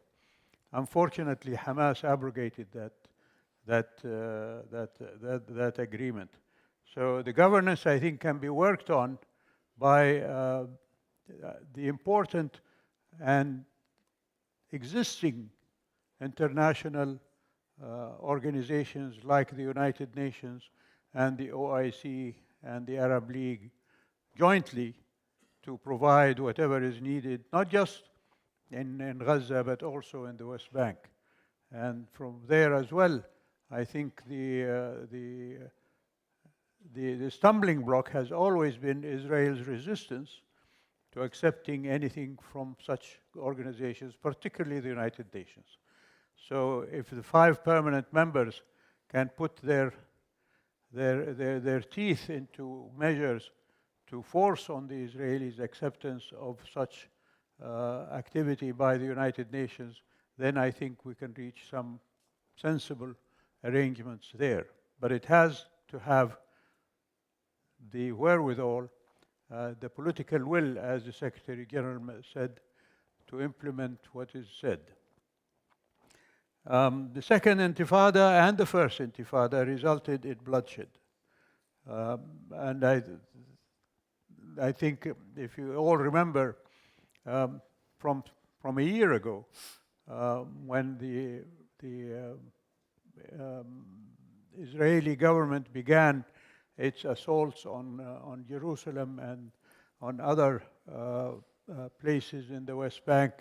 Unfortunately, Hamas abrogated that agreement. So the governance, I think, can be worked on by the important and existing international organizations like the United Nations and the OIC and the Arab League jointly to provide whatever is needed, not just in Gaza, but also in the West Bank. And from there as well, I think the stumbling block has always been Israel's resistance to accepting anything from such organizations, particularly the United Nations. So if the 5 permanent members can put their teeth into measures to force on the Israelis acceptance of such activity by the United Nations, then I think we can reach some sensible arrangements there. But it has to have the wherewithal, the political will, as the Secretary General said, to implement what is said. The second intifada and the first intifada resulted in bloodshed. And I think if you all remember from a year ago, when the Israeli government began its assaults on Jerusalem and on other places in the West Bank,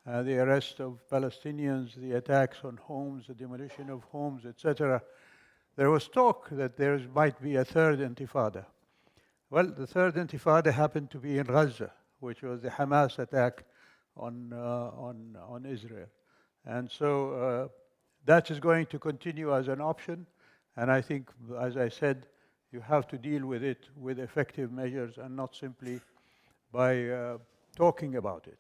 the arrest of Palestinians, the attacks on homes, the demolition of homes, etc., there was talk that there might be a third intifada. Well, the third intifada happened to be in Gaza, which was the Hamas attack on Israel. And so that is going to continue as an option. And I think, as I said, you have to deal with it with effective measures and not simply by talking about it.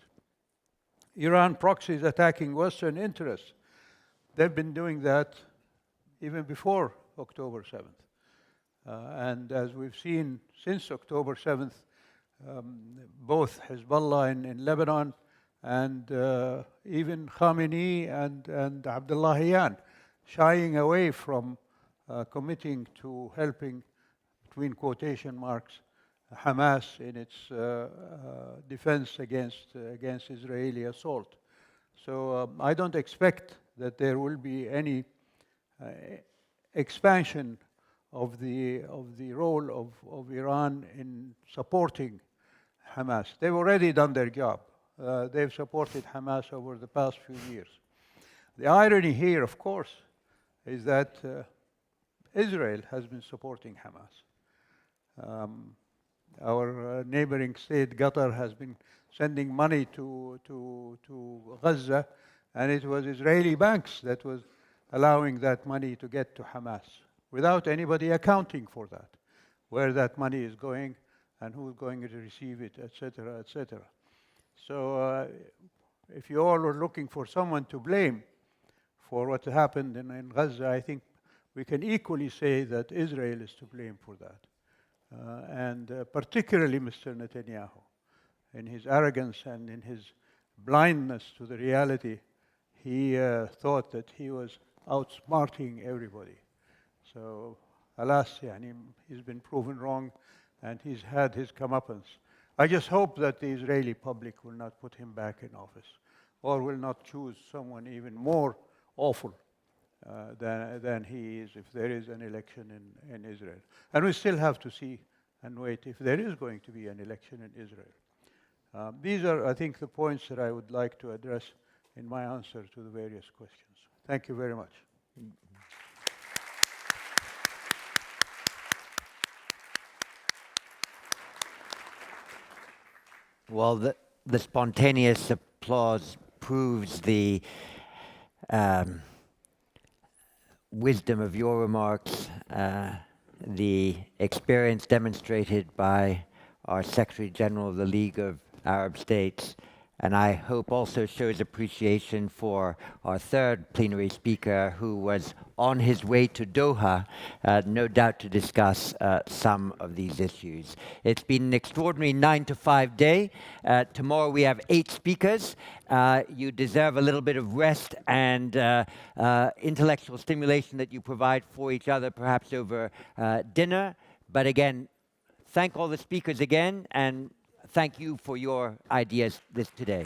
Iran proxies attacking Western interests. They've been doing that even before October 7th. And as we've seen since October 7th, both Hezbollah in Lebanon and even Khamenei and Abdullahian shying away from committing to helping, between quotation marks, Hamas in its defense against Israeli assault. So I don't expect that there will be any expansion of the role of Iran in supporting Hamas. They've already done their job. They've supported Hamas over the past few years. The irony here, of course, is that Israel has been supporting Hamas. Our neighboring state, Qatar, has been sending money to Gaza, and it was Israeli banks that was allowing that money to get to Hamas, without anybody accounting for that, where that money is going and who's going to receive it, etc., etc. So if you all are looking for someone to blame for what happened in Gaza, I think we can equally say that Israel is to blame for that. And particularly Mr. Netanyahu, in his arrogance and in his blindness to the reality, he thought that he was outsmarting everybody. So, alas, he's been proven wrong, and he's had his comeuppance. I just hope that the Israeli public will not put him back in office, or will not choose someone even more awful than he is if there is an election in Israel. And we still have to see and wait if there is going to be an election in Israel. These are, I think, the points that I would like to address in my answer to the various questions. Thank you very much. Well, the spontaneous applause proves the wisdom of your remarks, the experience demonstrated by our Secretary General of the League of Arab States, and I hope also shows appreciation for our third plenary speaker, who was on his way to Doha, no doubt to discuss some of these issues. It's been an extraordinary 9-to-5 day. Tomorrow we have 8 speakers. You deserve a little bit of rest and intellectual stimulation that you provide for each other, perhaps over dinner. But again, thank all the speakers again, and thank you for your ideas today.